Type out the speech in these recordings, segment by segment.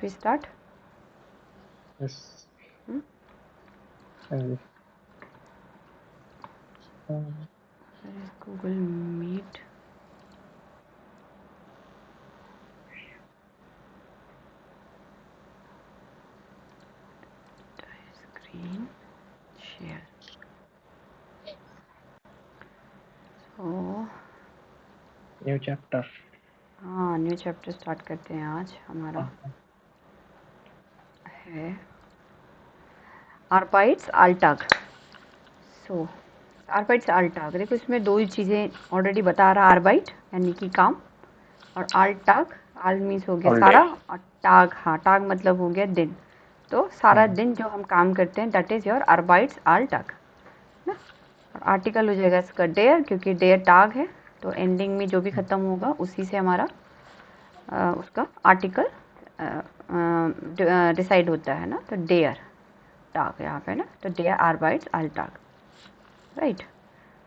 We start? Yes. हाँ जी। Google Meet screen share. तो न्यू चैप्टर। हाँ, न्यू चैप्टर स्टार्ट करते हैं। आज हमारा है आर्पाइट्स आल्टाग। सो आर्बाइट्स आल्टाग, देखो इसमें दो ही चीज़ें ऑलरेडी बता रहा। आर्बाइट यानी कि काम, और आल्टाग, आल मीन्स हो गया ऑल डे। सारा, और टाग, हाँ टाग मतलब हो गया दिन। तो सारा हाँ। दिन जो हम काम करते हैं दैट इज़ योर आर्बाइट्स आल्टाग ना। और आर्टिकल हो जाएगा इसका डेयर, क्योंकि डेयर टाग है, तो एंडिंग में जो भी ख़त्म होगा उसी से हमारा उसका आर्टिकल डिसाइड होता है ना। तो डेयर टाग यहाँ पे ना, तो डेयर आर्बाइट्स आल्टाग, राइट।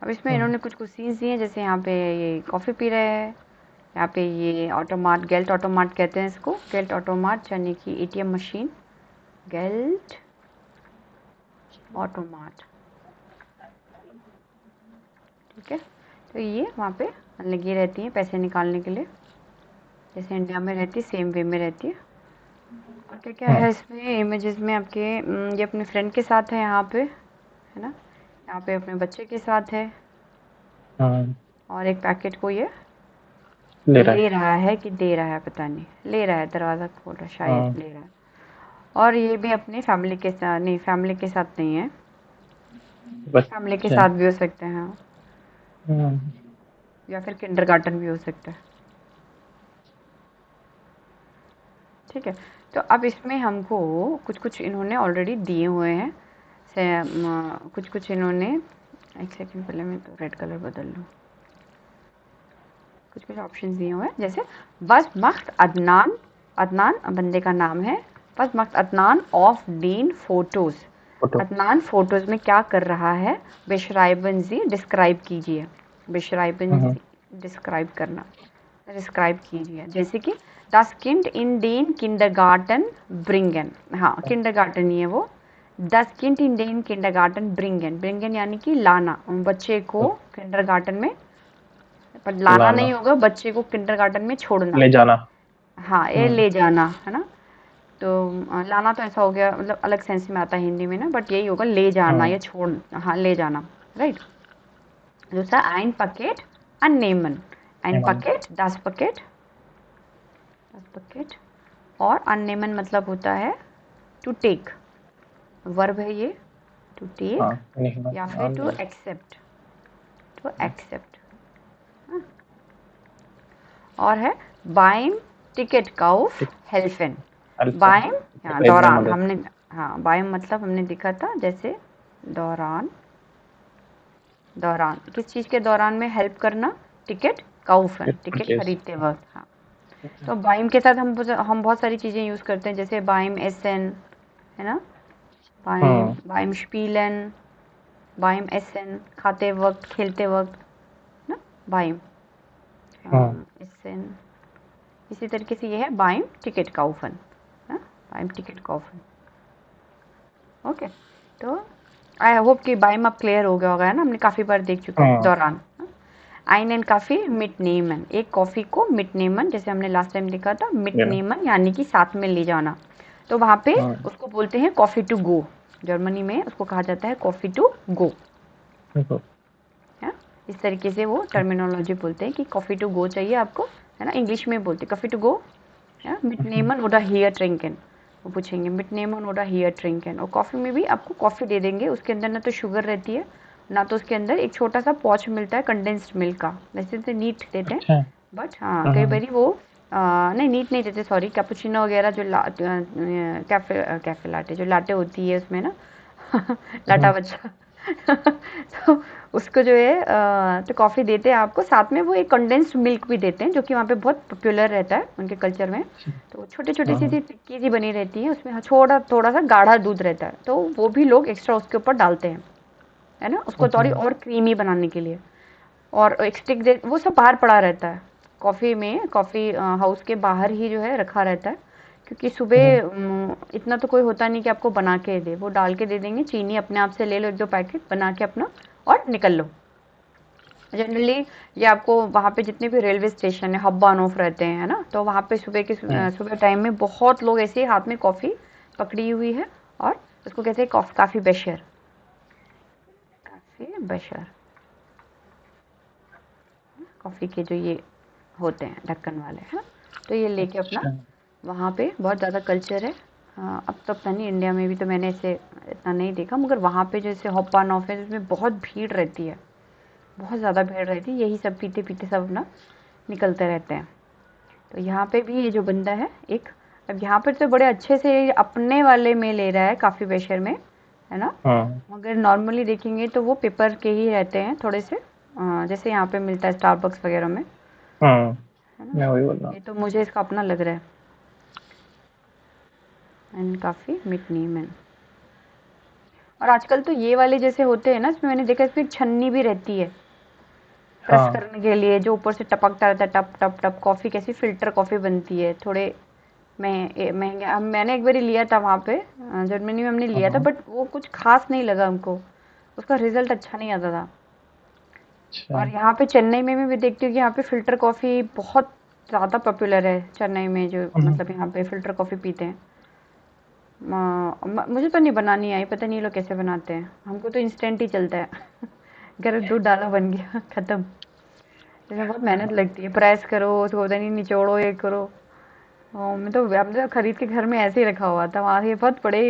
अब इसमें इन्होंने कुछ कुछ सीन्स दिए हैं, जैसे यहाँ पे ये कॉफ़ी पी रहे हैं। यहाँ पे ये ऑटोमाट, गेल्ट ऑटोमाट कहते हैं इसको, गेल्ट ऑटोमाट यानी कि एटीएम मशीन, गेल्ट ऑटोमाट, ठीक है। तो ये वहाँ पे लगी रहती हैं पैसे निकालने के लिए, जैसे इंडिया में रहती है सेम वे में रहती है। और क्या क्या है इसमें इमेजेस में आपके, ये अपने फ्रेंड के साथ है यहाँ पे, है ना। यहाँ पे अपने बच्चे के साथ है, हाँ। और एक पैकेट को ये ले रहा है। ले रहा है कि दे रहा है पता नहीं, ले रहा है, दरवाज़ा खोल रहा है, शायद हाँ। ले रहा है। और ये भी अपनी फैमिली के साथ, नहीं फैमिली के साथ नहीं है, फैमिली के बच्चा। साथ भी हो सकते हैं हाँ, हाँ। या फिर किंडरगार्टन भी हो सकता है, ठीक है। तो अब इसमें हमको कुछ कुछ इन्होंने ऑलरेडी दिए हुए हैं से, कुछ कुछ इन्होंने, एक सेकंड पहले मैं तो रेड कलर बदल लूँ। कुछ कुछ ऑप्शन दिए हुए हैं, जैसे बस मख्त अदनान, अदनान बंदे का नाम है, बस मख्त अदनान ऑफ डीन फोटोज़। फोटो। अदनान फ़ोटोज़ में क्या कर रहा है, बेशराइबन जी डिस्क्राइब कीजिए, बेशराइबन हाँ। जी डिस्क्राइब करना, डिस्क्राइब कीजिए। जैसे कि das Kind in den Kindergarten bringen, हाँ किंडरगार्टन ही है वो, das Kind in den Kindergarten bringen, bringen यानी कि लाना, बच्चे को किंडरगार्टन में, पर लाना लाना। नहीं होगा, बच्चे को किंडरगार्टन में छोड़ना। ले जाना। हाँ ये हाँ। ले जाना है ना। तो लाना तो ऐसा हो गया, मतलब अलग सेंस में आता है हिंदी में ना, बट यही होगा ले जाना या हाँ। छोड़, हाँ ले जाना, राइट। दूसरा ein Paket annehmen, ein Hemant. Paket das Paket, das Paket, और annehmen मतलब होता है टू टेक, वर्ब है ये, टू हाँ। टेक नहीं या नहीं, फिर हाँ, टू नहीं। Accept, to accept. और है बाइम टिकट काउफ ठीक। हेल्फेन, अल्फा। बाइम, तो हाँ खरीदने में दौरान मदद। हमने, हाँ बाइम मतलब हमने देखा था, जैसे दौरान, दौरान किस चीज़ के दौरान में हेल्प करना, टिकट काउफन, टिकट परचेज। खरीदते वक्त, हाँ। तो बाइम के साथ हम बहुत सारी चीज़ें यूज़ करते हैं, जैसे बाइम एसन, है ना, बाइम, हाँ। बाइम स्पीलन, बाइम एसन खाते वक्त, खेलते वक्त ना, बाइम हाँ। एसन। इसी तरीके से ये है बाइम टिकट काउफन, हाँ बाइम टिकट काउफन, ओके। तो आई होप कि बाइम अब क्लियर हो गया होगा, है ना, हमने काफ़ी बार देख चुके हैं हाँ। दौरान। आइन एंड काफ़ी मिटनेमन, एक कॉफ़ी को मिटनेमन, जैसे हमने लास्ट टाइम देखा था, लेना। मिटनेमन यानी कि साथ में ले जाना। तो वहाँ पे हाँ। उसको बोलते हैं कॉफ़ी टू गो, जर्मनी में उसको कहा जाता है कॉफ़ी टू गो, देखो। है। इस तरीके से वो टर्मिनोलॉजी बोलते हैं कि कॉफ़ी टू गो चाहिए आपको, है ना, इंग्लिश में बोलते हैं कॉफ़ी टू गो, मिटनेमन ओडा हियर ट्रिंकन, वो पूछेंगे मिटनेमन ओडा हियर ट्रिंकन। और कॉफ़ी में भी आपको कॉफ़ी दे देंगे, उसके अंदर ना तो शुगर रहती है, ना तो उसके अंदर एक छोटा सा पॉच मिलता है कंडेंस्ड मिल्क का, वैसे तो नीट देते हैं, अच्छा। बट हाँ कई हाँ। बारी वो नहीं नीट नहीं देते, सॉरी, कैपुचिनो वगैरह जो कैफे कैफे लाटे जो लाटे होती है उसमें ना लाटा हाँ। बच्चा तो उसको जो है तो कॉफ़ी देते हैं आपको, साथ में वो एक कंडेंस्ड मिल्क भी देते हैं, जो कि वहाँ पे बहुत पॉपुलर रहता है उनके कल्चर में। तो छोटे छोटी सी हाँ। टिक्की सी बनी रहती है, उसमें थोड़ा थोड़ा सा गाढ़ा दूध रहता है, तो वो भी लोग एक्स्ट्रा उसके ऊपर डालते हैं, है ना, उसको थोड़ी और क्रीमी बनाने के लिए। और एक स्टिक दे, वो सब बाहर पड़ा रहता है, कॉफ़ी में, कॉफ़ी हाउस के बाहर ही जो है रखा रहता है, क्योंकि सुबह इतना तो कोई होता नहीं कि आपको बना के दे, वो डाल के दे देंगे, चीनी अपने आप से ले लो 1-2 पैकेट बना के अपना और निकल लो। जनरली ये आपको वहाँ पे जितने भी रेलवे स्टेशन है, हब ऑन ऑफ रहते हैं, है ना, तो वहाँ पे सुबह टाइम में बहुत लोग ऐसे ही हाथ में कॉफ़ी पकड़ी हुई है और उसको कहते हैं काफ़ी बेशर, काफ़ी बेशर, कॉफ़ी के जो ये होते हैं ढक्कन वाले, हैं, तो ये लेके अपना अच्छा। वहाँ पे बहुत ज़्यादा कल्चर है। हाँ, अब तो पता नहीं, इंडिया में भी तो मैंने ऐसे इतना नहीं देखा, मगर वहाँ पे जैसे हॉप ऑन ऑफ है उसमें बहुत भीड़ रहती है, बहुत ज़्यादा भीड़ रहती है, यही सब पीते पीते सब अपना निकलते रहते हैं। तो यहाँ पे भी ये जो बंदा है एक, अब यहाँ पर तो बड़े अच्छे से अपने वाले में ले रहा है काफ़ी बेशर में, है ना, हाँ मगर नॉर्मली देखेंगे तो वो पेपर के ही रहते हैं थोड़े से, जैसे यहाँ पे मिलता है स्टारबक्स वगैरह में, हाँ, है ना। मैं वही बोल रहा ये हूँ। तो मुझे इसका अपना लग रहा है, एंड काफ़ी मिटनीमन। और आजकल तो ये वाले जैसे होते हैं ना, इसमें मैंने देखा इसमें एक छन्नी भी रहती है प्रेस हाँ करने के लिए, जो ऊपर से टपकता रहता है, टप टप टप, कॉफ़ी कैसी फ़िल्टर कॉफ़ी बनती है, थोड़े महंगे। मैंने एक बारी लिया था वहाँ पे, जर्मनी में हमने लिया था, हाँ। बट वो कुछ खास नहीं लगा हमको, उसका रिजल्ट अच्छा नहीं आता था। अच्छा। और यहाँ पे चेन्नई में भी देखती हूँ कि यहाँ पे फ़िल्टर कॉफ़ी बहुत ज़्यादा पॉपुलर है चेन्नई में, जो मतलब यहाँ पे फ़िल्टर कॉफ़ी पीते हैं। मुझे तो नहीं बनानी आई, पता नहीं ये लोग कैसे बनाते हैं, हमको तो इंस्टेंट ही चलता है घर दूध डाला बन गया ख़त्म। इसमें बहुत मेहनत लगती है, प्रेस करो उसको, पता नहीं निचोड़ो, ये करो। मैं तो हमने तो खरीद के घर में ऐसे ही रखा हुआ था, वहाँ से बहुत बड़े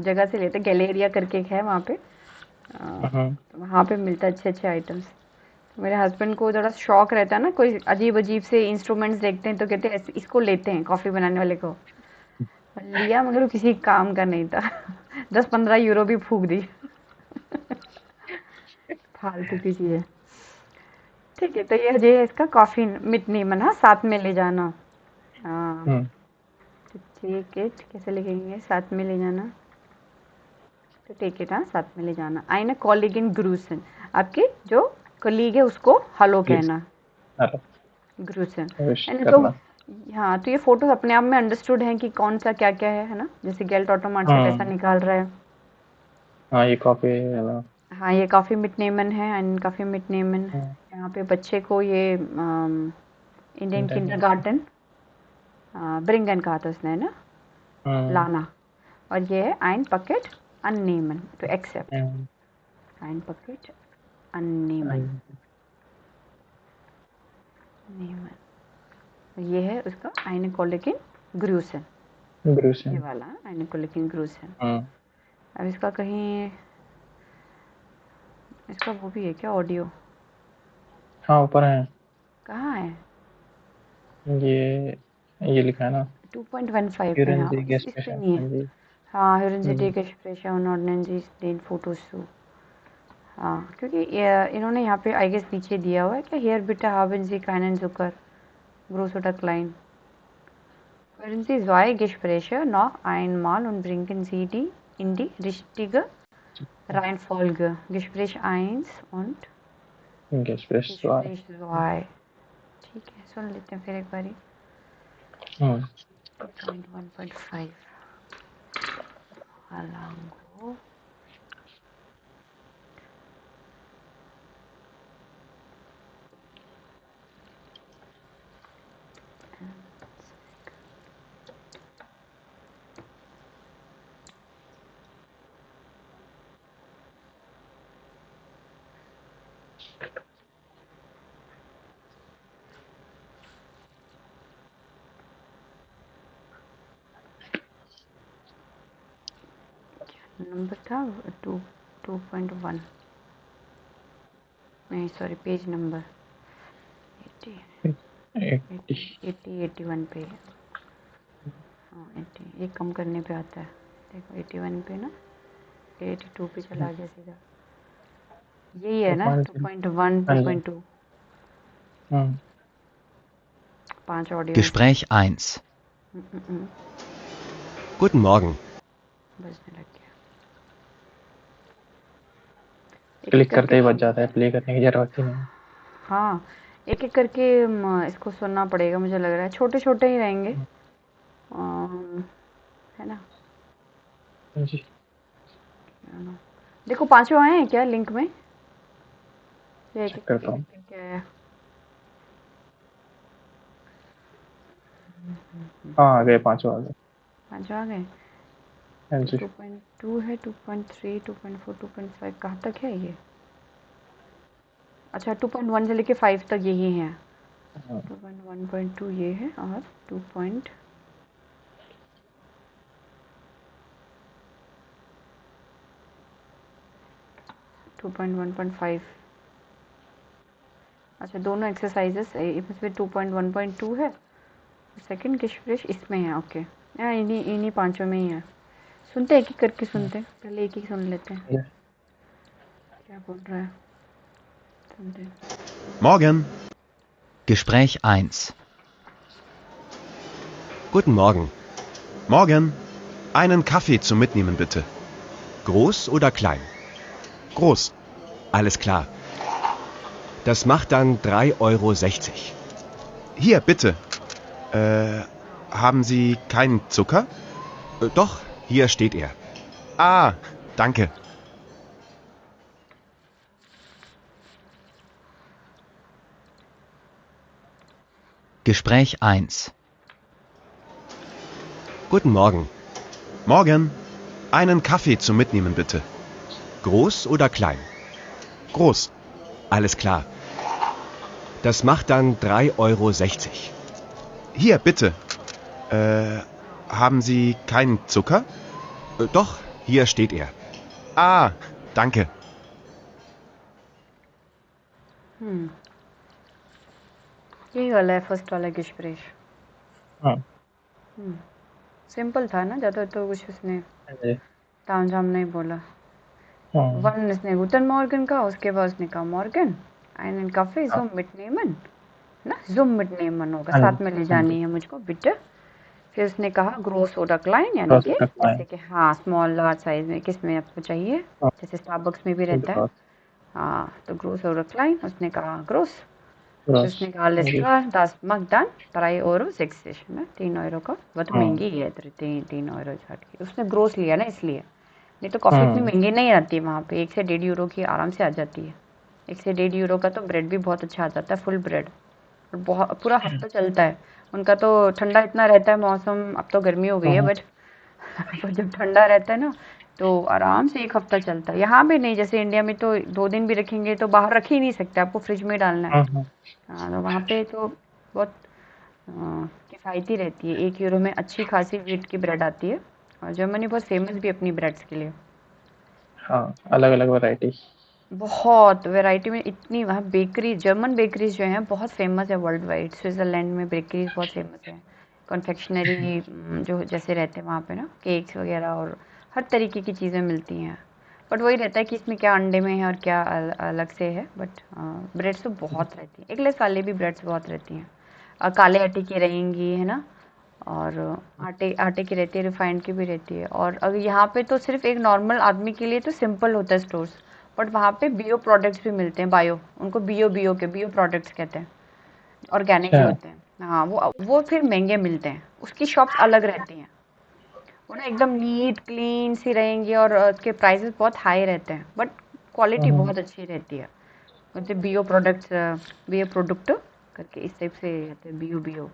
जगह से लेते, गैलेरिया करके एक है वहाँ पे, हाँ तो वहाँ पे मिलता है अच्छे अच्छे आइटम्स। मेरे हस्बैंड को थोड़ा शौक रहता है ना, कोई अजीब अजीब से इंस्ट्रूमेंट्स देखते हैं तो कहते हैं इसको लेते हैं कॉफ़ी बनाने वाले को, लिया मगर वो किसी काम का नहीं था 10-15 यूरो भी फूक दी फालतू की चीज़ें। ठीक है, तो ये इसका कॉफ़ी मिट नहीं मना, साथ में ले जाना। हाँ, हम्म, तो टिकट कैसे लिखेंगे, साथ में ले जाना, तो टिकट, हाँ साथ में ले जाना। आइना कॉलीग इन ग्रूसन, आपके जो कलीग है उसको हेलो प्लीज। कहना, हेलो। ग्रूसन, विश है ना। तो करना। हाँ, तो ये फोटोज अपने आप में अंडरस्टूड है कि कौन सा क्या क्या है ना, जैसे गेल्ट ऑटोमार्ट से पैसा हाँ निकाल रहा है। हाँ, ये कॉफी है ना। हाँ, ये काफ़ी मिटनेमन है, एंड काफ़ी मिटनेमन, हाँ, यहाँ पे बच्चे को ये इंडियन इंडियन कॉफी। किंडरगार्टन ब्रिंगन कहा था उसने, है ना, हाँ लाना। और ये है आइन पकेट अननेमन टू एक्सेप्ट, हाँ, आइन पकेट अननेमन, हाँ, नेमन, ये है उसका आइनकोलिकिन ग्रूसन, ये ब्रूसन। वाला आइनकोलिकिन ग्रूसन। हाँ अब इसका कहीं, इसका वो भी है क्या ऑडियो, हाँ, ऊपर है। कहाँ है, ये लिखा है ना। 2.15 पे, हाँ यूरेनरी इस पे गैस्ट्रेशन, नहीं है। हाँ जी। हाँ, ह्यूरेंसिटी हम्म, के स्प्रेशा और ऑर्डिनेंस देन फोटोज टू। हाँ, क्योंकि इन्होंने यहाँ पे आई गेस नीचे दिया हुआ है क्या, हेयर बिटा haben sie keinen Zucker, groß oder klein, hören Sie zwei Gespräche noch einmal und bringen Sie die in die richtige Reihenfolge, Gespräch eins und गैस्ट्रेस तो आ रहा Gespräch 2। ठीक है, सुन लेते हैं फिर एक बारी। है। 2.1.5 Alango, नंबर था 2.1, नहीं सॉरी, पेज नंबर 80, 80। 81 पे है। हाँ 80, ये कम करने पे आता है, देखो 81 पे ना, 82 पे चला गया सीधा, यही है तो ना, 2.1 हाँ जी। 2.2, हाँ 5 ऑडियो है इसमें। Gespräch 1. हम्म, हम्म, हम्म, Guten Morgen. बजने लग गया, एक एक क्लिक करके करते ही बच जाता है, प्ले करने की जरूरत ही नहीं। हाँ, एक एक करके इसको सुनना पड़ेगा, मुझे लग रहा है छोटे छोटे ही रहेंगे, है ना? जी देखो 5 आए हैं क्या लिंक में? या एक चेक एक करता एक हूँ। एक क्या है? हाँ आ गए, 5 आ गए। 5 आ गए। हाँ तो जी 2.2 है, 2.3, 2.4, 2.5 कहाँ तक है ये? अच्छा 2.1 से लेके 5 तक यही है। हाँ 2.1.2 ये है और 2. 2.1.5। अच्छा दोनों एक्सरसाइजेस इसमें 2.1.2 है, सेकंड गिशफ्रेश इसमें है। ओके, हाँ इन्हीं इन्हीं पांचों में ही है। सुनते हैं, एक एक करके सुनते हैं, पहले एक ही सुन लेते हैं ये क्या बोल रहा है। सुनते हैं। Morgen. Gespräch 1. Guten Morgen. Morgen. Einen Kaffee zum Mitnehmen bitte. Groß oder klein? Groß. Alles klar. Das macht dann 3,60 €. Hier, bitte. Haben Sie keinen Zucker? Doch, hier steht er. Ah, danke. Gespräch 1. Guten Morgen. Morgen. Einen Kaffee zum Mitnehmen bitte. Groß oder klein? Groß. Alles klar. Das macht dann 3,60 €. Hier, bitte. Haben Sie keinen Zucker? Doch, hier steht er. Ah, danke. यही वाला है first वाला गिशफ्रेश। हाँ simple था ना, ज़्यादा तो कुछ उसने जी ताम झाम नहीं बोला। हाँ वन इसने गुटन मॉर्गन का, उसके बाद उसने कहा मॉर्गन einen Kaffee हाँ zum mitnehmen, ना zum mitnehmen होगा, हाँ साथ जी में ले हाँ जी जानी है मुझको बिटर। फिर उसने कहा ग्रोस ओडा क्लाइन, यानी क्रॉस कि कट जैसे लाइन। कि हाँ स्मॉल लार्ज साइज में किस में आपको चाहिए, हाँ जैसे स्टारबक्स में भी रहता है। क्रॉस हाँ तो ग्रोस ओडा क्लाइन, उसने कहा ग्रोस। फिर क्रॉस उसने कहा हाँ जी लेस्ट्रा दस मगदान 3,60 €, ना 3 € का, बहुत हाँ महंगी है 3 € छाट की। उसने ग्रोस लिया ना इसलिए, नहीं तो कॉफ़ी इतनी हाँ महंगी नहीं आती वहाँ पे, 1 से 1.5 € की आराम से आ जाती है। 1 से 1.5 € का तो ब्रेड भी बहुत अच्छा आ जाता है, फुल ब्रेड, और बहुत पूरा हफ्ता चलता है। उनका तो ठंडा इतना रहता है मौसम, अब तो गर्मी हो गई है हाँ बट पर जब ठंडा रहता है ना तो आराम से 1 हफ्ता चलता है। यहाँ भी नहीं, जैसे इंडिया में तो 2 दिन भी रखेंगे तो बाहर रख ही नहीं सकते, आपको फ्रिज में डालना है। हाँ हाँ हाँ तो वहाँ पे तो बहुत किफ़ायती रहती है। 1 € में अच्छी खासी व्हीट की ब्रेड आती है, और जर्मनी बहुत फेमस भी अपनी ब्रेड्स के लिए। हाँ अलग अलग वैरायटी। बहुत वैरायटी में, इतनी वहाँ बेकरी, जर्मन बेकरीज जो हैं बहुत फेमस है वर्ल्ड वाइड। स्विट्ज़रलैंड में बेकरीज बहुत फेमस है, कॉन्फेक्शनरी जो जैसे रहते हैं वहाँ पे ना, केक्स वगैरह और हर तरीके की चीज़ें मिलती हैं। बट वही रहता है कि इसमें क्या अंडे में है और क्या अलग से है। बट ब्रेड्स तो बहुत रहती हैं, एगलेस वाले भी ब्रेड्स बहुत रहती हैं। काले आटे की रहेंगी, है ना, और आटे आटे की रहती है, रिफाइंड की भी रहती है। और अगर यहाँ पे तो सिर्फ एक नॉर्मल आदमी के लिए तो सिंपल होता है स्टोर्स, बट वहाँ पे बियो प्रोडक्ट्स भी मिलते हैं, बायो, उनको बियो बियो के बियो प्रोडक्ट्स कहते हैं, ऑर्गेनिक अच्छा जो होते हैं। हाँ वो फिर महंगे मिलते हैं, उसकी शॉप्स अलग रहती हैं। वो ना एकदम नीट क्लीन सी रहेंगी और उसके प्राइसेस बहुत हाई रहते हैं, बट क्वालिटी हाँ बहुत अच्छी रहती है। उनसे बियो प्रोडक्ट्स, बियो प्रोडक्ट करके इस टाइप से रहते हैं, बियो बियो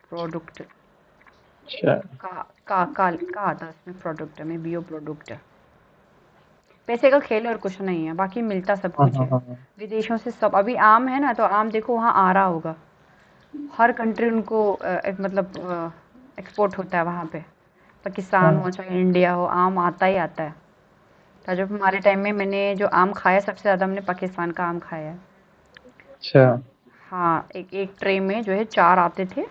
प्रोडक्ट अच्छा का आता है उसमें, प्रोडक्ट में बियो प्रोडक्ट। पैसे का खेल और कुछ नहीं है, बाकी मिलता सब हाँ कुछ हाँ है। हाँ हाँ विदेशों से सब, अभी आम है ना तो आम देखो वहाँ आ रहा होगा, हर कंट्री उनको मतलब एक्सपोर्ट होता है वहाँ पे। पाकिस्तान हाँ, हो चाहे इंडिया हो, आम आता ही आता है। तो जब हमारे टाइम में मैंने जो आम खाया, सबसे ज़्यादा हमने पाकिस्तान का आम खाया है। अच्छा हाँ एक एक ट्रे में जो है 4 आते थे,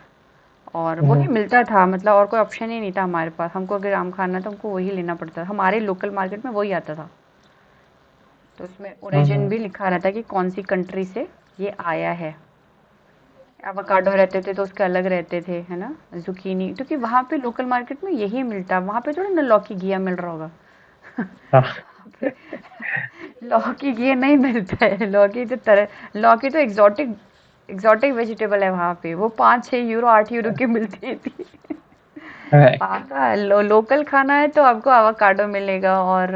और वही हम्म, मिलता था, मतलब और कोई ऑप्शन ही नहीं था हमारे पास। हमको अगर आम खाना था हमको वही लेना पड़ता था, हमारे लोकल मार्केट में वही आता था। तो उसमें ओरिजिन हम्म, भी लिखा रहता है कि कौन सी कंट्री से ये आया है। एवोकाडो रहते थे तो उसके अलग रहते थे, है ना, जुकीनी, क्योंकि वहाँ पे लोकल मार्केट में यही मिलता है। वहाँ पे थोड़ा ना लौकी घिया मिल रहा होगा हाँ वहाँ पे लौकी घिया नहीं मिलता है। लौकी तो तरह, लौकी तो एग्जॉटिक एग्जॉटिक वेजिटेबल है वहाँ पे, वो 5-6 यूरो 8 यूरो की मिलती थी। है। लोकल खाना है तो आपको एवोकाडो मिलेगा और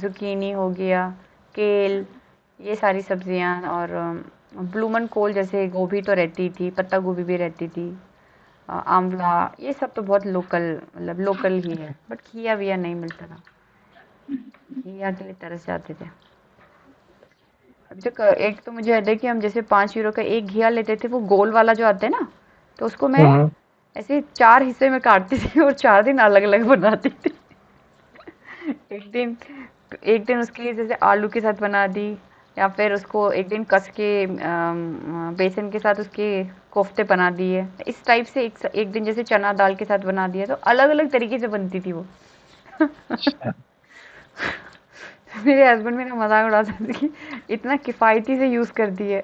जुकीनी हो गया, केल, ये सारी सब्जियां, और ब्लूमन कोल जैसे गोभी तो रहती थी, पत्ता गोभी भी रहती थी, आंवला, ये सब तो बहुत लोकल, मतलब लोकल ही है। बट घिया विया नहीं मिलता था, घिया के लिए तरस जाते थे। अभी तक एक तो मुझे याद है कि हम जैसे 5 यूरो का एक घिया लेते थे, वो गोल वाला जो आता है ना, तो उसको मैं हम्म। ऐसे 4 हिस्से में काटती थी और 4 दिन अलग अलग बनाती थी। एक दिन एक दिन उसके लिए जैसे आलू के साथ बना दी, या फिर उसको एक दिन कस के बेसन के साथ उसके कोफ्ते बना दिए, इस टाइप से एक दिन जैसे चना दाल के साथ बना दिया, तो अलग अलग तरीके से बनती थी वो। अच्छा। मेरे हस्बैंड मेरा मजाक उड़ाते थे कि इतना किफ़ायती से यूज़ कर दी है।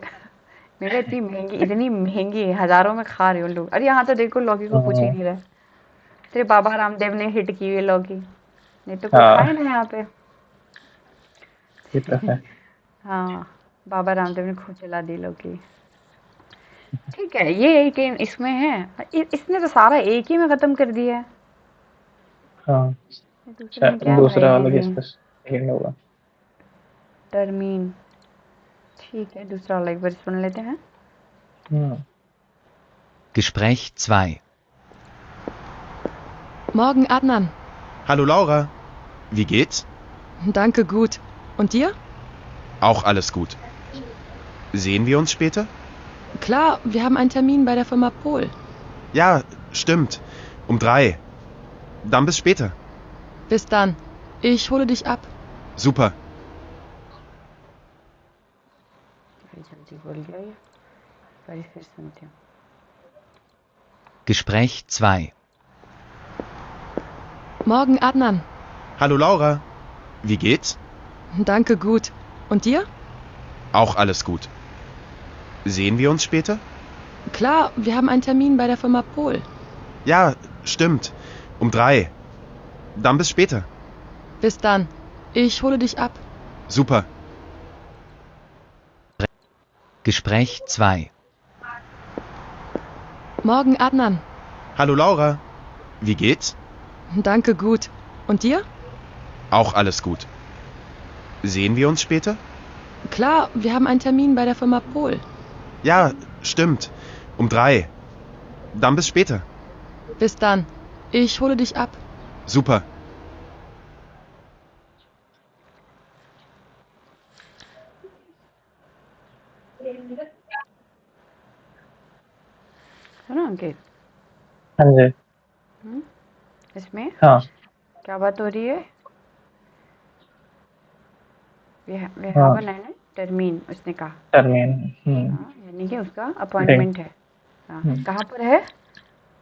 मेरा इतनी महंगी है, हज़ारों में खा रहे हो लोग। अरे यहाँ तो देखो लौकी को पूछ ही हम्म। नहीं रहा है। तेरे बाबा रामदेव ने हिट की हुई लौकी, नहीं तो कोई खाए हाँ, ना यहाँ पे। ये तो है। हाँ, बाबा रामदेव ने खूब चला दी लौकी। ठीक है, ये एक इसमें है। इसने तो सारा एक ही में ख़त्म कर दिया है। हाँ। दूसरे अच्छा, में क्या दूसरा है वाला जी? किसका सेकंड होगा? टर्मीन। ठीक है, दूसरा वाला एक बार सुन लेते हैं। हम्म। Gespräch 2. Morgen, Adnan. Hallo Laura, wie geht's? Danke, gut. Und dir? Auch alles gut. Sehen wir uns später? Klar, wir haben einen Termin bei der Firma Pol. Ja, stimmt. Um 3. Dann bis später. Bis dann. Ich hole dich ab. Super. जल्दी बोल गया ये, पर फिर सुनते हैं। Gespräch 2. Morgen, Adnan. Hallo Laura, wie geht's? Danke, gut. Und dir? Auch alles gut. Sehen wir uns später? Klar, wir haben einen Termin bei der Firma Pol. Ja, stimmt. Um 3. Dann bis später. Bis dann. Ich hole dich ab. Super. Gespräch 2. Morgen, Adnan. Hallo Laura, wie geht's? Danke, gut. Und dir? Auch alles gut. Sehen wir uns später? Klar, wir haben einen Termin bei der Firma Pol. Ja, stimmt. Um 3. Dann bis später. Bis dann. Ich hole dich ab. Super. सुनो अंकित, हाँ जी। इसमें हाँ। क्या बात हो रही है? वे हाँ, हैव एन टर्मीन, उसने कहा। टर्मिन। हाँ, यानी कि उसका अपॉइंटमेंट है। हाँ, कहाँ पर है?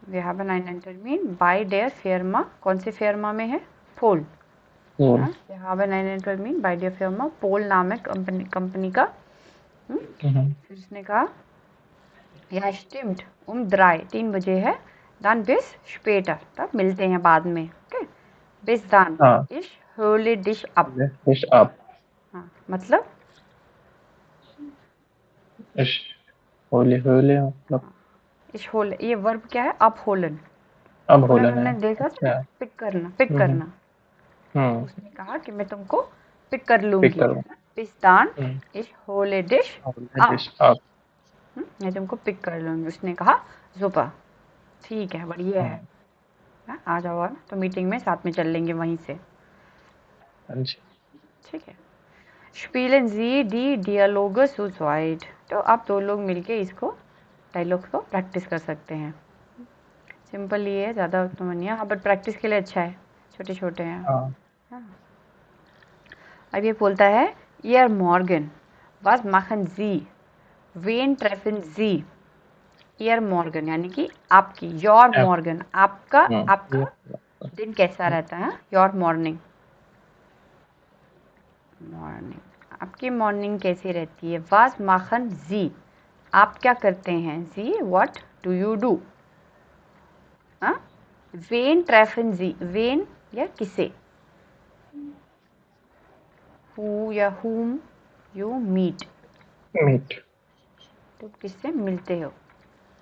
वे हैव एन टर्मीन बाय देयर फर्मा। कौन से फर्मा में है? पोल। कूल। हाँ, वे हैव एन टर्मीन बाय देयर फर्मा, पोल नाम है कंपनी का। फिर उसने कहा या स्टिम्ड 3, 3 बजे है। dann bis später, तब मिलते हैं बाद में। ओके, bis dann हाँ, ich hole dich ab। इश आप, हाँ, मतलब इश होली होली मतलब ich hole, ये वर्ब क्या है? अपहोलन। अब अपहोलन होलन है। हमने देखा था, अच्छा। पिक करना, पिक हम्म। करना। हम्म। उसने कहा कि मैं तुमको पिक कर पिक लूंगी। करो। bis dann हम्म। ich hole dich Holi ab। इश आप। मैं तुमको पिक कर लूंगी। उसने कहा सुपर, ठीक है, बढ़िया है। हाँ, आ जाओ, और तो मीटिंग में साथ में चल लेंगे वहीं से। हाँ जी। ठीक है। Spielen Sie die Dialoge zu zweit। तो आप 2 लोग मिलके इसको डायलॉग्स को प्रैक्टिस कर सकते हैं। सिंपल ये है, ज़्यादा तो नहीं है। हाँ, बट प्रैक्टिस के लिए अच्छा है, छोटे छोटे हैं। हाँ। हाँ। अब ये बोलता है Ihr Morgen, was machen Sie? Wen treffen Sie? Ihr Morgen यानी कि आपकी, Your आप। Morgen, आपका ये आपका दिन कैसा रहता है? Your morning, मॉर्निंग, आपकी मॉर्निंग कैसी रहती है? Was machen Sie? आप क्या करते हैं? Sie, what do you do? हाँ, wen treffen Sie? wen या किसे? Who या whom you meet? मीट। तुम किससे मिलते हो,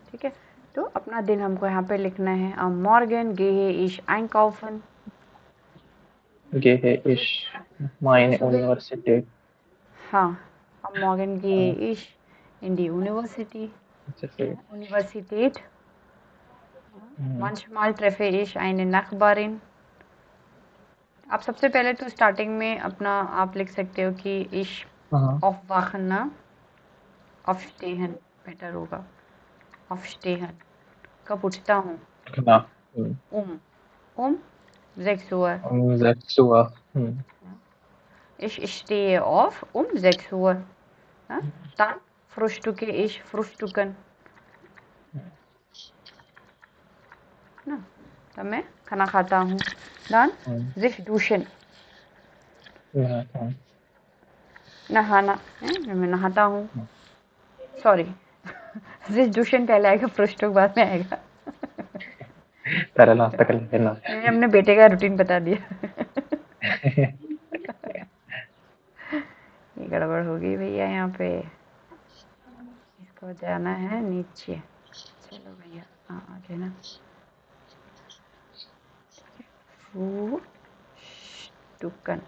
ठीक है। तो अपना दिन हमको यहाँ पे लिखना है am Morgen gehe ich einkaufen, gehe ich सुबह meine सुबह, Universität. हाँ am Morgen gehe ich in die University, Universität. Universität, Mhm. manchmal treffe ich eine Nachbarin। आप सबसे पहले तो स्टार्टिंग में अपना आप लिख सकते हो कि ich Aha. aufwachen, ना aufstehen बेटर होगा, aufstehen कब उठता हूँ, Genau. Mhm. um 6 Uhr, 6 Uhr. Mhm. ich stehe auf 6 Uhr, ja? Dann frühstücke ich, frühstücken, ना, तब मैं खाना खाता हूँ। Dann Mhm. sich duschen, Ja, dann. नहाना है, जब मैं नहाता हूँ, Mhm. सॉरी sich duschen पहले आएगा, फ्रुस्टुक बाद में आएगा। पहले नाश्ता कर लें फिर मैंने अपने बेटे का रूटीन बता दिया। ये गड़बड़ हो गई भैया, यहाँ पे इसको जाना है नीचे। चलो भैया, हाँ आगे ना, फ्रुस्टुकन,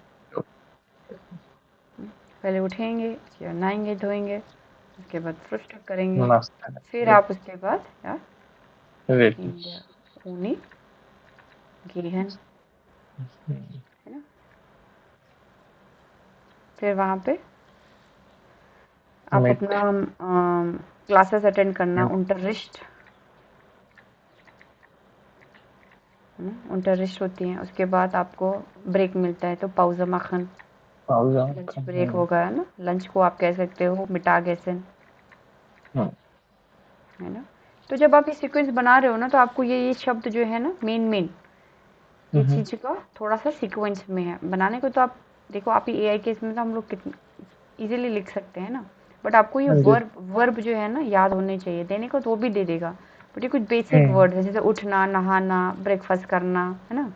पहले उठेंगे, फिर नहाएंगे धोएंगे, उसके बाद फ्रुस्टुक करेंगे, नाश्ता फिर कर आप उसके बाद यार वेट। इंडिया ऊनी गेहन, है ना, फिर वहाँ पे आप मिट अपना क्लासेस अटेंड करना, unterricht, unterricht होती हैं। उसके बाद आपको ब्रेक मिलता है तो पाउजा machen, पाउजा लंच ब्रेक होगा, है ना, लंच को आप कह सकते हो मिटागेसन, है ना। तो जब आप ये सीक्वेंस बना रहे हो ना, तो आपको ये शब्द जो है ना, मेन ये चीज़ का थोड़ा सा सीक्वेंस में है बनाने को। तो आप देखो, आप ये एआई के इसमें तो हम लोग कितने इजीली लिख सकते हैं ना, बट आपको ये वर्ब जो है ना याद होने चाहिए, देने को तो वो भी दे देगा, बट ये कुछ बेसिक वर्ड है, जैसे उठना, नहाना, ब्रेकफास्ट करना, है ना,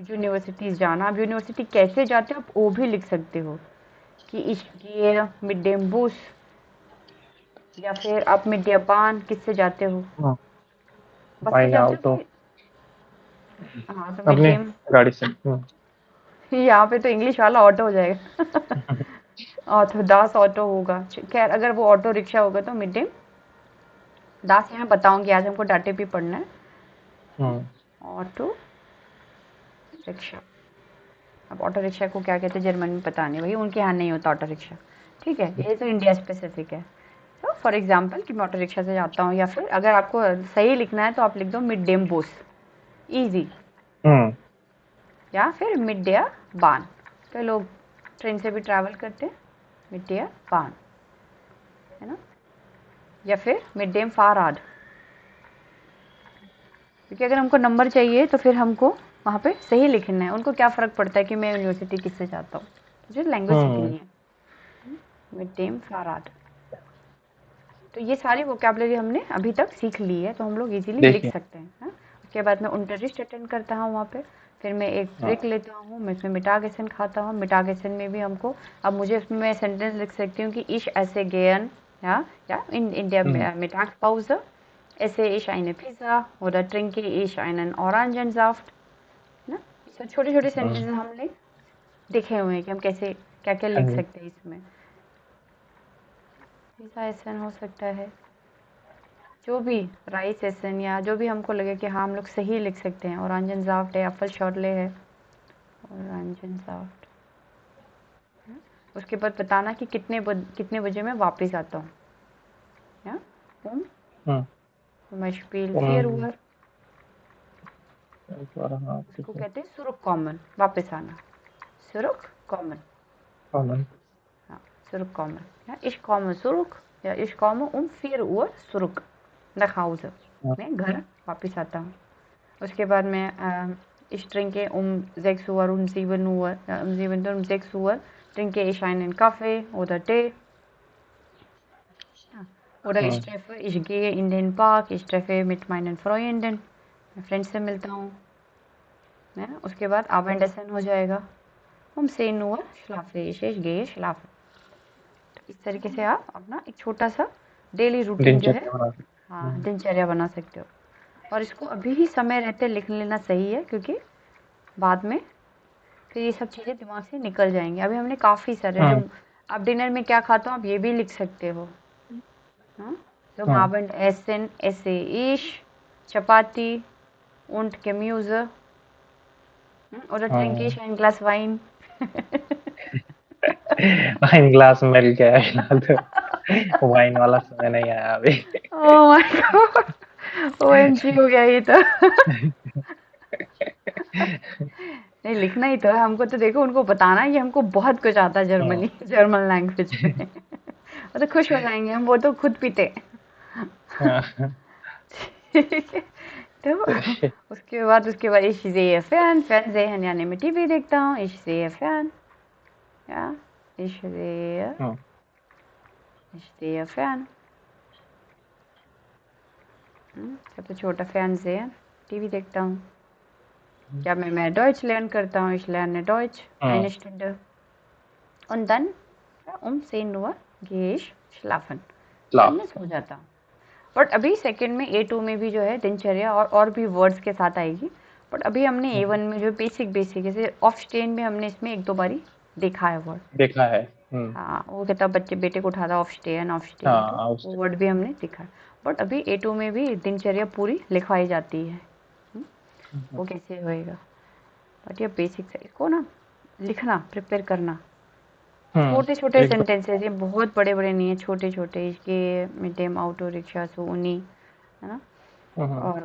यूनिवर्सिटीज जाना। आप यूनिवर्सिटी कैसे जाते हो आप वो भी लिख सकते हो कि ये मिड डे बूस, या फिर आप मिड डे पान किससे जाते हो, बस से बाइंग जाते हो ऑटो कि हाँ, तो मिड अपने डे गाड़ी से। यहाँ पे तो इंग्लिश वाला ऑटो हो जाएगा। ऑटो दास ऑटो होगा, खैर अगर वो ऑटो रिक्शा होगा तो मिड डे दास। यहाँ बताऊंगी, आज हमको डाटे भी पढ़ना है। ऑटो रिक्शा, अब ऑटो रिक्शा को क्या कहते हैं जर्मन में पता नहीं, भाई उनके यहाँ नहीं होता ऑटो रिक्शा, ठीक है, ये तो इंडिया स्पेसिफिक है। तो फॉर एग्जाम्पल कि मैं ऑटो रिक्शा से जाता हूँ, या फिर अगर आपको सही लिखना है तो आप लिख दो मिड डे बूस, ईजी, या फिर मिड डे बान, तो लोग ट्रेन से भी ट्रैवल करते हैं, मिड डे बान, है ना, या फिर मिड डे फाराड, क्योंकि अगर हमको नंबर चाहिए तो फिर हमको वहाँ पे सही लिखना है। उनको क्या फ़र्क पड़ता है कि मैं यूनिवर्सिटी किससे जाता हूँ, मुझे लैंग्वेज सीखनी है। मिड डे फाराड, तो ये सारी वोकैबलरी हमने अभी तक सीख ली है, तो हम लोग इजीली लिख देखिए सकते हैं। हाँ? उसके बाद मैं unterricht अटेंड करता हूँ वहाँ पे, फिर मैं एक ब्रेक लेता हूँ, मैं इसमें मिटागेसन खाता हूँ। मिटागेसन में भी हमको, अब मुझे उसमें मैं सेंटेंस लिख सकती हूँ कि ich esse gern, ja, in der Mittagspause esse ich eine Pizza oder trinke ich einen Orangensaft, ना। तो छोटे छोटे सेंटेंस हमने देखे हुए हैं कि हम कैसे क्या क्या लिख सकते हैं इसमें। पिज़्ज़ा एसन हो सकता है, जो भी राइस एसन, या जो भी हमको लगे कि हाँ हम लोग सही लिख सकते हैं। ओरांजनसाफ्ट है, एप्पल शॉर्टले है, ओरांजनसाफ्ट। उसके बाद बताना कि कितने बजे मैं वापस आता हूँ, या मैं स्पील 4 Uhr, उसको कहते हैं सुरुक कॉमन, वापस आना, सुरुक कॉमन, हाँ सुरुक कॉमन, या ich komme zurück, या ich komme 4 Uhr zurück nach Hause, मैं घर वापस आता हूँ। उसके बाद मैं ich trinke 6 Uhr, 7 Uhr, 7 Uhr, 6 Uhr trinke ich einen Kaffee oder Tee, oder ich gehe in den Park, ich treffe mit meinen Freunden, मैं फ्रेंड्स से मिलता हूँ, है ना। उसके बाद Abendessen हो जाएगा, 10 Uhr schlafe ich gehe schlafen। इस तरीके से आप अपना एक छोटा सा डेली रूटीन जो है दिनचर्या बना सकते हाँ दिनचर्या बना सकते हो। और इसको अभी ही समय रहते लिख लेना सही है, क्योंकि बाद में फिर ये सब चीज़ें दिमाग से निकल जाएंगी। अभी हमने काफ़ी सारे जो आप डिनर में क्या खाते हो आप ये भी लिख सकते हो। हाँ zum Abendessen esse ich Chapati und Gemüse oder trinke ich ein Glas Wein। Wine glass मिल गया फिलहाल तो वाइन वाला समय नहीं आया अभी। ओह माय गॉड, ओएमजी हो गया ये तो। नहीं लिखना ही तो है हमको, तो देखो उनको बताना है कि हमको बहुत कुछ आता है जर्मनी जर्मन लैंग्वेज में। वो तो खुश हो जाएंगे, हम वो तो खुद पीते। तो उसके बाद ich sehe fern, Fernsehen यानी मैं टीवी देखता हूँ। ich sehe fern, ja, ich sehe fern, सबसे छोटा Fernsehen, टीवी देखता हूँ। क्या मैं Deutsch lernen करता हूँ, ich lerne Deutsch eine Stunde und dann um 10 Uhr gehe ich schlafen, Schlaf. मैं सो जाता हूँ। बट अभी सेकंड में A2 में भी जो है दिनचर्या और भी वर्ड्स के साथ आएगी। बट अभी हमने A1 में जो बेसिक जैसे ऑफ स्टेन में हमने इसमें एक दो बारी देखा है वर्ड। देखा है। हाँ वो कहता बच्चे बेटे को उठाता ऑफ स्टेन हाँ, तो वो वर्ड भी हमने देखा है। बट अभी A2 में भी दिनचर्या पूरी लिखवाई जाती है। वो कैसे होएगा, बट ये बेसिक है, इसको ना लिखना प्रिपेयर करना। छोटे छोटे सेंटेंसेस, ये बहुत बड़े बड़े नहीं है, छोटे छोटे। इसके mit dem Auto रिक्शा से उनी, है ना। और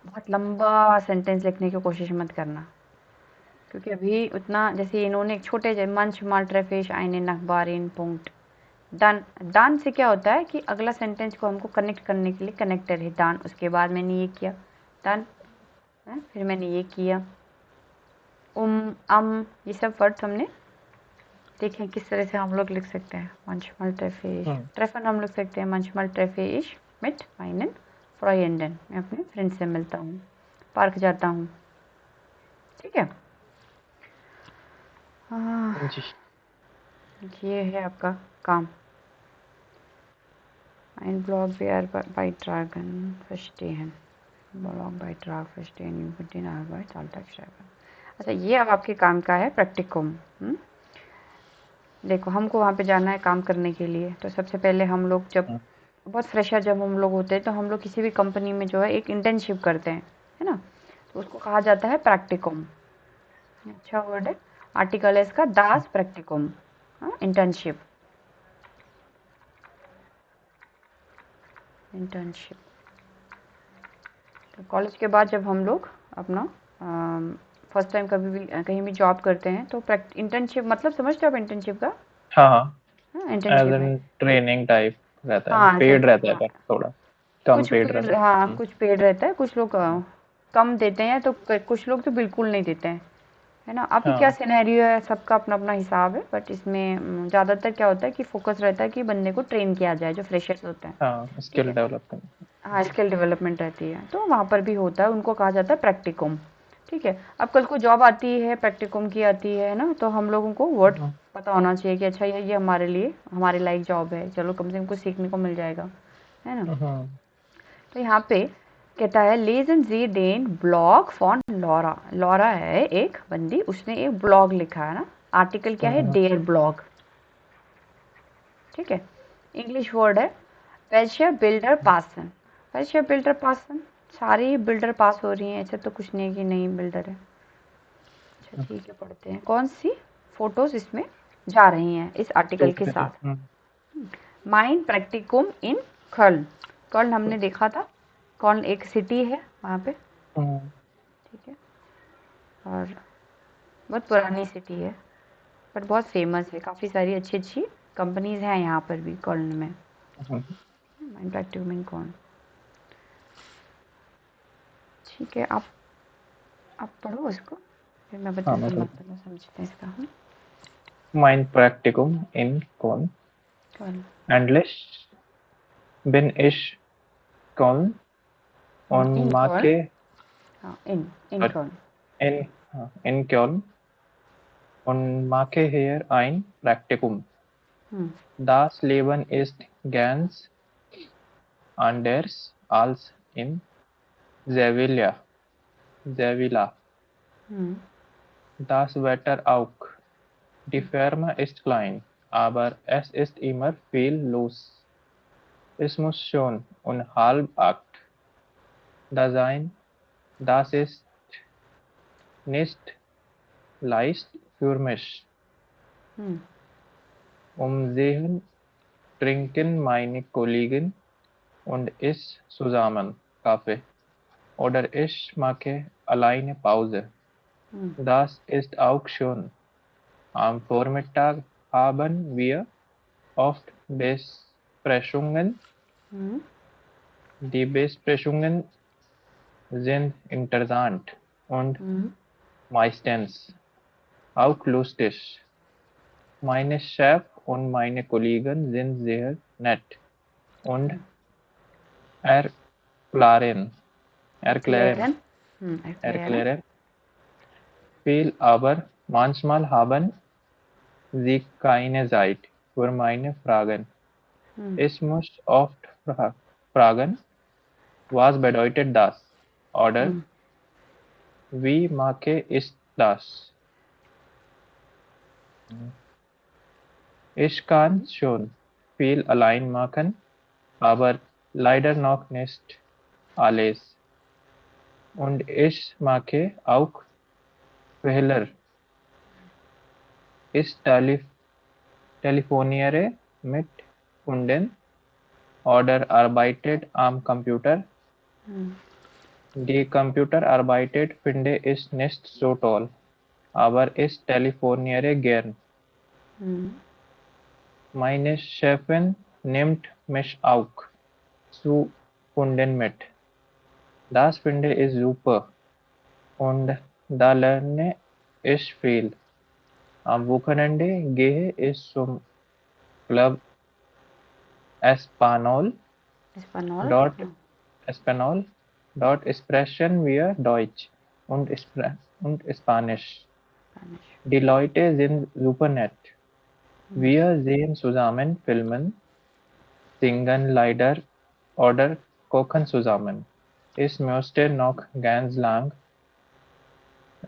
बहुत लंबा सेंटेंस लिखने की कोशिश मत करना, क्योंकि अभी उतना जैसे इन्होंने एक छोटे से मंच माल ट्रेफिश आइने नखबार इन पॉइंट दान दान से क्या होता है कि अगला सेंटेंस को हमको कनेक्ट करने के लिए कनेक्टर है दान। उसके बाद मैंने ये किया दान, फिर मैंने ये किया ये सब वर्ड्स हमने देखें किस तरह से हम लोग लिख सकते हैं। manchmal treffe ich ट्रेफन हम लिख सकते हैं manchmal treffe ich mit meinen Freunden, मैं अपने फ्रेंड से मिलता हूँ, पार्क जाता हूँ। ठीक है, ये है आपका काम। ein Blogbeitrag verstehen, Blogbeitrag verstehen über den Arbeitsalltag schreiben। अच्छा ये अब आपके काम का है प्रैक्टिकम। देखो हमको वहाँ पे जाना है काम करने के लिए, तो सबसे पहले हम लोग जब बहुत फ्रेशर जब हम लोग होते हैं तो हम लोग किसी भी कंपनी में जो है एक इंटर्नशिप करते हैं, है ना, तो उसको कहा जाता है प्रैक्टिकम। अच्छा वर्ड है, आर्टिकल है इसका दास प्रैक्टिकम, इंटर्नशिप। तो कॉलेज के बाद जब हम लोग अपना फर्स्ट टाइम कभी भी कहीं भी जॉब करते हैं तो इंटर्नशिप मतलब समझते हो आप इंटर्नशिप का? हाँ इंटर्नशिप ट्रेनिंग टाइप रहता है, हाँ पेड रहता है, थोड़ा कम पेड रहता है। हाँ कुछ पेड रहता है, कुछ लोग कम देते हैं, तो कुछ लोग तो बिल्कुल नहीं देते हैं, है ना। अब क्या सिनेरियो है, सबका अपना अपना हिसाब है, बट इसमें ज़्यादातर क्या होता है कि फोकस रहता है कि बंदे को ट्रेन किया जाए, जो फ्रेशर्स होते हैं। स्किल डेवलपमेंट, हाँ स्किल डेवलपमेंट रहती है, तो वहाँ पर भी होता है, उनको कहा जाता है प्रैक्टिकम। ठीक है, अब कल को जॉब आती है प्रैक्टिकम की आती है ना, तो हम लोगों को वर्ड पता होना चाहिए कि अच्छा ये हमारे लिए हमारे लाइक जॉब है, चलो कम से कम कुछ सीखने को मिल जाएगा, है ना। तो यहाँ पे कहता है लेजन जी डेन ब्लॉग फॉन लॉरा। लॉरा है एक बंदी, उसने एक ब्लॉग लिखा है ना, आर्टिकल क्या है डेयर ब्लॉग। ठीक है, इंग्लिश वर्ड है वेल्शे बिल्डर पासन। वेल्शे बिल्डर पासन, सारी बिल्डर पास हो रही हैं, ऐसा तो कुछ नहीं कि नहीं बिल्डर है। अच्छा ठीक है, पढ़ते हैं कौन सी फोटोज इसमें जा रही हैं इस आर्टिकल के साथ। माइन प्रैक्टिकम इन कर्ल। कर्ल हमने देखा था, कर्ल एक सिटी है वहाँ पे। ठीक है, और बहुत पुरानी सिटी है, बट बहुत फेमस है, काफ़ी सारी अच्छी अच्छी कंपनीज हैं यहाँ पर भी कर्ल में। माइन प्रैक्टिकम इन कर्ल। ठीक है, आप पढ़ो इसको, फिर मैं बताती हूँ, मतलब समझते हैं इसका। Mein Praktikum in Köln. Endlich bin ich Köln und mache in Köln und mache hier ein Praktikum. Das Leben ist ganz anders als in Sevilla. Sevilla. Das Wetter auch. Die Firma ist klein, aber es ist immer viel los. Es muss schon um 7:30 da sein. Das ist nicht leicht für mich. Um 7 trinken meine Kollegen und ich zusammen Kaffee. Oder ich mache alleine Pause. Das ist auch schön. Am Vormittag haben wir oft Besprechungen. Die Besprechungen sind interessant und meistens auch lustig. Meine Chef und meine Kollegen sind sehr nett und erklären Erklären. viel, aber manchmal haben sie keine Zeit für meine Fragen. Ich muss oft fragen, was bedeutet das? Oder wie mache ich das? Ich kann schon viel allein machen, aber leider noch nicht alles. Und ich mache auch Fehler. Ich telefoniere mit Kunden oder arbeitet am Computer. Die Computerarbeit finde ich nicht so toll, aber ich telefoniere gern. Meine Chefin nimmt mich auch zu Kunden mit. Das finde ich super und da lerne ich viel. Am Wochenende gehe ich zum Club Espanol. Dort sprechen wir Deutsch und Spanisch. Die Leute sind super nett. Wir sehen zusammen Filme, singen Lieder oder kochen zusammen. Ich möchte noch ganz lang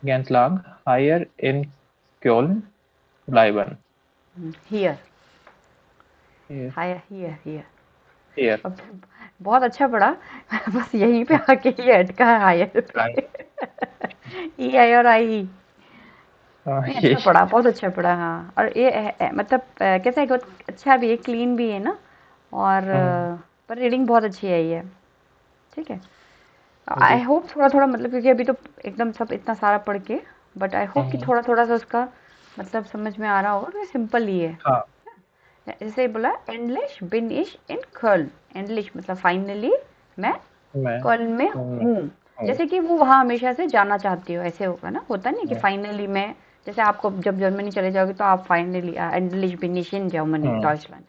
hier in Köln bleiben. Here. Hier. Here. बहुत अच्छा पढ़ा बस यहीं पे आके ही अटका है higher पे ई आई और आई नहीं अच्छा पढ़ा बहुत अच्छा पढ़ा हाँ और ये मतलब कैसा है अच्छा भी है क्लीन भी है ना और पर रीडिंग बहुत अच्छी है ये ठीक है आई होप थोड़ा थोड़ा मतलब क्योंकि अभी तो एकदम सब इतना सारा पढ़ के बट आई होप कि थोड़ा थोड़ा सा उसका मतलब समझ में आ रहा होगा सिंपल ही है जैसे बोला एंडलिश बिन इश इन कर्ल एंडलिश मतलब फाइनली मैं कर्ल में हूँ जैसे कि वो वहाँ हमेशा से जाना चाहती हो ऐसे होगा ना होता नहीं कि फाइनली मैं जैसे आपको जब जर्मनी चले जाओगे तो आप फाइनली एंडलिश बिन इश इन जर्मनी डॉइचलैंड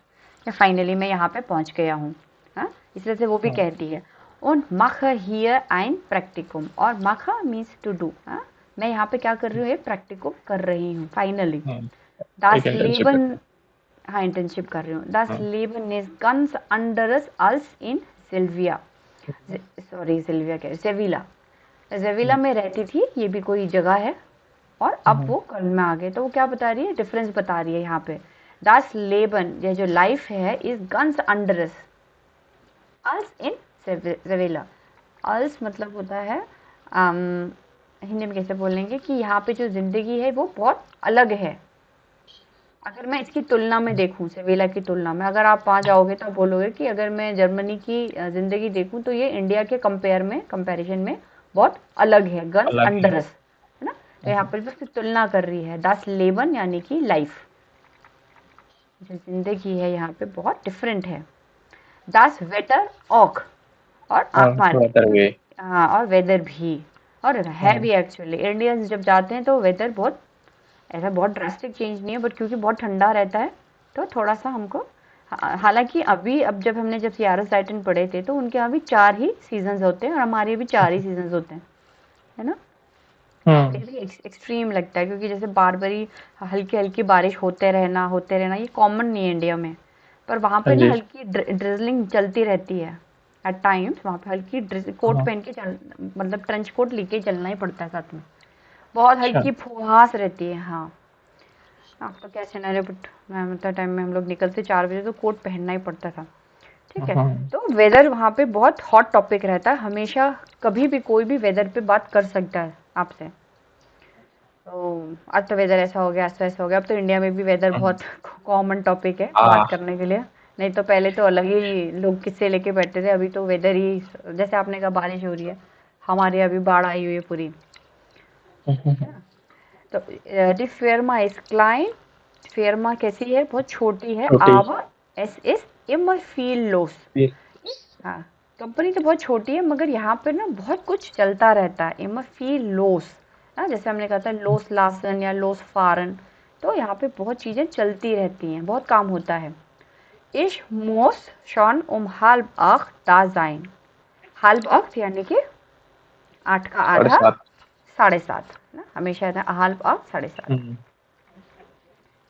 या फाइनली मैं यहाँ पे पहुँच गया हूँ हाँ इस तरह से वो भी कहती है und mache hier ein Praktikum और mache means to do हाँ मैं यहाँ पे क्या कर रही हूँ ये प्रैक्टिकम कर रही हूँ फाइनली das Leben हाँ इंटर्नशिप कर रही हूँ das Leben ist ganz anderes als in Silvia sorry Silvia कह सेविला सेविला में रहती थी ये भी कोई जगह है और अब वो कल में आ गए तो वो क्या बता रही है डिफरेंस बता रही है यहाँ पे das Leben ये जो लाइफ है is ganz anderes als in Sevilla als मतलब होता है हिंदी में कैसे बोलेंगे कि यहाँ पे जो जिंदगी है वो बहुत अलग है अगर मैं इसकी तुलना में देखूं सेविला की तुलना में अगर आप वहाँ जाओगे तो आप बोलोगे कि अगर मैं जर्मनी की ज़िंदगी देखूं तो ये इंडिया के कंपैरिजन में बहुत अलग है गन्स अंडरस है ना तो यहाँ पर बस तुलना कर रही है das Leben यानी कि लाइफ जो जिंदगी है यहाँ पे बहुत डिफरेंट है das Wetter auch और आसमान हाँ और वेदर भी और है भी एक्चुअली इंडियंस जब जाते हैं तो वेदर बहुत ऐसा बहुत ड्रास्टिक चेंज नहीं है बट क्योंकि बहुत ठंडा रहता है तो थोड़ा सा हमको हालांकि अभी अब जब सियारस डाइटन पढ़े थे तो उनके यहाँ भी 4 ही सीजन्स होते हैं और हमारे भी 4 ही सीजन्स होते हैं है ना हम्म। ये भी एक्सट्रीम लगता है, क्योंकि जैसे बार बारी हल्की हल्की बारिश होते रहना ये कॉमन नहीं है इंडिया में, पर वहाँ हाँ पे ना जी। हल्की ड्रिजलिंग चलती रहती है एट टाइम्स। वहाँ पे हल्की कोट हाँ। पहन के चल, मतलब ट्रेंच कोट लेके चलना ही पड़ता है साथ में। बहुत अच्छा। हल्की फुहास रहती है। हाँ, अब तो क्या सिनेरियो, बट मैं मतलब टाइम में हम लोग निकलते 4 बजे तो कोट पहनना ही पड़ता था। ठीक है, हाँ। तो वेदर वहाँ पे बहुत हॉट टॉपिक रहता है हमेशा। कभी भी कोई भी वेदर पे बात कर सकता है आपसे। तो आज तो वेदर ऐसा हो गया, आज तो ऐसा हो गया। अब तो इंडिया में भी वेदर बहुत कॉमन टॉपिक है बात हाँ। करने के लिए। नहीं तो पहले तो अलग ही लोग किस्से लेके बैठते थे, अभी तो वेदर ही, जैसे आपने कहा बारिश हो रही है, हमारे अभी बाढ़ आई हुई है पूरी। तो दी फेरमा इज क्लाइन, फेरमा कैसी है, बहुत छोटी है। छोटी। आवा एस इज इमर फील लोस। हाँ, कंपनी तो बहुत छोटी है, मगर यहाँ पे ना बहुत कुछ चलता रहता है। इमर फील लोस, हाँ, जैसे हमने कहा था लोस लासन या लोस फारन, तो यहाँ पे बहुत चीज़ें चलती रहती हैं, बहुत काम होता है। इश मोस शॉन हाल्ब आख दाजाइन, हाल्ब आख यानी कि 8 का साढ़े आधा, सात 7:30 ना, हमेशा है हाल्ब आख 7:30। हम्म।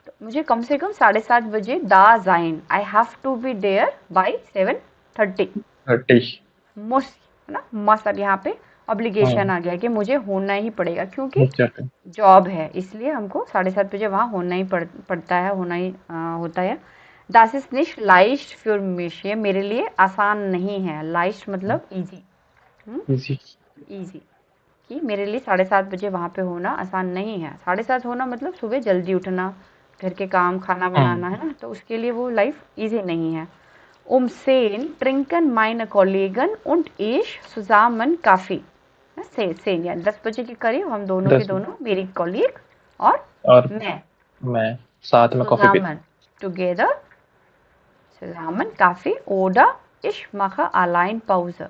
तो मुझे कम से कम 7:30 बजे दा जाइन, I have to be there by 7:30। 30। Must, है ना, मस्ट अब यहाँ पे ऑब्लिगेशन आ गया कि मुझे होना ही पड़ेगा, क्योंकि अच्छा। जॉब है, इसलिए हमको 7:30 बजे वहाँ होना ही पड़ता है, होना ही होता है। दास इज निश लाइस्ट फ्यूर मिश, ये मेरे लिए आसान नहीं है। लाइस्ट मतलब इजी, इजी। इजी, कि मेरे लिए 7:30 बजे वहाँ पे होना आसान नहीं है। 7:30 होना मतलब सुबह जल्दी उठना, घर के काम, खाना बनाना, है ना, तो उसके लिए वो लाइफ इजी नहीं है। Sehen trinken meine Kollegen und ich zusammen Kaffee। Sen या 10 बजे के करीब हम दोनों के 10। दोनों, मेरी कॉलीग और और मैं, मैं साथ में कॉफी पीता zusammen together, zusammen Kaffee oder ich mache allein Pause।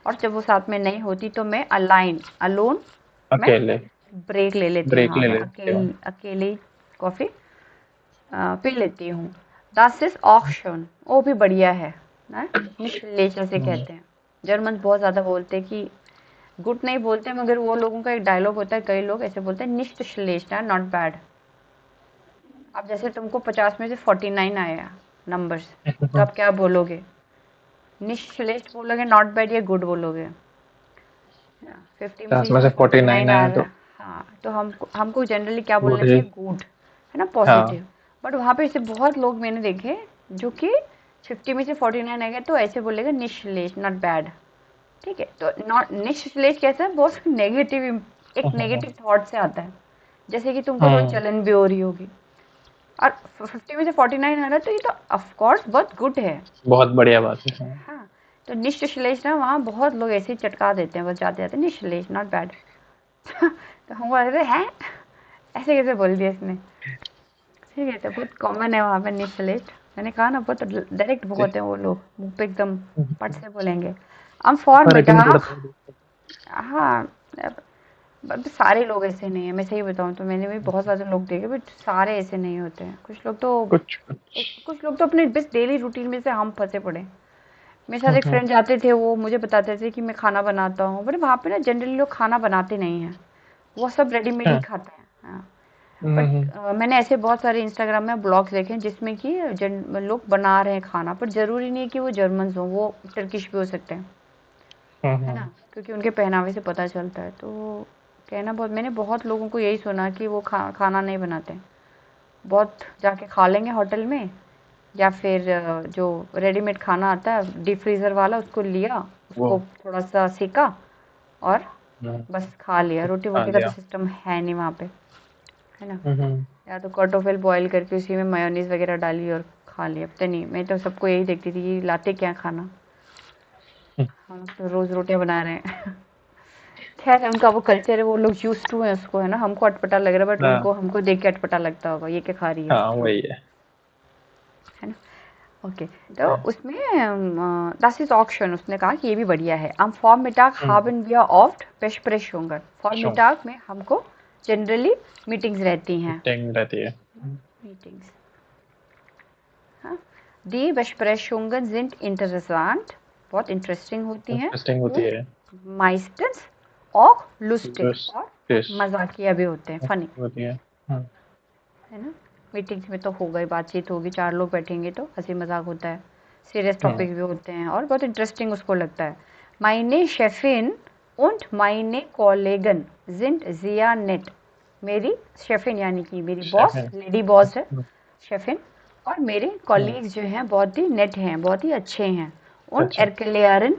और जब वो साथ में नहीं होती तो मैं अलाइन, अलोन, हूँ। मैं अकेले ब्रेक ले लेती हूँ। ब्रेक हाँ, ले मैं लेते हो। अकेले कॉफ़ी पी लेती हूँ। Das ist auch schön, वो भी बढ़िया है ना, निश्लेषा से हम्म। कहते हैं। जर्मन बहुत ज़्यादा बोलते हैं कि गुड नहीं बोलते, मगर वो लोगों का एक डायलॉग होता है, कई लोग ऐसे बोलते हैं, निश्ट श्लेष्ठ, नॉट बैड। अब जैसे तुमको 50 में से 49 आया नंबर्स, तो आप क्या बोलोगे? निश्ट श्लेष्ठ बोलोगे, नॉट बैड, या गुड बोलोगे? 50 में से 10 में जिसको से 49 49 आ आए रहा तो है, हाँ, तो हमको हमको जनरली क्या बोलना गुड ही। चाहिए? गुड, है ना, हाँ। पॉजिटिव। बट वहाँ पे ऐसे बहुत लोग मैंने देखे जो कि 50 में से 49 आ गए तो ऐसे बोलेगा निश्लेष, नॉट बैड। ठीक है, तो नॉट निश्लेष कैसा है, बहुत नेगेटिव, एक नेगेटिव थॉट से आता है, जैसे कि तुमको रोज हम्म। जलन भी हो रही होगी। और 50 में से 49 आ रहा है तो ये तो ऑफ कोर्स बहुत गुड है। बहुत बढ़िया बात है। हाँ। हाँ, तो निश्लेष ना वहाँ बहुत लोग ऐसे ही चटका देते हैं, बस जाते जाते निश्लेष, नॉट बैड। तो हम बोल रहे हैं ऐसे कैसे बोल दिया इसने। ठीक है, तो बहुत कॉमन है वहाँ पे निश्लेष। मैंने कहा ना, बहुत डायरेक्ट बहुत है वो लोग, मुंह पे एकदम पट से बोलेंगे। हम फॉर फर्क ही नहीं मिठास, पड़ता है। हाँ, अब सारे लोग ऐसे नहीं है, मैं सही बताऊँ तो मैंने भी बहुत ज़्यादा लोग देखे, बट सारे ऐसे नहीं होते हैं। कुछ लोग तो, कुछ कुछ। कुछ लोग तो अपने बस डेली रूटीन में से हम फंसे पड़े। मेरे साथ एक हम्म। फ्रेंड जाते थे, वो मुझे बताते थे कि मैं खाना बनाता हूँ, बट वहाँ पे ना जनरली लोग खाना बनाते नहीं हैं, वो सब रेडीमेड ही अच्छा। खाते हैं। हाँ, हम्म। बट मैंने ऐसे बहुत सारे इंस्टाग्राम में ब्लॉग्स देखे हैं जिसमें कि लोग बना रहे हैं खाना, पर ज़रूरी नहीं है कि वो जर्मन्स हों, वो टर्किश भी हो सकते हैं, है ना, क्योंकि उनके पहनावे से पता चलता है। तो कहना बहुत, मैंने बहुत लोगों को यही सुना कि वो खाना नहीं बनाते, बहुत जाके खा लेंगे होटल में, या फिर जो रेडीमेड खाना आता है डीप फ्रीज़र वाला, उसको लिया, वो। उसको थोड़ा सा सेका और हम्म। बस खा लिया। रोटी खा वोटी का तो लिया। सिस्टम है नहीं वहाँ पे, है ना। हम्म। या तो कटोफिल बॉईल करके उसी में मेयोनीज वगैरह डाली और खा लिया। पता नहीं, मैं तो सबको यही देखती थी कि लाते क्या खाना, हम तो रोज़ रोटियां बना रहे हैं। खैर, उनका वो कल्चर है, वो लोग यूज टू है उसको, है ना, हमको अटपटा लग रहा है, बट हाँ। उनको हमको देख के अटपटा लगता होगा, ये क्या खा रही है हाँ वही है। ना। ओके, तो उसमें das ist auch schön, उसने कहा कि ये भी बढ़िया है। am Vormittag haben wir oft Besprechungen, show Vormittag में हमको जनरली मीटिंग्स रहती हैं, मीटिंग रहती है। मीटिंग्स, हाँ, die Besprechungen sind interessant, बहुत इंटरेस्टिंग होती हैं, इंटरेस्टिंग होती und है। meistens और लुस्टिग Lust और ist. मजाकिया भी होते हैं, फनी, बढ़िया. हाँ. है ना। मीटिंग्स में तो होगा ही, बातचीत होगी, 4 लोग बैठेंगे तो हंसी मजाक होता है, सीरियस टॉपिक भी होते हैं और बहुत इंटरेस्टिंग उसको लगता है। माइने शेफिन und meine Kollegen sind sehr nett। मेरी शेफिन यानी कि मेरी बॉस, Chefin. लेडी बॉस है हम्म, शेफिन, और मेरे कॉलीग्स जो हैं बहुत ही नेट हैं, बहुत ही अच्छे हैं। und अच्छा. erklären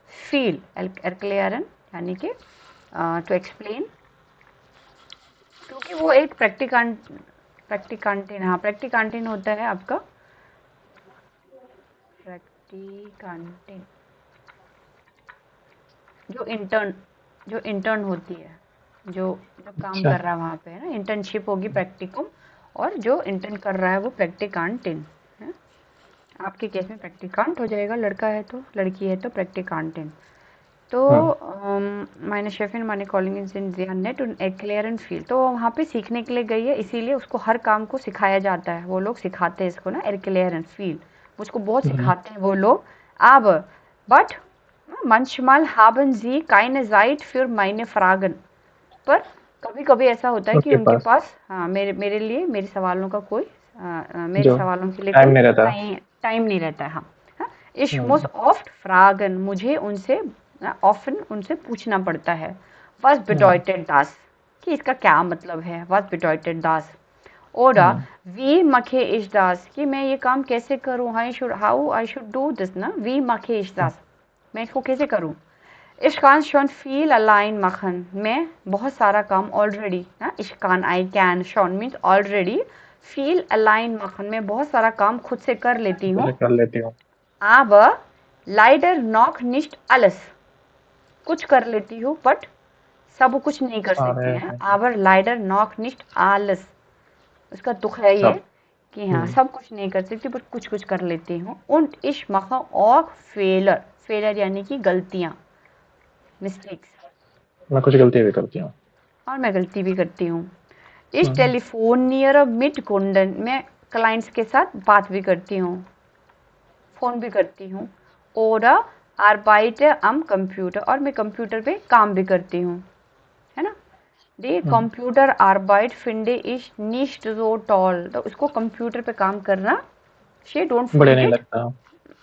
viel, erklären यानी कि टू एक्सप्लेन, क्योंकि वो एक प्रैक्टिकांटिन, हाँ प्रैक्टिकांटिन होता है आपका, प्रैक्टिकांटिन जो इंटर्न होती है, जो जो काम अच्छा. कर रहा है वहाँ पे, है ना, इंटर्नशिप होगी प्रैक्टिकम, और जो इंटर्न कर रहा है वो प्रैक्टिकांटिन है। आपके केस में प्रैक्टिकांट हो जाएगा, लड़का है तो, लड़की है तो प्रैक्टिकांटिन। तो हाँ. मैंने शेफिन माने कॉलिंग इन जिया नेट उन एक्लेयरन फील, तो वो वहाँ पे सीखने के लिए गई है, इसीलिए उसको हर काम को सिखाया जाता है, वो लोग सिखाते हैं इसको ना, एक्लेयरन फील, उसको बहुत हम्म, सिखाते हैं वो लोग। अब but manchmal haben sie keine Zeit für meine Fragen, पर कभी कभी ऐसा होता है कि उसके उनके पास पास, हाँ मेरे मेरे लिए, मेरे सवालों का कोई मेरे जो सवालों के लिए टाइम कोई नहीं रहता. टाइम नहीं रहता है, हाँ। हाँ, ich हम्म, muss oft fragen, मुझे उनसे ऑफन उनसे पूछना पड़ता है। was हम्म, bedeutet das, कि इसका क्या मतलब है, was bedeutet das, oder hmm, wie mache ich das, कि मैं ये काम कैसे करूँ, how I should do this ना, wie mache ich das, मैं इसको कैसे करूँ। Ich kann schon viel allein machen, मैं बहुत सारा काम already ना, ich kann, I can, schon means already, viel allein machen, मैं बहुत सारा काम खुद से कर लेती हूँ। पहले कर लेती हूँ. aber leider noch nicht alles, कुछ कर लेती हूँ बट सब कुछ नहीं कर सकती सारे हैं। नहीं. aber leider noch nicht alles, उसका दुख है ये सब. कि हाँ सब कुछ नहीं कर सकती बट कुछ कुछ कर लेती हूँ। und ich mache auch Fehler, failure यानी कि गलतियाँ, मिस्टेक्स, मैं कुछ गलती भी करती हूँ. और मैं गलती भी करती हूँ। इस हम्म, टेलीफोनियर मिट कुंडन, मैं क्लाइंट्स के साथ बात भी करती हूँ, फ़ोन भी करती हूँ। और arbeite am कंप्यूटर, और मैं कंप्यूटर पे काम भी करती हूँ, है ना। Die हम्म, Computerarbeit finde ich nicht so toll, तो उसको कंप्यूटर पे काम करना, she don't बढ़िया find नहीं it, लगता.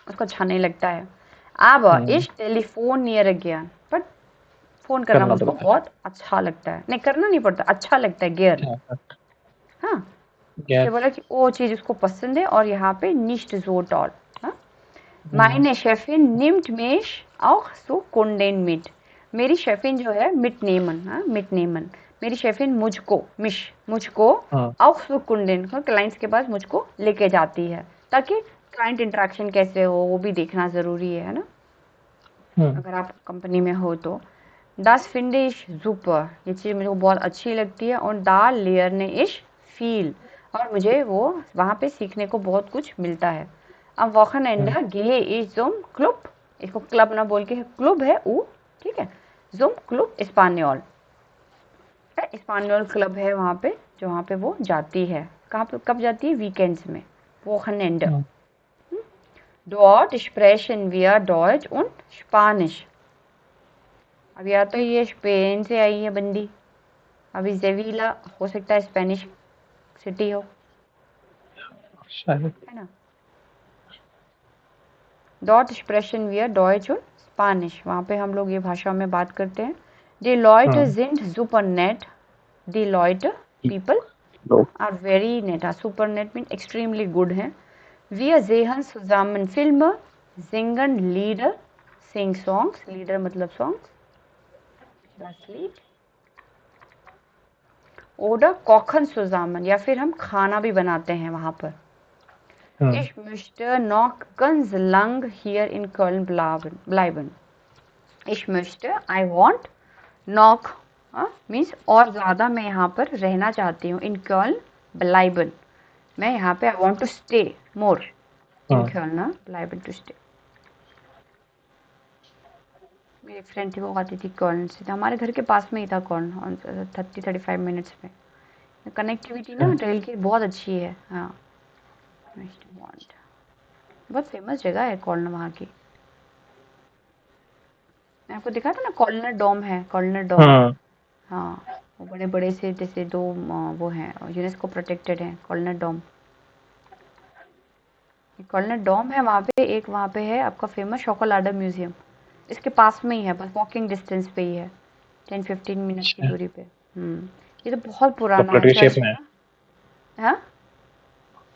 उसको अच्छा नहीं लगता है। aber hmm, ich telefoniere gern, but phone करना करना मुझको पड़ता है. बहुत अच्छा लगता है, नहीं करना नहीं पड़ता, अच्छा लगता है, gern, हाँ. हाँ। इसलिए गैर. बोला कि वो चीज़ उसको पसंद है, और यहाँ पे nicht so toll, हाँ। हम्म, Meine Chefin nimmt mich auch zu Kunden mit, मेरी शेफिन जो है मिटनेमन, हाँ मिटनेमन, मेरी शेफिन मुझको हाँ. auch zu Kunden, क्लाइंट्स के पास मुझको लेके जाती है, ताकि क्लाइंट इंटरेक्शन कैसे हो वो भी देखना ज़रूरी है ना, हम्म, अगर आप कंपनी में हो तो। Das finde ich super, ये चीज़ मुझे बहुत अच्छी लगती है। और da lerne ich viel, और मुझे वो वहाँ पे सीखने को बहुत कुछ मिलता है। Am Wochenende gehe ich zum Club, इसको क्लब ना बोल के क्लब है वो, ठीक है, zum Club Español, स्पानियोल क्लब है वहाँ पे, जो वहाँ पे वो जाती है, कहाँ पे कब जाती है, वीकेंड्स में, Wochenende। हम्म, Dort sprechen wir Deutsch und Spanisch, अब या तो ये स्पेन से आई है बंदी, अभी जेविला हो सकता है स्पेनिश सिटी हो, शायद. है ना। Dort sprechen wir Deutsch und Spanish, वहाँ पे हम लोग ये भाषा में बात करते हैं। Die Leute हाँ. sind super nett, die Leute, people लोग. are very nett, super nett means extremely good हैं। Wir sehen zusammen Filme, singen Lieder, sing songs, Lieder मतलब songs, das Lied। oder kochen zusammen, या फिर हम खाना भी बनाते हैं वहाँ पर। हम्म, Ich möchte noch ganz lang hier in Köln bleiben. Ich möchte, I want, noch, means और ज़्यादा मैं यहाँ पर रहना चाहती हूँ, in Köln bleiben, मैं यहाँ पे I want to stay more in हाँ. Köln ना, bleiben to stay। मेरी फ्रेंड थी वो आती थी कॉर्न से, तो हमारे घर के पास में ही था कॉर्न, 30-35 मिनट्स में। कनेक्टिविटी ना रेल की बहुत अच्छी है, हाँ। बहुत फेमस जगह है कॉर्न वहाँ की, मैं आपको दिखा था ना, कॉलनर डोम है, कॉलनर डोम। हम्म हाँ, वो बड़े बड़े से जैसे दो वो हैं, यूनेस्को प्रोटेक्टेड हैं, कॉलनर डोम। कॉलनर डोम है वहाँ पे, एक वहाँ पे है आपका फेमस शोकोलाडा म्यूजियम, इसके पास में ही है, बस वॉकिंग डिस्टेंस पे ही है, 10-15 मिनट की अच्छा, दूरी पे। ये तो बहुत पुराना चॉकलेट है की शेप चर्च है में, ना। हाँ,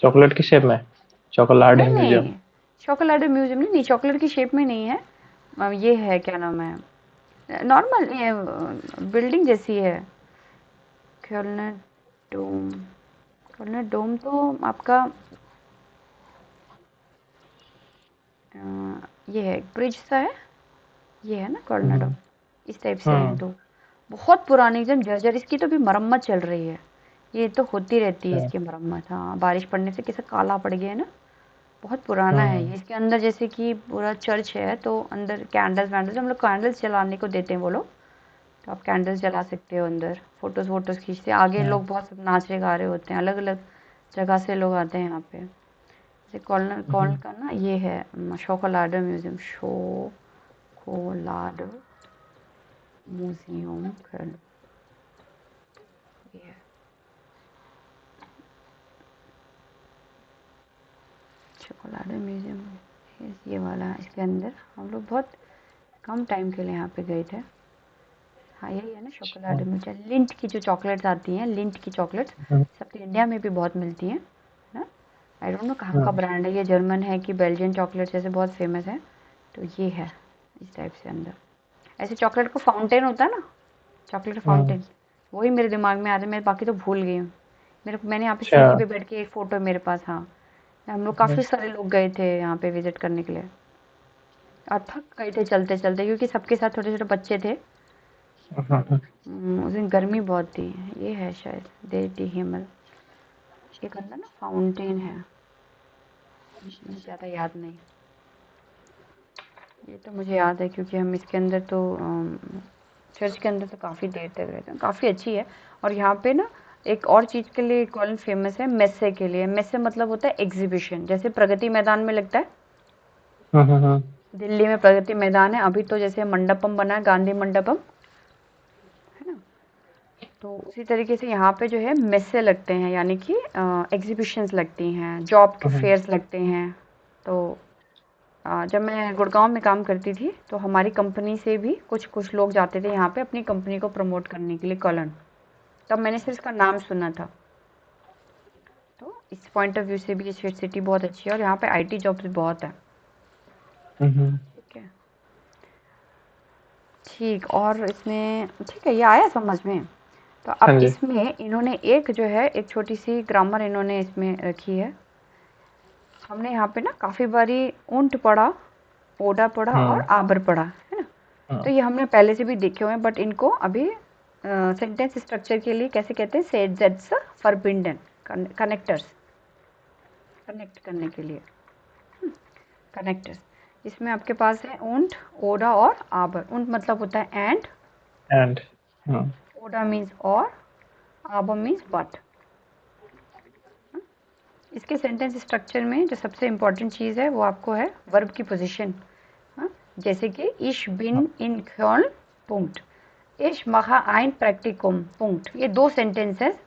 चॉकलेट की शेप में, चॉकलाड है नहीं म्यूजियम। नहीं, शोकोलाडा म्यूजियम नहीं, नहीं चॉकलेट की शेप में नहीं है। ये है, क्या नाम है, नॉर्मल ये बिल्डिंग जैसी है। कॉलनर डोम, कॉलनर डोम तो आपका अ, ये है, ब्रिज सा है, ये है ना कॉलनर डोम, हम्म इस टाइप से है हम्म, दो। बहुत पुरानी एकदम जर्जर, इसकी तो भी मरम्मत चल रही है, ये तो होती रहती है अच्छा, इसकी मरम्मत। हाँ, बारिश पड़ने से कैसा काला पड़ गया है ना, बहुत पुराना है हम्म ये। इसके अंदर जैसे कि पूरा चर्च है, तो अंदर कैंडल्स वैंडल्स, हम लोग कैंडल्स जलाने को देते हैं वो लोग, तो आप कैंडल्स जला सकते हो अंदर, फोटोज वोटोज खींचते हैं। आगे अच्छा, लोग बहुत सब नाच रहे गा रहे होते हैं, अलग अलग जगह से लोग आते हैं यहाँ पे। जैसे कॉर्नर कॉर्नर हम्म, का ना ये है, शोकोलाडो म्यूजियम, शोकोलाडो म्यूजियम कॉर्नर, ये है शोकोलाडो म्यूजियम, ये वाला है। इसके अंदर हम लोग बहुत कम टाइम के लिए यहाँ पे गए थे। हाँ, यही है ना अच्छा, शोकोलाडो म्यूजियम। लिंट की जो चॉकलेट्स आती हैं, लिंट की चॉकलेट्स सब इंडिया में भी बहुत मिलती हैं ना। आई डोंट नो कहाँ का हम्म, ब्रांड है, ये जर्मन है कि बेल्जियन चॉकलेट जैसे बहुत फेमस है। तो ये है इस टाइप से अंदर, ऐसे चॉकलेट का फाउंटेन होता है ना, चॉकलेट हम्म, फाउंटेन, वही मेरे दिमाग में आ रहा है, मैं बाकी तो भूल गई हूँ। मैंने यहाँ पे अच्छा, सीढ़ी पे बैठ के, एक फ़ोटो मेरे पास। हाँ, हम लोग काफ़ी सारे लोग गए थे यहाँ पे विज़िट करने के लिए, और थक गए थे चलते चलते, क्योंकि सबके साथ छोटे छोटे बच्चे थे। हम्म, उस दिन गर्मी बहुत थी। ये है शायद देवती हिमल, एक अंदर ना फाउंटेन है, मुझे ज़्यादा याद नहीं। ये तो मुझे याद है क्योंकि हम इसके अंदर तो चर्च के अंदर तो काफ़ी देर तक रहते हैं, काफ़ी अच्छी है। और यहाँ पे ना एक और चीज़ के लिए कॉलन फेमस है, मेस्से के लिए। मेस्से मतलब होता है एग्जीबिशन, जैसे प्रगति मैदान में लगता है, हम्म, दिल्ली में प्रगति मैदान है, अभी तो जैसे मंडपम बना है, गांधी मंडपम, है ना। तो उसी तरीके से यहाँ पे जो है मेस्से लगते हैं, यानी कि एग्जीबिशंस लगती हैं, जॉब के हम्म, फेयर्स लगते हैं। तो जब मैं गुड़गांव में काम करती थी, तो हमारी कंपनी से भी कुछ कुछ लोग जाते थे यहाँ पे अपनी कंपनी को प्रमोट करने के लिए, कॉलन। तब मैंने सिर्फ इसका नाम सुना था। तो इस पॉइंट ऑफ व्यू से भी ये सिटी बहुत अच्छी है, और यहाँ पे आईटी जॉब्स भी बहुत है। ठीक है, ठीक। और इसमें ठीक है, ये आया समझ में। तो अब हाँ जी, इसमें इन्होंने एक जो है, एक छोटी सी ग्रामर इन्होंने इसमें रखी है। हमने यहाँ पे ना काफ़ी बारी ऊंट पढ़ा, ओडा पढ़ा और हम्म आबर पढ़ा, है ना। तो हम्म, ये हमने पहले से भी देखे हुए हैं, बट इनको अभी सेंटेंस स्ट्रक्चर के लिए कैसे कहते हैं, said jets forbidden, connectors, connect करने के लिए कनेक्टर्स। इसमें आपके पास है ऊंट, ओडा और आबर। ऊंट मतलब होता है एंड, एंड, हम्म, ओडा मीन्स और, आबर मीन्स बट। इसके सेंटेंस स्ट्रक्चर में जो सबसे इम्पोर्टेंट चीज़ है वो आपको है वर्ब की पोजीशन। हाँ, जैसे कि इश बिन इन Köln punkt, इश महा ein प्रैक्टिकम punkt, ये दो सेंटेंसेस।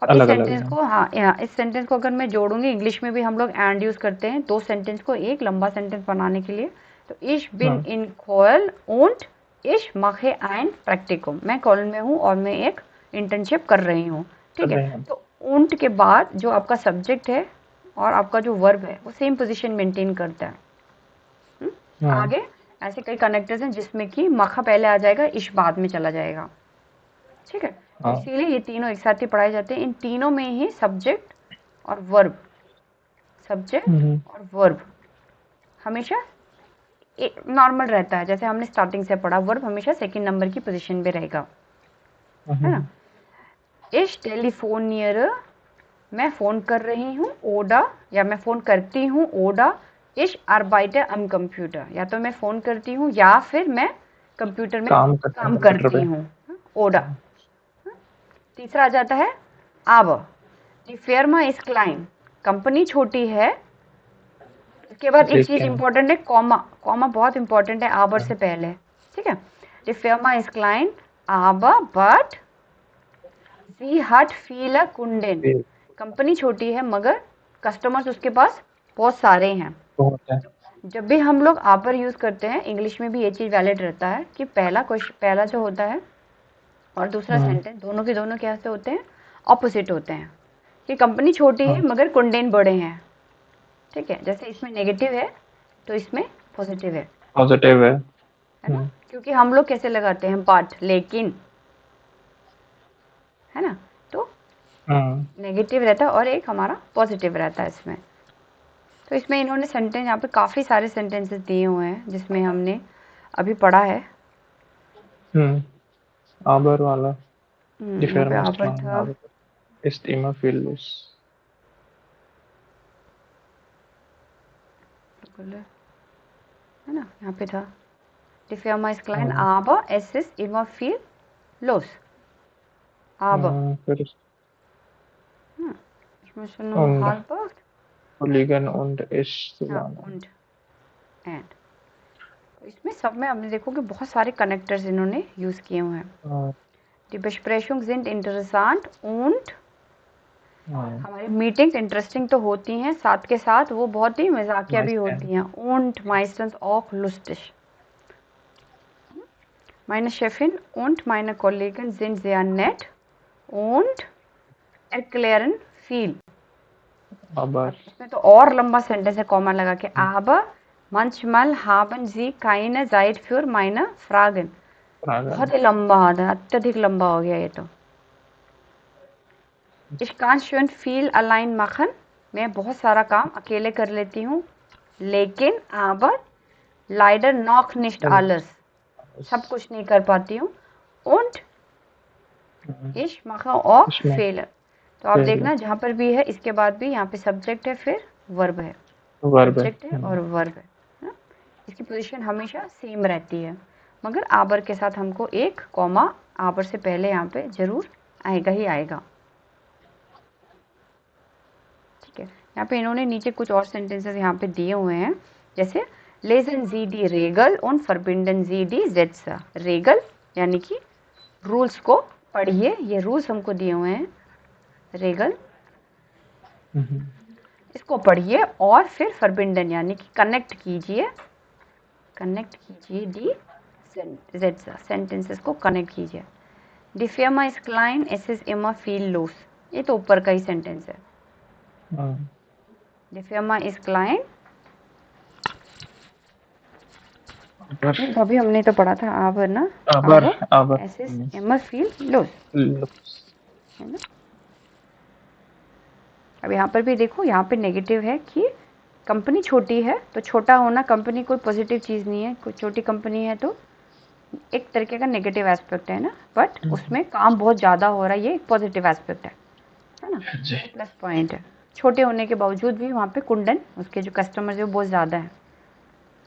अब इस अलग अलग सेंटेंस है। को, हाँ यहाँ इस सेंटेंस को अगर मैं जोड़ूंगी, इंग्लिश में भी हम लोग एंड यूज़ करते हैं दो सेंटेंस को एक लंबा सेंटेंस बनाने के लिए। तो इश बिन हम्म, इन Köln und ich mache ein Praktikum, मैं कॉलन में हूँ और मैं एक इंटर्नशिप कर रही हूँ। कर ठीक है, रहे हैं। तो ऊंट के बाद जो आपका सब्जेक्ट है और आपका जो वर्ब है वो सेम पोजीशन मेंटेन करता है। हम्म, आगे ऐसे कई कनेक्टर्स हैं जिसमें कि मखा पहले आ जाएगा, इश बाद में चला जाएगा। ठीक है, तो हाँ, इसीलिए ये तीनों एक साथ ही पढ़ाए जाते हैं। इन तीनों में ही सब्जेक्ट और वर्ब, सब्जेक्ट हम्म और वर्ब हमेशा नॉर्मल रहता है, जैसे हमने स्टार्टिंग से पढ़ा, वर्ब हमेशा सेकंड नंबर की पोजीशन पे रहेगा, है ना। हम्म, इश टेलीफोनियर, मैं फ़ोन कर रही हूँ, ओडा, या मैं फ़ोन करती हूँ, ओडा इश arbeite am कंप्यूटर, या तो मैं फ़ोन करती हूँ या फिर मैं कंप्यूटर में काम करते हैं काम कंप्यूटर करती पे। हूँ, ओडा। तीसरा आ जाता है आब, दी फर्मा इज क्लाइन, कंपनी छोटी है। इसके बाद एक चीज़ लेकिन इंपॉर्टेंट है, कॉमा, कॉमा बहुत इंपॉर्टेंट है आबर से पहले। ठीक है। Die Firma ist klein, aber but sie hat viele Kunden. Company छोटी है मगर कस्टमर्स उसके पास बहुत सारे हैं। बहुत है। जब भी हम लोग आपर यूज करते हैं इंग्लिश में भी ये चीज वैलिड रहता है कि पहला जो होता है और दूसरा सेंटेंस दोनों के दोनों कैसे होते हैं, ऑपोजिट होते हैं। कि कंपनी छोटी है मगर कुंडेन बड़े हैं। ठीक है, जैसे इसमें नेगेटिव है तो इसमें पॉजिटिव है ना। क्योंकि हम लोग कैसे लगाते हैं बट, लेकिन, है ना, तो नेगेटिव रहता है और एक हमारा पॉजिटिव रहता है इसमें। तो इसमें इन्होंने सेंटेंस यहाँ पे काफ़ी सारे सेंटेंसेस दिए हुए हैं जिसमें हमने अभी पढ़ा है। आबर वाला Die यहाँ पे Firma ist आबर klein, था, aber ist immer viel los. है ना, यहाँ पे था Die Firma ist klein, aber es ist immer viel los. Aber फिर ich muss nur Und halber Kollegen und ich zusammen. und and. तो इसमें सब में आपने देखो कि बहुत सारे कनेक्टर्स इन्होंने यूज किए हुए हैं। Die Besprechungen sind interessant und हमारी मीटिंग्स इंटरेस्टिंग तो होती हैं, साथ के साथ वो बहुत ही मजाकिया भी होती हैं। Und meistens auch lustig. Meine Chefin und meine Kollegen sind sehr nett und erklären viel. Aber इसमें तो और लंबा सेंटेंस है कॉमा लगा के। Aber manchmal haben sie keine Zeit für meine Fragen. बहुत ही लंबा है, अत्यधिक लंबा हो गया ये तो। Ich kann schön viel allein machen. मैं बहुत सारा काम अकेले कर लेती हूँ। लेकिन aber leider noch nicht alles. सब कुछ नहीं कर पाती हूँ। Und ich mache auch Fehler. तो आप देखना जहाँ पर भी है इसके बाद भी यहाँ पे सब्जेक्ट है फिर वर्ब है, सब्जेक्ट है और वर्ब है ना? इसकी पोजीशन हमेशा सेम रहती है मगर आबर के साथ हमको एक कॉमा आबर से पहले यहाँ पे जरूर आएगा ही आएगा। ठीक है, यहाँ पे इन्होंने नीचे कुछ और सेंटेंसेस यहाँ पे दिए हुए हैं, जैसे लेजन जी डी रेगल और फरबिंडन जी डी जेट्सा। रेगल यानी कि रूल्स को पढ़िए, ये रूल्स हमको दिए हुए हैं। रेगल इसको पढ़िए और फिर फरबिंडन यानी कि कनेक्ट कीजिए डी जेट्सा, सेंटेंसेस को कनेक्ट कीजिए। Die Firma ist klein, es ist immer viel los. ये तो ऊपर का ही सेंटेंस है। Die Firma ist klein, अभी हमने तो पढ़ा था aber ना, aber es ist immer viel los, है ना। अब यहाँ पर भी देखो, यहाँ पे नेगेटिव है कि कंपनी छोटी है, तो छोटा होना कंपनी कोई पॉजिटिव चीज़ नहीं है। कोई छोटी कंपनी है तो एक तरीके का नेगेटिव एस्पेक्ट है ना, बट उसमें काम बहुत ज़्यादा हो रहा है, ये एक पॉजिटिव एस्पेक्ट है ना, प्लस पॉइंट है। छोटे होने के बावजूद भी वहाँ पे कुंडन उसके जो कस्टमर्स है वो बहुत ज़्यादा है।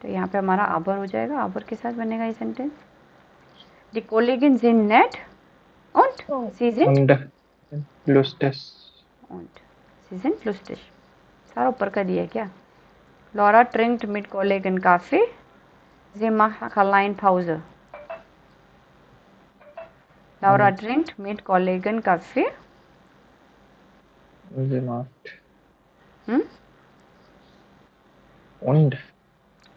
तो यहाँ पे हमारा आबर हो जाएगा, आबर के साथ बनेगा ये sentence. Die Kollegin sind nett und sie sind lustig. und sie sind lustig। सारा ऊपर का दिया है क्या। Laura trinkt mit Kollegen Kaffee, sie macht allein Pause। Laura trinkt mit Kollegen Kaffee, sie macht und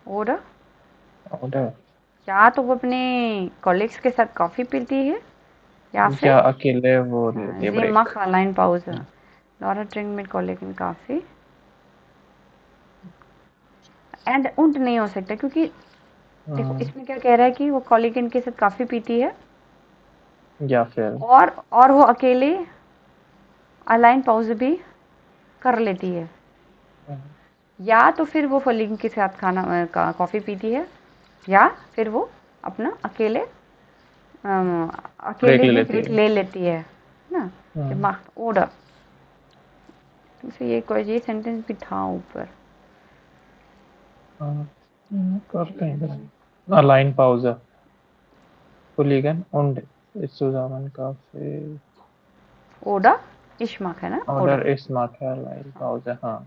oder oder या तो वो अपने कॉलीग्स के साथ कॉफ़ी पीती है या फिर अकेले वो लेती है sie macht allein Pause। Laura trinkt mit Kollegen Kaffee and und नहीं हो सकता क्योंकि देखो इसमें क्या कह रहा है कि वो कॉलीगन के साथ कॉफ़ी पीती है या फिर और वो अकेले अलाइन पाउज भी कर लेती है, या तो फिर वो कॉलीगन के साथ कॉफ़ी पीती है या फिर वो अपना अकेले ब्रेक ले लेती है ना। दिमाग ओडर तो ये सेंटेंस भी था ऊपर करते हैं align पाउज़ Kollegen und zusammen Kaffee oder ich mache ना, oder ich mache allein Pause। हाँ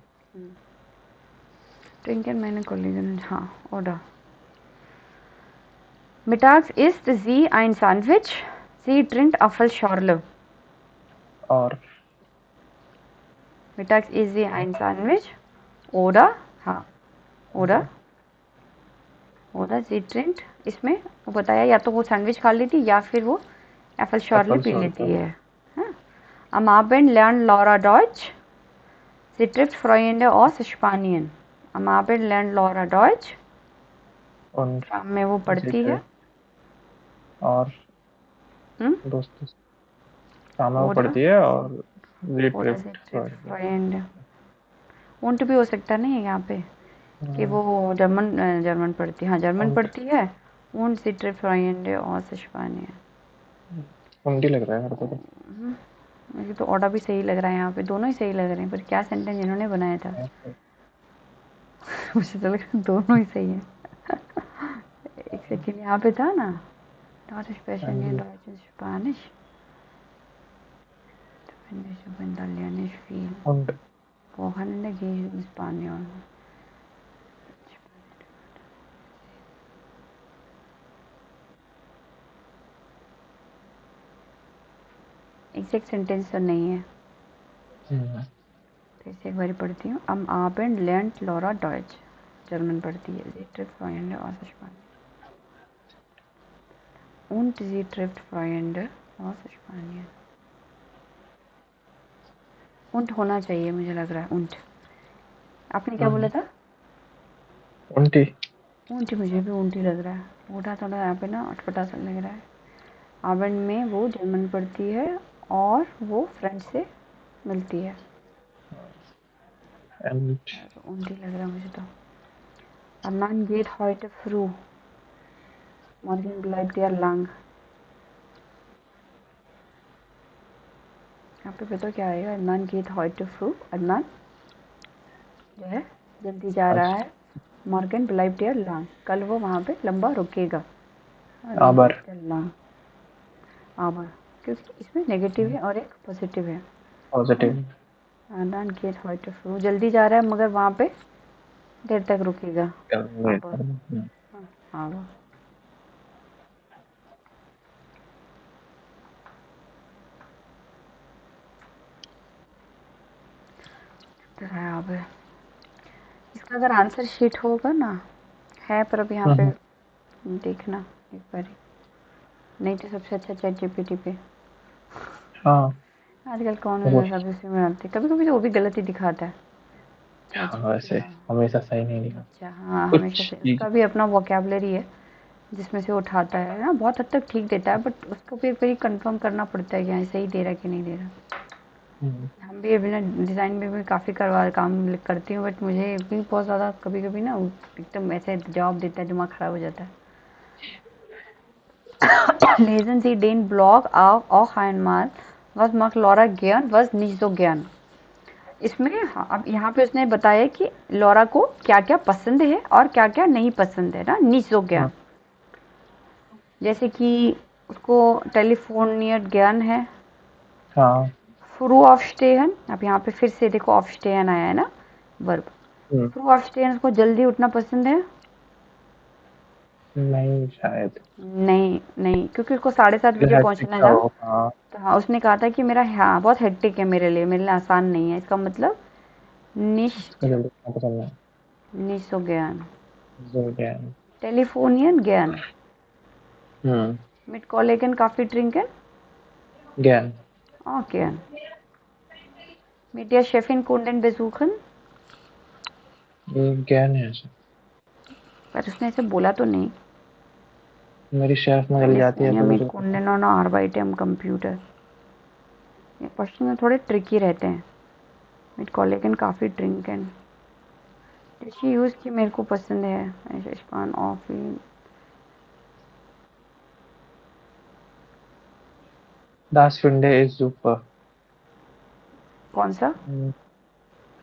trinken meine Kollegen, हाँ oder Mittags isst sie ein Sandwich. Sie trinkt Apfelschorle. और Mittags isst sie ein Sandwich. Oder, हाँ, oder sie trinkt, इसमें वो बताया या तो वो सैंडविच खा लेती या फिर वो Apfelschorle पी लेती है. हाँ. Am Abend lernt Laura Deutsch. Sie trifft Freunde aus Spanien. Am Abend lernt Laura Deutsch. और शाम में वो पढ़ती है. और दोस्तों शाम में वो पढ़ती है और sie trifft Freunde. Und भी हो सकता है नहीं यहाँ पे कि वो जर्मन पढ़ती है. हाँ, जर्मन पढ़ती है. Und sie trifft Freunde aus Spanien. उंडी लग रहा है मेरे को तो. मुझे तो ऑर्डर भी सही लग रहा है यहाँ पे, दोनों ही सही लग रहे हैं, पर क्या सेंटेंस इन्होंने बनाया था. मुझे तो लगा दोनों ही सही है. एक सेकंड यहाँ पे था ना, Dort sprechen wir Deutsch und Spanisch. Ich lerne ich viel. Und Wochenende gehe ich ins Spanien. Exact sentence तो नहीं है. फिर से एक बार पढ़ती हूँ. Am Abend lernt Laura Deutsch. German पढ़ती है. Sie trifft Freunde aus Spanien. Und sie trifft Freunde aus Spanien. Und होना चाहिए मुझे लग रहा है. Und आपने क्या बोला था? उंटी. ऊँटी मुझे भी ऊँटी लग रहा है. ऊँटा थोड़ा यहाँ पे ना अटपटा सा लग रहा है. आबंड में वो जर्मन पढ़ती है और वो फ्रेंड से मिलती है. ऊँटी लग रहा है मुझे तो. Annan geht heute früh. Morgen bleibt er lang. यहाँ पे बताओ क्या आएगा. Annan geht heute früh. Annan जो है जल्दी जा रहा है. Morgen bleibt er lang. कल वो वहाँ पे लंबा रुकेगा. Aber आबर क्योंकि इसमें नेगेटिव है और एक पॉजिटिव है. Positive. Annan geht heute früh. जल्दी जा रहा है मगर वहाँ पे देर तक रुकेगा. आबर. इसका अगर आंसर शीट होगा ना है, पर अब यहाँ पे देखना एक बार. नहीं तो सबसे अच्छा चैट जीपीटी पे. हाँ आजकल कौन सब उसी में आते. कभी कभी तो वो भी गलत ही दिखाता है. वैसे हमेशा सही नहीं दिखा. अच्छा हाँ, हमेशा से उसका भी अपना वोकैबुलरी है जिसमें से उठाता है ना. बहुत हद तक ठीक देता है, बट उसको भी एक बार कंफर्म करना पड़ता है कि हाँ सही दे रहा है कि नहीं दे रहा. हम भी अभी ना डिज़ाइन में भी काफ़ी काम करती हूँ, बट मुझे भी बहुत ज़्यादा कभी कभी ना एकदम ऐसे जवाब देता है, दिमाग ख़राब हो जाता है. Lesen Sie den Blog auch einmal. Was macht Laura gern, was nicht so gern. इसमें अब यहाँ पे उसने बताया कि लॉरा को क्या क्या पसंद है और क्या क्या नहीं पसंद है ना. nicht so gern. जैसे कि उसको टेलीफोनियट ज्ञान है. हाँ. फ्रू aufstehen. अब यहाँ पे फिर से देखो aufstehen आया है ना वर्ब. फ्रू aufstehen उसको जल्दी उठना पसंद है. नहीं शायद. नहीं क्योंकि उसको 7:30 बजे पहुँचना था. तो हाँ उसने कहा था कि मेरा हाँ बहुत हेक्टिक है मेरे लिए आसान नहीं है. इसका मतलब nicht so gern. टेलीफोनियन ज्ञान. mit Kollegen Kaffee trinken. Gern. Gern. Mit der Chefin Kunden besuchen. Gern है सर. पर उसने ऐसे बोला तो नहीं. मेरी शेफ निकल जाती है. mit Kunden on Arbeit am Computer. ये क्वेश्चन में थोड़े ट्रिकी रहते हैं. mit Kollegen Kaffee trinken. जैसे यूज़ की मेरे को पसंद है. ऐसे span of. Das finde ich super. कौन सा?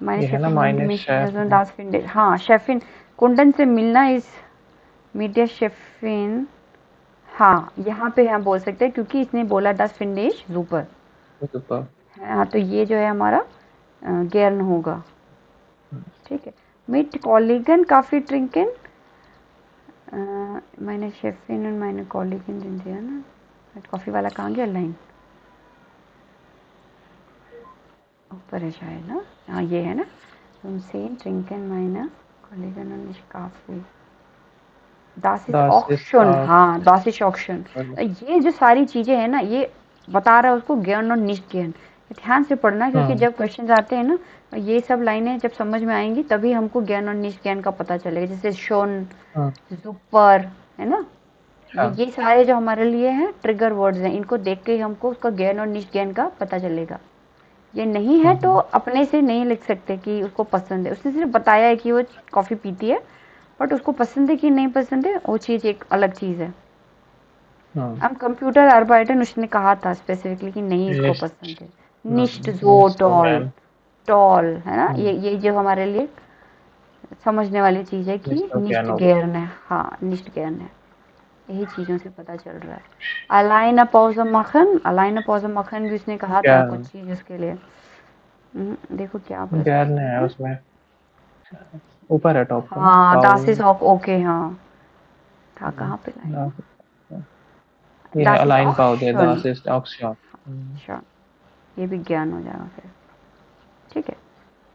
ये है ना meine Chef. Das finde ich. हाँ शेफिन कुंडन से मिलना इस मीडिया शेफिन. हाँ यहाँ पे हम बोल सकते हैं क्योंकि इसने बोला das finde ich super. Super. हाँ तो ये जो है हमारा gern होगा. ठीक है. mit Kollegen Kaffee trinken. meine Chefin und meine Kollegin sind hier, ne? Coffee वाला कहाँ गया लाइन? ऊपर है शायद ना? हाँ ये है ना? Zum Sehen trinken meine Kollegin und ich Kaffee. Das ist Das auch ist schon, auch हाँ das ist auch schon. schon. ये जो सारी चीजें हैं ना, ये बता रहा है उसको ज्ञान और निष्ठ ज्ञान। ये ध्यान से पढ़ना, क्योंकि जब क्वेश्चन आते हैं ना, तो ये सब लाइनें जब समझ में आएंगी तभी हमको ज्ञान और निष्ठ ज्ञान का पता चलेगा। जैसे शोन, हाँ, सुपर, है ना? हाँ, ये सारे जो हमारे लिए हैं ट्रिगर वर्ड्स हैं, इनको देख के ही हमको उसका ज्ञान और निष्ठ ज्ञान का पता चलेगा। ये नहीं है तो अपने से नहीं लिख सकते कि उसको पसंद है। उसने सिर्फ बताया है कि वो कॉफ़ी पीती है, बट उसको पसंद है कि नहीं पसंद है वो चीज़ एक अलग चीज़ है। हाँ, हम कंप्यूटर आर्बाइटन उसने कहा था स्पेसिफिकली कि नहीं इसको निष्ठ, पसंद है। हाँ, निष्ठ निष्ठ जो टॉल, ज्ञान, टॉल है ना, ये जो हमारे लिए समझने वाली चीज़ है कि निष्ठ निष्ठ ज्ञान हो गया। ज्ञान है। हाँ निष्ठ ज्ञान है, यही चीज़ों से पता चल रहा है। अलाइना पौज़ा मक्खन, अलाइना पौज़ा मक्खन भी उसने कहा था कुछ ज्ञान, चीज़ उसके लिए। देखो क्या प्लस ज्ञान पॉइंट है है। उसमें, ऊपर है टॉप पे ना, हाँ पाउ, दास इज ऑफ ओके, हाँ था कहाँ पे लाइन? ये है दास इज अलाइन पाउडर, ऑक्शन, das ist Auktion। अच्छा ये भी ज्ञान हो जाएगा फिर। ठीक है,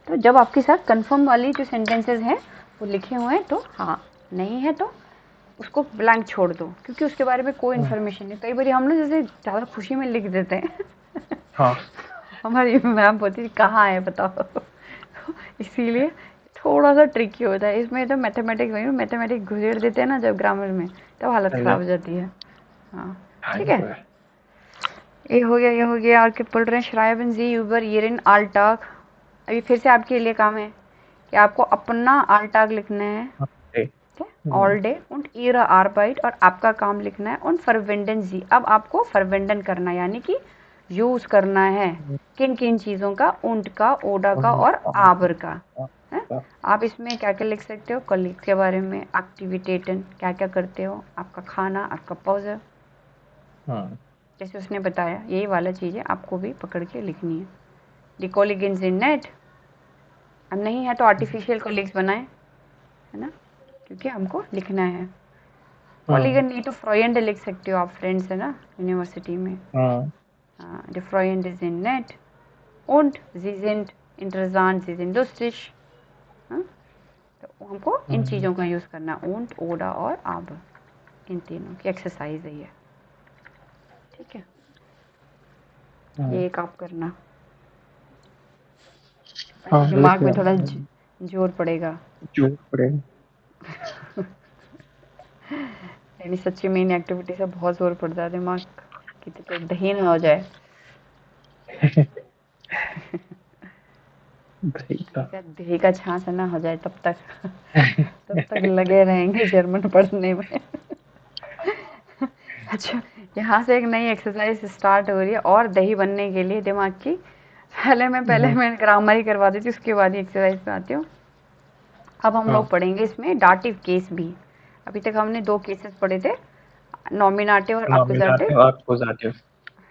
तो जब आपके साथ कंफर्म वाली जो सेंटेंसेस हैं वो लिखे हुए हैं तो हाँ, नहीं है तो उसको ब्लैंक छोड़ दो, क्योंकि उसके बारे में कोई इन्फॉर्मेशन नहीं। कई बार हम लोग जैसे ज़्यादा खुशी में लिख देते हैं हाँ, हमारी मैम बोलती थी कहाँ है बताओ इसीलिए थोड़ा सा ट्रिकी होता है इसमें। तो मैथमेटिक्स घुसेड़ देते हैं ना जब ग्रामर में, तब हालत ख़राब हो जाती है। हाँ ठीक है, ये हो गया, ये हो गया। और क्या पढ़ रहे हैं? श्राइबन जी यूबर ईरिन आल्टाग। अभी फिर से आपके लिए काम है कि आपको अपना आल्टाग लिखना है, all day und ihre Arbeit, और आपका काम लिखना है उन फरवेंडन जी। अब आपको फरवेंडन करना है, यानी कि यूज करना है किन किन चीज़ों का, उंट का, ओडा का और आबर का है? आप इसमें क्या क्या लिख सकते हो? कलीग के बारे में, एक्टिविटेटन क्या क्या करते हो, आपका खाना, आपका पौजा, जैसे उसने बताया यही वाला चीज़ें आपको भी पकड़ के लिखनी है। दी कोलिगन्स इन नेट, अब नहीं है तो आर्टिफिशियल कोलिग्स बनाएं, है ना, क्योंकि हमको लिखना है। कॉलिगन नहीं तो फ्रेंड लिख सकते हो आप, फ्रेंड्स है ना यूनिवर्सिटी में। Die Freunde sind nett und sie sind interessant, sie sind lustig। तो हमको इन चीज़ों का यूज़ करना, und, oder और aber, इन तीनों की एक्सरसाइज है ये। ठीक है, ये एक आप करना, दिमाग में थोड़ा जोर पड़ेगा। यानी सच्ची में इन एक्टिविटी से बहुत जोर पड़ता है, दिमाग कितने दही ना हो जाए दही का छाछ ना हो जाए तब तक लगे रहेंगे जर्मन पढ़ने में अच्छा, यहाँ से एक नई एक्सरसाइज स्टार्ट हो रही है और दही बनने के लिए दिमाग की। पहले मैं ग्रामर ही करवा देती, उसके बाद ही एक्सरसाइज पे आती हूँ। अब हम लोग पढ़ेंगे इसमें डाटिव केस भी। अभी तक हमने 2 केसेस पढ़े थे, नॉमिनेटिव और अक्यूजेटिव,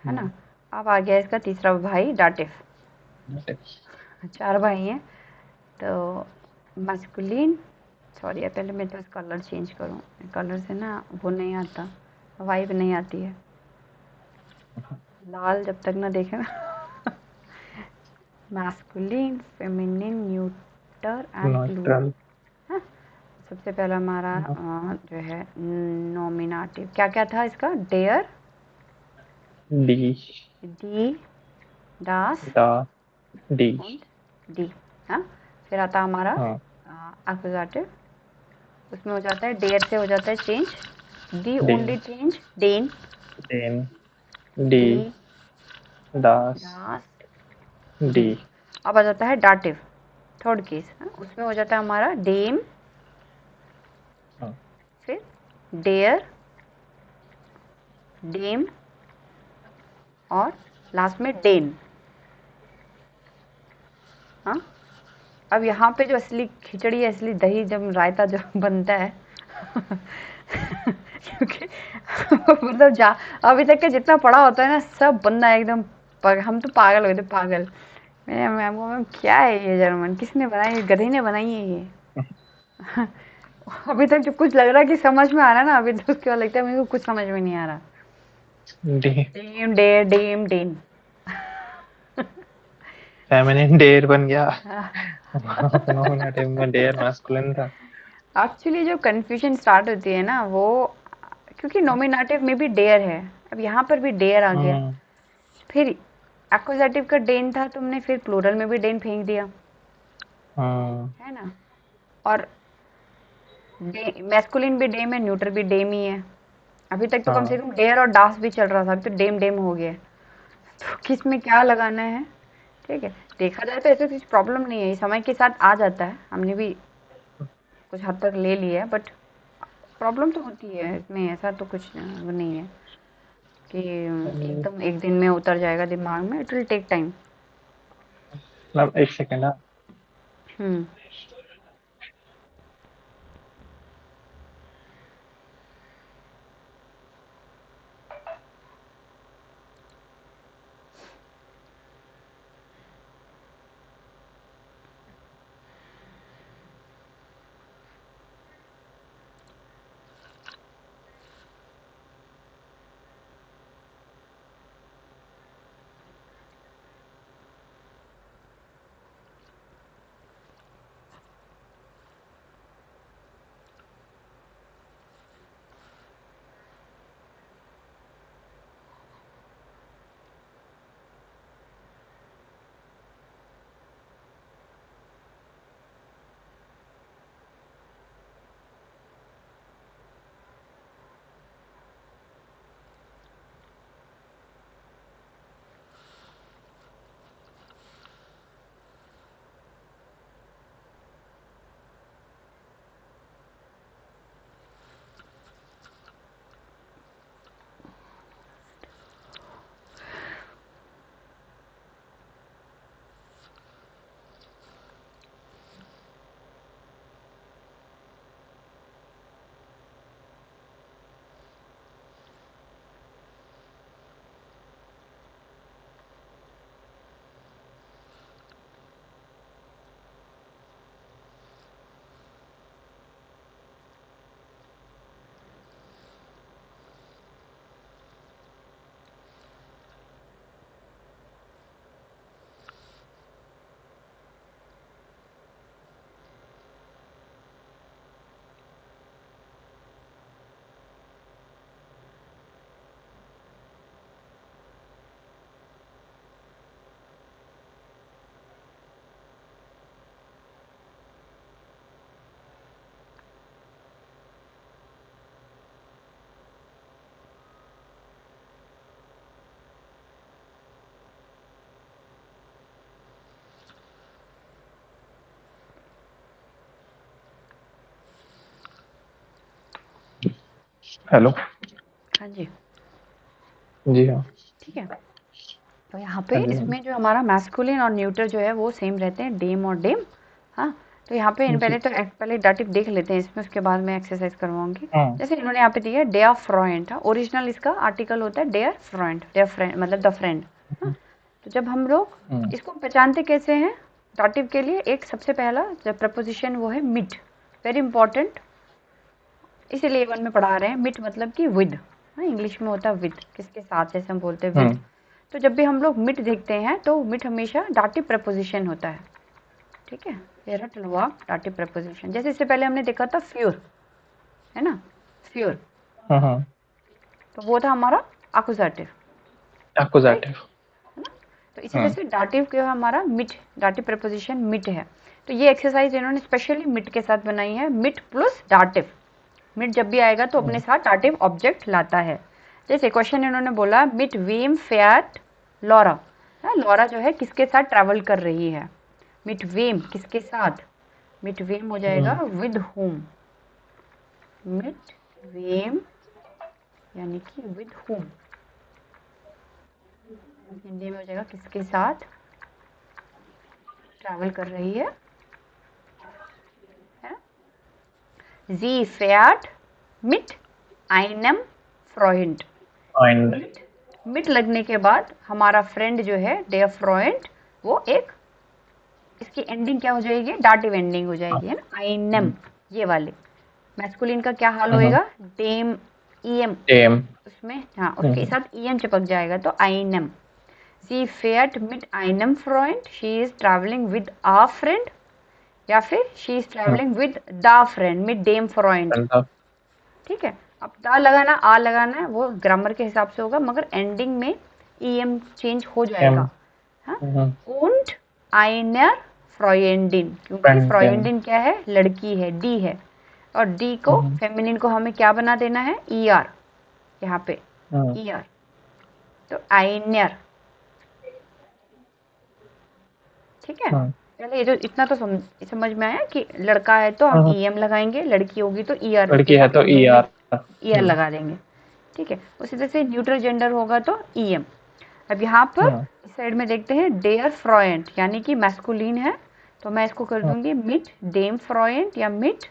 है ना। अब आ गया इसका तीसरा भाई डाटिव। 4 भाई हैं, तो मैस्कुलिन, सॉरी पहले मैं तो इसका कलर चेंज करूँ, कलर से ना वो नहीं आता, वाइब नहीं आती है, लाल जब तक ना देखे ना masculine, feminine, neuter and plural. सबसे पहला हमारा जो है नॉमिनेटिव, क्या क्या था इसका? डेयर, डी, डास, डी, डी। हाँ, फिर आता हमारा एक्यूजेटिव, उसमें हो जाता है डेयर से हो जाता है चेंज, डी ओनली चेंज, डेन, डी, डास, डी। अब आ जाता है डाटिव, थर्ड केस, उसमें हो जाता है हमारा डेम, फिर डेयर, डेम और लास्ट में डेन। हाँ, अब यहाँ पे जो असली खिचड़ी है, असली दही जब रायता जो बनता है क्योंकि मतलब अभी तक के जितना पढ़ा होता है ना, सब बनना है एकदम हम तो पागल हो गए थे, पागल। मैम क्या है ये जर्मन, किसने बनाई? गधे ने बनाई है ये अभी तक जो कुछ लग रहा है कि समझ में आ रहा है ना, अभी तो उसके बाद लगता है मेरे को कुछ समझ में नहीं आ रहा। डी डेम डेयर डेम डेम। फेमिनिन डेयर बन गया। नॉमिनेटिव में डेयर मास्कुलिन था। एक्चुअली जो कंफ्यूजन स्टार्ट होती है ना वो, क्योंकि नॉमिनेटिव में भी डेयर है, अब यहाँ पर भी डेयर आ गया, हम्म फिर एक्कुजेटिव का डेन था, तुमने फिर प्लूरल में भी डेन फेंक दिया, हम्म है ना। और मैस्कुलिन भी डेम है, न्यूटर भी डेम ही है। अभी तक तो कम से हाँ कम डेयर और डास भी चल रहा था, अभी तो डेम डेम हो गया है। तो किस में क्या लगाना है, ठीक है। देखा जाए तो ऐसे कुछ प्रॉब्लम नहीं है, ये समय के साथ आ जाता है, हमने भी कुछ हद तक ले लिया है, बट प्रॉब्लम तो होती है इसमें, ऐसा तो कुछ वो नहीं है कि एकदम एक दिन में उतर जाएगा दिमाग में, इट विल टेक टाइम। मतलब एक सेकेंड। हाँ हम्म। हेलो। हाँ जी। जी हाँ। ठीक है, तो यहाँ पे हाँ जी हाँ इसमें जो हमारा मैस्कुलिन और न्यूटर जो है वो सेम रहते हैं, डेम और डेम। हाँ, तो यहाँ पे इन जी। पहले डाटिव देख लेते हैं इसमें, उसके बाद मैं एक्सरसाइज करवाऊंगी। हाँ जैसे इन्होंने यहाँ पे दिया है डेयर फ्रॉइंड, ओरिजिनल इसका आर्टिकल होता है डेयर फ्रॉइंड, डेयर फ्रेंड मतलब द फ्रेंड। हाँ, तो जब हम लोग हम्म इसको पहचानते कैसे हैं, डाटिव के लिए एक सबसे पहला जो प्रपोजिशन वो है मिट, वेरी इंपॉर्टेंट, इसीलिए वन में पढ़ा रहे हैं। मिट मतलब कि विद, हाँ इंग्लिश में होता है विद, किसके साथ, जैसे हम बोलते हैं विद। हम्म तो जब भी हम लोग मिट देखते हैं तो मिट हमेशा डाटिव प्रपोजिशन होता है, ठीक है। ये रट लो आप, डाटिव प्रपोजिशन। जैसे इससे पहले हमने देखा था फ्योर, है ना, फ्योर, हाँ तो वो था हमारा अकुजाटिव, राइट, एक्कुजेटिव। है ना। तो इसी तरह से डाटिव क्या है हमारा, मिट, डाटिव प्रपोजिशन मिट है। तो ये एक्सरसाइज इन्होंने स्पेशली मिट के साथ बनाई है, मिट प्लस डाटिव। मिट जब भी आएगा तो अपने साथ डाटिव ऑब्जेक्ट लाता है। जैसे क्वेश्चन इन्होंने बोला मिट वीम फैट लॉरा, लॉरा जो है किसके साथ ट्रैवल कर रही है, मिट वेम किसके साथ, मिट वेम हो जाएगा विद होम, मिट वेम यानी कि विद होम, हिंदी में हो जाएगा किसके साथ ट्रैवल कर रही है, जी फैट मिट आइनम फ्रॉइंड। फाइंड। मिट, मिट लगने के बाद हमारा फ्रेंड जो है डेयर फ्रॉइंड, वो एक, इसकी एंडिंग क्या हो जाएगी, डाटिव एंडिंग हो जाएगी, है ना, आइनम, ये वाली। मैस्कुलिन का क्या हाल होएगा, डेम, ईएम, Dem. उसमें हाँ उसके साथ ईएम चिपक जाएगा तो आइनम। सी फेयर्ड मिट आइनम फ्रेंड, she is travelling with a friend, या फिर she is travelling with the friend, मिट डेम फ्रेंड। And the ठीक है, अब दा लगाना आ लगाना है वो ग्रामर के हिसाब से होगा, मगर एंडिंग में ईएम चेंज हो जाएगा। M. हाँ, und einer Freundin, क्योंकि Friend. फ्रॉयंडिन क्या है, लड़की है, डी है, और डी को फेमिनिन को हमें क्या बना देना है, ई आर, यहाँ पे ई आर, तो आइनर। ठीक है, पहले ये जो इतना तो समझ में आया कि लड़का है तो हम ईएम लगाएंगे, लड़की होगी तो ई आर उसके लड़की है साथ तो ER. ई आर लगा देंगे। ठीक है, उसी तरह से न्यूट्रल जेंडर होगा तो ईएम। अब यहाँ पर इस साइड में देखते हैं डेयर फ्रॉयंट, यानी कि मैस्कुलिन है, तो मैं इसको कर दूंगी मिट डेम फ्रॉयंट या मिट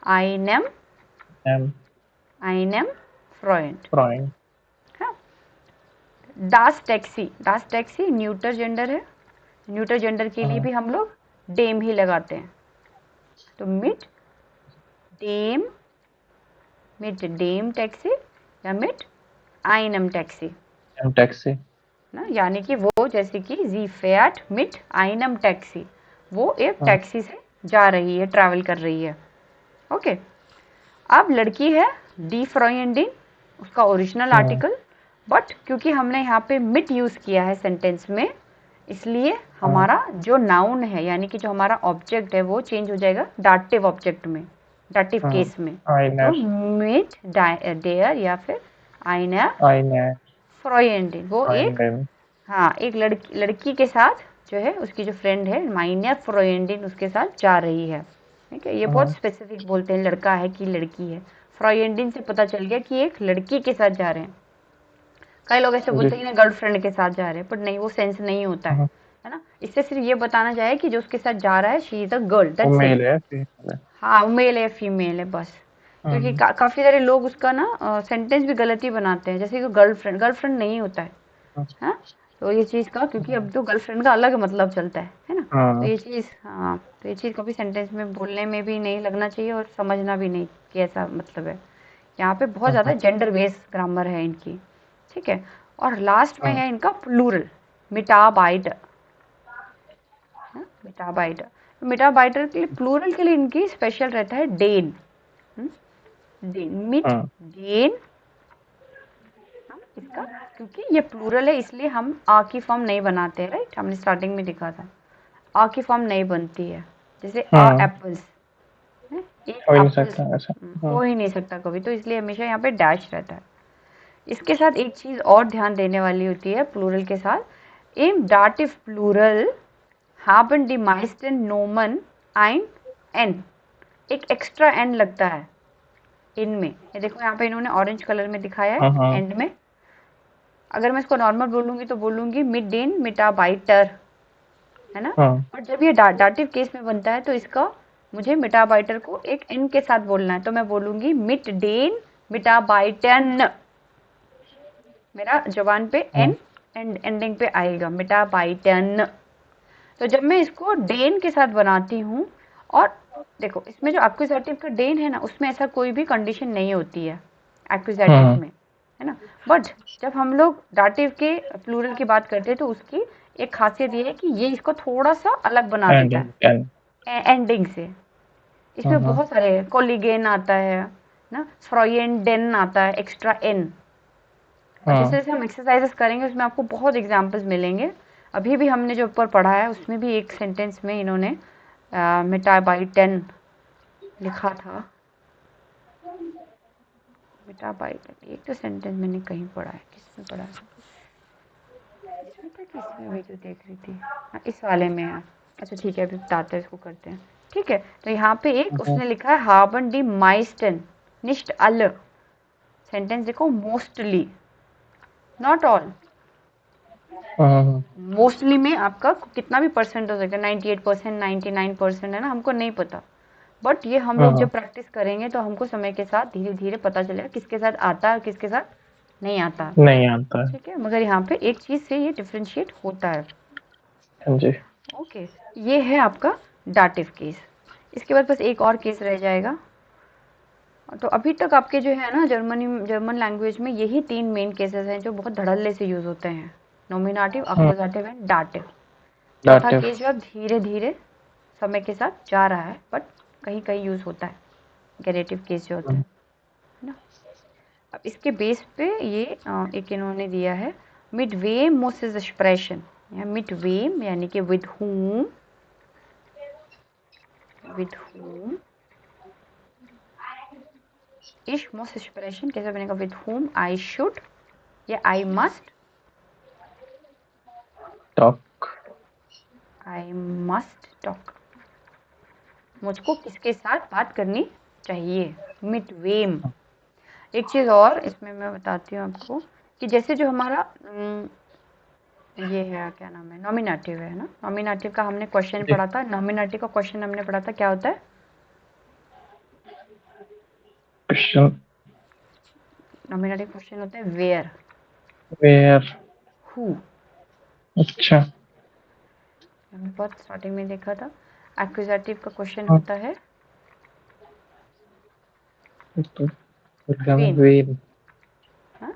आइनम M. फ्रॉयंट। Freund. हाँ, डास टैक्सी न्यूट्रल जेंडर है, न्यूट्रल जेंडर के लिए भी हम लोग डेम ही लगाते हैं, तो मिट डेम टैक्सी या मिट आइनम टैक्सी M. Taxi. ना, यानी कि वो जैसे कि जी फैट मिट आइनम टैक्सी, वो एक टैक्सी से जा रही है, ट्रैवल कर रही है। ओके, अब लड़की है डी फ्रॉयंडिन, उसका ओरिजिनल आर्टिकल, बट क्योंकि हमने यहाँ पे मिट यूज किया है सेंटेंस में, इसलिए हमारा जो नाउन है यानी कि जो हमारा ऑब्जेक्ट है वो चेंज हो जाएगा डाटिव ऑब्जेक्ट में, डाटिव केस में। Einer. तो मिट डेयर या फिर आइनर Einer. फ्रॉयंडिन, वो एक Freundin. हाँ एक लड़की के साथ जो है, उसकी जो फ्रेंड है माइनर फ्रॉयंडिन उसके साथ जा रही है। ठीक है, ये बहुत स्पेसिफिक बोलते हैं, लड़का है कि लड़की है, फ्रॉयंडिन से पता चल गया कि एक लड़की के साथ जा रहे हैं। कई लोग ऐसे बोलते हैं ना गर्लफ्रेंड के साथ जा रहे हैं, पर नहीं, वो सेंस नहीं होता है ना, इससे सिर्फ ये बताना चाहिए कि जो उसके साथ जा रहा है शी इज अ गर्ल, वो दैट्स मेल इट। है female है. हाँ, मेल है फीमेल है बस, क्योंकि काफी सारे लोग उसका ना सेंटेंस भी गलत ही बनाते हैं, जैसे कि गर्लफ्रेंड नहीं होता है। हाँ, तो ये चीज़ का, क्योंकि अब तो गर्लफ्रेंड का अलग मतलब चलता है ना, तो ये चीज़, हाँ, तो ये चीज़ कभी सेंटेंस में बोलने में भी नहीं लगना चाहिए और समझना भी नहीं कि ऐसा मतलब है। यहाँ पे बहुत ज़्यादा जेंडर बेस्ड ग्रामर है इनकी। ठीक है, और लास्ट में है इनका प्लूरल, मिटाबाइटर। मिटाबाइटर, मिटाबाइटर के लिए प्लूरल के लिए इनकी स्पेशल रहता है डेन, डेन, मिट डेन। इसका क्योंकि ये प्लूरल है इसलिए हम आ की फॉर्म नहीं बनाते, राइट, हमने स्टार्टिंग में लिखा था आ की फॉर्म नहीं बनती है, जैसे आ एप्पल्स, एक हो ही नहीं एप्पल सकता ऐसा. हो ही नहीं सकता कभी, तो इसलिए हमेशा यहाँ पे डैश रहता है। इसके साथ एक चीज और ध्यान देने वाली होती है प्लूरल के साथ, im dative plural haben die meisten Nomen ein n, एक एक्स्ट्रा n लगता है इनमें, ये देखो यहाँ पे इन्होंने ऑरेंज कलर में दिखाया है एंड में। अगर मैं इसको नॉर्मल बोलूंगी तो बोलूंगी मिड डेन मिटाबाइटर, है ना, और जब ये डाटिव केस में बनता है तो इसका मुझे मिटाबाइटर को एक n के साथ बोलना है, तो मैं बोलूंगी मिड डेन मिटाबाइटन, मेरा जबान पे n एंडिंग पे आएगा, मिटाबाइटन। तो जब मैं इसको डेन के साथ बनाती हूँ, और देखो इसमें जो एक्विजेटिव का डेन है ना, उसमें ऐसा कोई भी कंडीशन नहीं होती है एक्विजेटिव में, है ना, बट जब हम लोग डाटिव के प्लूरल की बात करते हैं तो उसकी एक खासियत ये है कि ये इसको थोड़ा सा अलग बना देता है एंडिंग से। इसमें बहुत सारे कोलिगेन आता है ना, फ्रॉयंडेन आता है, एक्स्ट्रा एन, और जैसे जैसे हम एक्सरसाइजेस करेंगे उसमें आपको बहुत एग्जांपल्स मिलेंगे। अभी भी हमने जो ऊपर पढ़ा है उसमें भी एक सेंटेंस में इन्होंने मिटाबाइटन लिखा था, मिटाबाइटन, एक तो सेंटेंस मैंने कहीं पढ़ा है, किसमें पढ़ा है, इसमें था कि इसमें भी जो देख रही थी, हाँ, इस वाले में है। अच्छा ठीक है, अभी बताते हैं, इसको करते हैं। ठीक है, तो यहाँ पे एक उसने लिखा है haben die meisten, nicht alle, sentence देखो मोस्टली, नॉट ऑल, मोस्टली में आपका कितना भी परसेंट हो सकता है, 98%, 99% है ना, हमको नहीं पता, बट ये हम लोग जब प्रैक्टिस करेंगे तो हमको समय के साथ धीरे धीरे पता चलेगा किसके साथ आता है और किसके साथ नहीं आता है। ठीक है, मगर यहाँ पे एक चीज से ये डिफ्रेंशिएट होता है। जी. ओके, ये है आपका डाटिव केस। इसके बाद बस एक और केस रह जाएगा, तो अभी तक आपके जो है ना जर्मन लैंग्वेज में यही 3 मेन केसेस हैं जो बहुत धड़ल्ले से यूज होते हैं, नॉमिनेटिव, अक्यूजेटिव एंड डाटिव। चौथा dative, केस जो अब धीरे धीरे समय के साथ जा रहा है, बट कहीं कहीं यूज होता है, गेनेटिव केस जो होता है ना। अब इसके बेस पे ये एक इन्होंने दिया है मिट वेम मोसेस एक्सप्रेशन, या मिट वेम यानी कि विद whom इश मोस्ट एक्सप्रेशन कैसे बनेगा, विद whom आई शुड या आई मस्ट talk, टॉक, मुझको किसके साथ बात करनी चाहिए, मिट वेम। एक चीज़ और इसमें मैं बताती हूँ आपको कि जैसे जो हमारा ये है, क्या नाम है, नॉमिनेटिव है ना, नॉमिनेटिव का हमने क्वेश्चन पढ़ा था, नॉमिनेटिव का क्वेश्चन हमने पढ़ा था, क्या होता है, question, नॉमिनेटिव क्वेश्चन होता है वेयर, where, हु, अच्छा, हमने बहुत स्टार्टिंग में देखा था। एक्यूजेटिव का क्वेश्चन हाँ, होता है तो वेन, वेन, हाँ,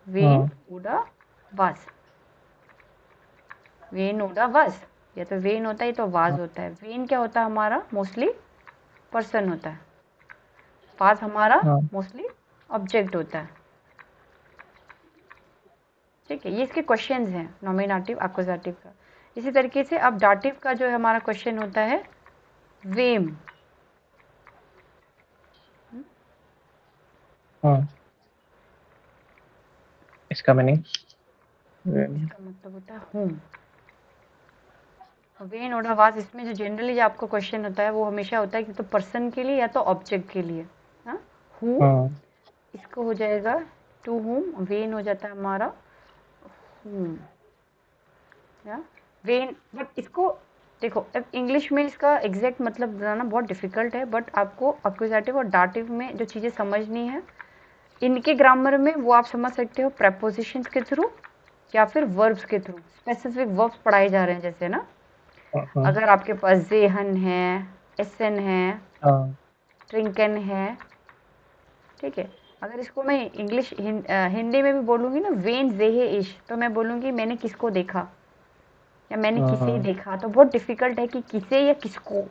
वेन हाँ, उड़ा वाज, वेन उड़ा वाज, या तो वेन होता है तो वाज होता है। वेन क्या होता है हमारा, मोस्टली पर्सन होता है, वाज हमारा हाँ, मोस्टली ऑब्जेक्ट होता है, ठीक है। ये इसके क्वेश्चंस हैं नॉमिनेटिव एक्यूजेटिव का। इसी तरीके से अब डाटिव का जो हमारा क्वेश्चन होता है वेम, हाँ, इसका मीनिंग इसका मतलब होता है हूम। वेन और आवाज, इसमें जो जनरली जो आपको क्वेश्चन होता है वो हमेशा होता है कि तो पर्सन के लिए या तो ऑब्जेक्ट के लिए, हाँ, हु, हाँ, इसको हो जाएगा टू हुम, वेन हो जाता है हमारा हुम, या वेन। बट इसको देखो, अब इंग्लिश में इसका एग्जैक्ट मतलब बनाना बहुत डिफिकल्ट है, बट आपको अक्यूजेटिव और डाटिव में जो चीज़ें समझनी है, इनके ग्रामर में वो आप समझ सकते हो प्रेपोजिशंस के थ्रू या फिर वर्ब्स के थ्रू। स्पेसिफिक वर्ब्स पढ़ाए जा रहे हैं, जैसे ना हाँ, अगर आपके पास जेहन है, एसन है, हाँ, ट्रिंकन है, ठीक है। अगर इसको मैं हिंदी में भी बोलूँगी ना, वेन जेहे इश, तो मैं बोलूँगी मैंने किसको देखा या मैंने किसे हाँ, देखा, तो बहुत डिफिकल्ट है कि किसे या किसको,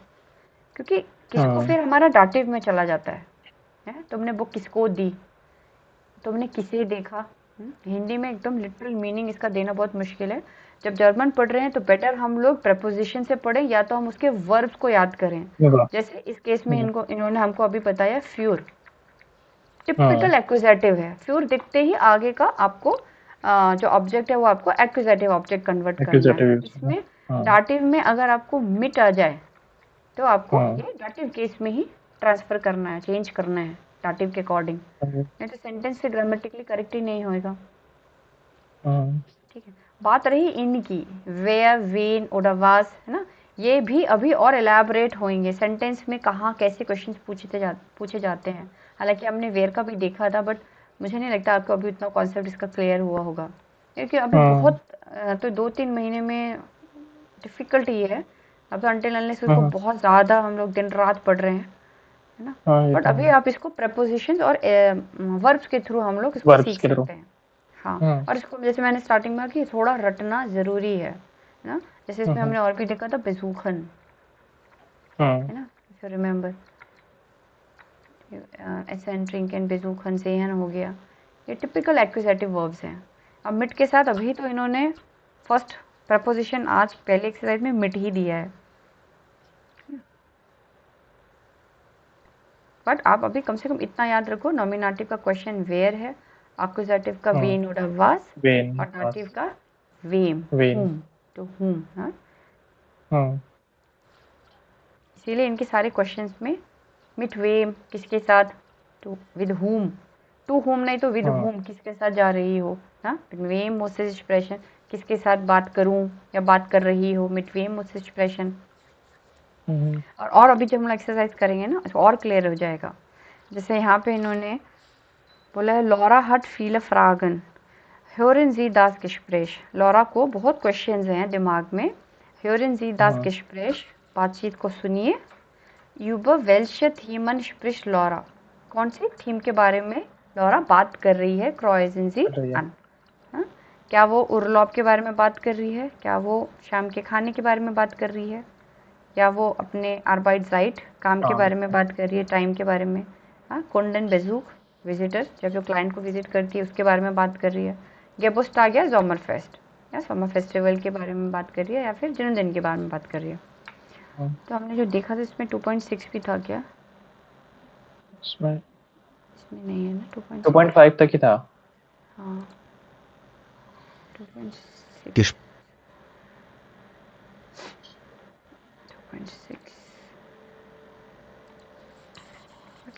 क्योंकि किसको हाँ, फिर हमारा डाटिव में चला जाता है? तुमने बुक किसको दी, तुमने किसे देखा। हिंदी में एकदम लिटरल मीनिंग इसका देना बहुत मुश्किल है। जब जर्मन पढ़ रहे हैं तो बेटर हम लोग प्रपोजिशन से पढ़ें या तो हम उसके वर्ब्स को याद करें। होगा, जैसे इस केस में इन्होंने हमको अभी बताया फ्यूर, हाँ, टिपिकल एक्यूजेटिव है। फ्यूर दिखते ही आगे का आपको जो ऑब्जेक्ट है वो आपको एक्यूजेटिव ऑब्जेक्ट कन्वर्ट करना है। accusative use होगा, इसमें हाँ, डाटिव में अगर आपको मिट आ जाए तो आपको हाँ, ये डाटिव केस में ही ट्रांसफर करना है, चेंज करना है डाटिव के अकॉर्डिंग, हाँ, नहीं तो सेंटेंस फिर ग्रामेटिकली करेक्ट ही नहीं होएगा, हाँ, ठीक है। बात रही इनकी, वेयर, वेन, ओडावास, है ना, ये भी अभी और एलैबोरेट होंगे सेंटेंस में, कहाँ कैसे क्वेश्चंस पूछे जाते हैं। हालांकि हमने वेयर का भी देखा था, बट मुझे नहीं लगता आपको अभी उतना कॉन्सेप्ट इसका क्लियर हुआ होगा, क्योंकि अभी हाँ, बहुत तो 2-3 महीने में डिफ़िकल्ट ही है। अब तो अनटिल अनलेस उसको हाँ, बहुत ज़्यादा हम लोग दिन रात पढ़ रहे हैं, है ना। हाँ, ये बट तो अभी है, आप इसको प्रपोजिशंस और वर्ब्स के थ्रू हम लोग इसको वर्ब्स सीख के थ्रू, सकते हैं। हाँ, हाँ, और इसको जैसे मैंने स्टार्टिंग में कि थोड़ा रटना ज़रूरी है ना। जैसे इसमें हाँ, हमने और भी देखा था बेसूखन, हाँ, है ना, इफ यू रिमेंबर, एसन, ट्रिंकन, बेसूखन, सेहन हो गया, ये टिपिकल एक्यूजेटिव वर्ब्स हैं। अब मिट के साथ अभी तो इन्होंने फर्स्ट प्रपोजिशन आज पहले एक्सरसाइज में मिट ही दिया है, बट आप अभी कम से कम इतना याद रखो, नॉमिनेटिव का क्वेश्चन वेयर है, एक्यूजेटिव का हाँ, वेन और वाज, वेन, और डाटिव बस, का वेम, वेन, हुम, तो हुम, हाँ। हाँ, इसीलिए इनके सारे क्वेश्चंस में मिट वेम किसके साथ, to with whom, to whom नहीं तो विद हाँ, हुम, किसके साथ जा रही हो, हाँ, वेम मोसेस एक्सप्रेशन, किसके साथ बात करूं या बात कर रही हो, मिट वेम मोसेस एक्सप्रेशन। हम्म, और अभी जब हम एक्सरसाइज करेंगे ना तो और क्लियर हो जाएगा। जैसे यहाँ पे इन्होंने बोला है लॉरा हट फील फ्रागन, ह्योरन जी दास किशप्रेश। लॉरा को बहुत क्वेश्चंस हैं दिमाग में, ह्योरन जी दास हाँ, किशप्रेश, बातचीत को सुनिए, Über welche Themen spricht Laura? कौन सी थीम के बारे में लॉरा बात कर रही है? Kreuzen Sie कर रही है। an. हाँ? क्या वो उर्लॉब के बारे में बात कर रही है? क्या वो शाम के खाने के बारे में बात कर रही है? या वो अपने Arbeitszeit काम के काम। बारे में बात कर रही है, टाइम के बारे में? हाँ, Kundenbesuch विजिटर, जब वो क्लाइंट को विजिट करती है उसके बारे में बात कर रही है। Geburtstag या Sommerfest या समर फेस्टिवल के बारे में बात कर रही है या फिर जन्मदिन के बारे में बात कर रही है। तो हमने जो देखा था इसमें 2.6 भी था क्या? इसमें इसमें नहीं है ना 2.6? 2.5 तक ही था। हाँ 2.6 Ges 2.6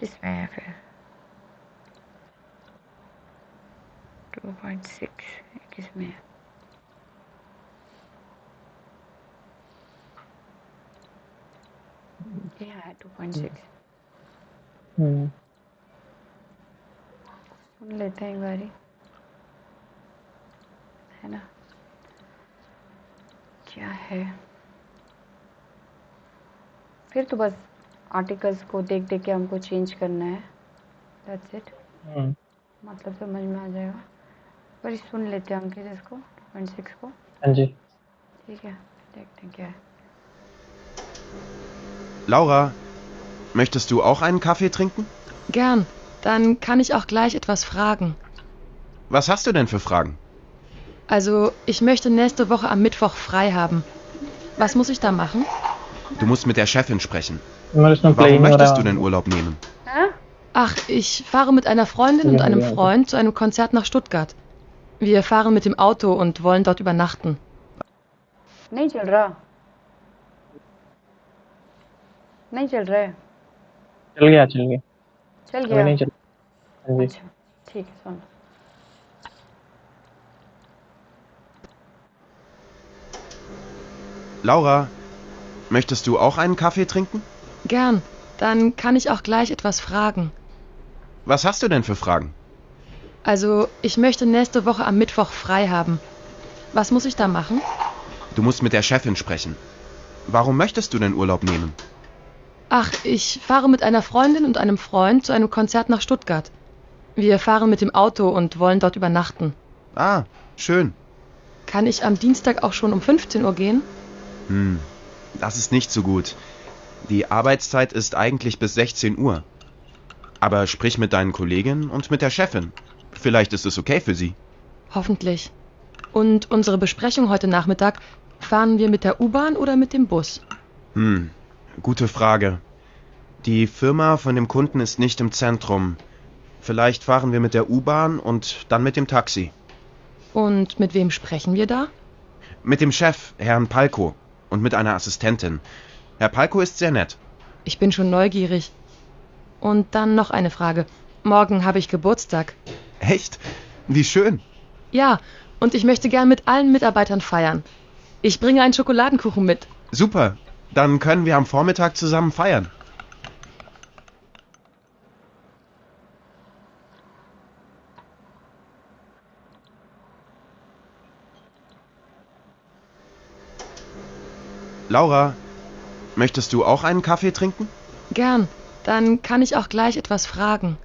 किसमें है फिर? 2.6 किसमें है? ये है 2.6। सुन लेते हैं एक बारी, है ना? क्या है फिर? तो बस आर्टिकल्स को देख देख के हमको चेंज करना है, दैट्स इट। मतलब समझ में आ जाएगा। पर सुन लेते हैं हम फिर इसको 2.6 को। हाँ जी। ठीक है, देखते हैं क्या है। Laura, möchtest du auch einen Kaffee trinken? Gern. Dann kann ich auch gleich etwas fragen. Was hast du denn für Fragen? Also, ich möchte nächste Woche am Mittwoch frei haben. Was muss ich da machen? Du musst mit der Chefin sprechen. इसमें Warum playing हो möchtest रहा du है। denn Urlaub nehmen? हाँ? Ach, ich fahre mit einer Freundin und einem Freund zu einem Konzert nach Stuttgart. Wir fahren mit dem Auto und wollen dort übernachten. नहीं चल रहा, नहीं चल रहा है। चल गया चल गया। चल अभी गया। नहीं चल। हाँ जी। अच्छा ठीक है, सुन। Laura, möchtest du auch einen Kaffee trinken? Gern. Dann kann ich auch gleich etwas fragen. Was hast du denn für Fragen? Also, ich möchte nächste Woche am Mittwoch frei haben. Was muss ich da machen? Du musst mit der Chefin sprechen. Warum möchtest du denn Urlaub nehmen? Ach, ich fahre mit einer Freundin und einem Freund zu einem Konzert nach Stuttgart. Wir fahren mit dem Auto und wollen dort übernachten. Ah, schön. Kann ich am Dienstag auch schon um 15 Uhr gehen? Das ist nicht so gut. Die Arbeitszeit ist eigentlich bis 16 Uhr. Aber sprich mit deinen Kolleginnen und mit der Chefin. Vielleicht ist es okay für sie. Hoffentlich. Und unsere Besprechung heute Nachmittag, fahren wir mit der U-Bahn oder mit dem Bus? Gute Frage. Die Firma von dem Kunden ist nicht im Zentrum. Vielleicht fahren wir mit der U-Bahn und dann mit dem Taxi. Und mit wem sprechen wir da? Mit dem Chef, Herrn Palko, und mit einer Assistentin. Herr Palko ist sehr nett. Ich bin schon neugierig. Und dann noch eine Frage. Morgen habe ich Geburtstag. Echt? Wie schön. Ja, und ich möchte gern mit allen Mitarbeitern feiern. Ich bringe einen Schokoladenkuchen mit. Super. Dann können wir am Vormittag zusammen feiern. Laura, möchtest du auch einen Kaffee trinken? Gern. Dann kann ich auch gleich etwas fragen.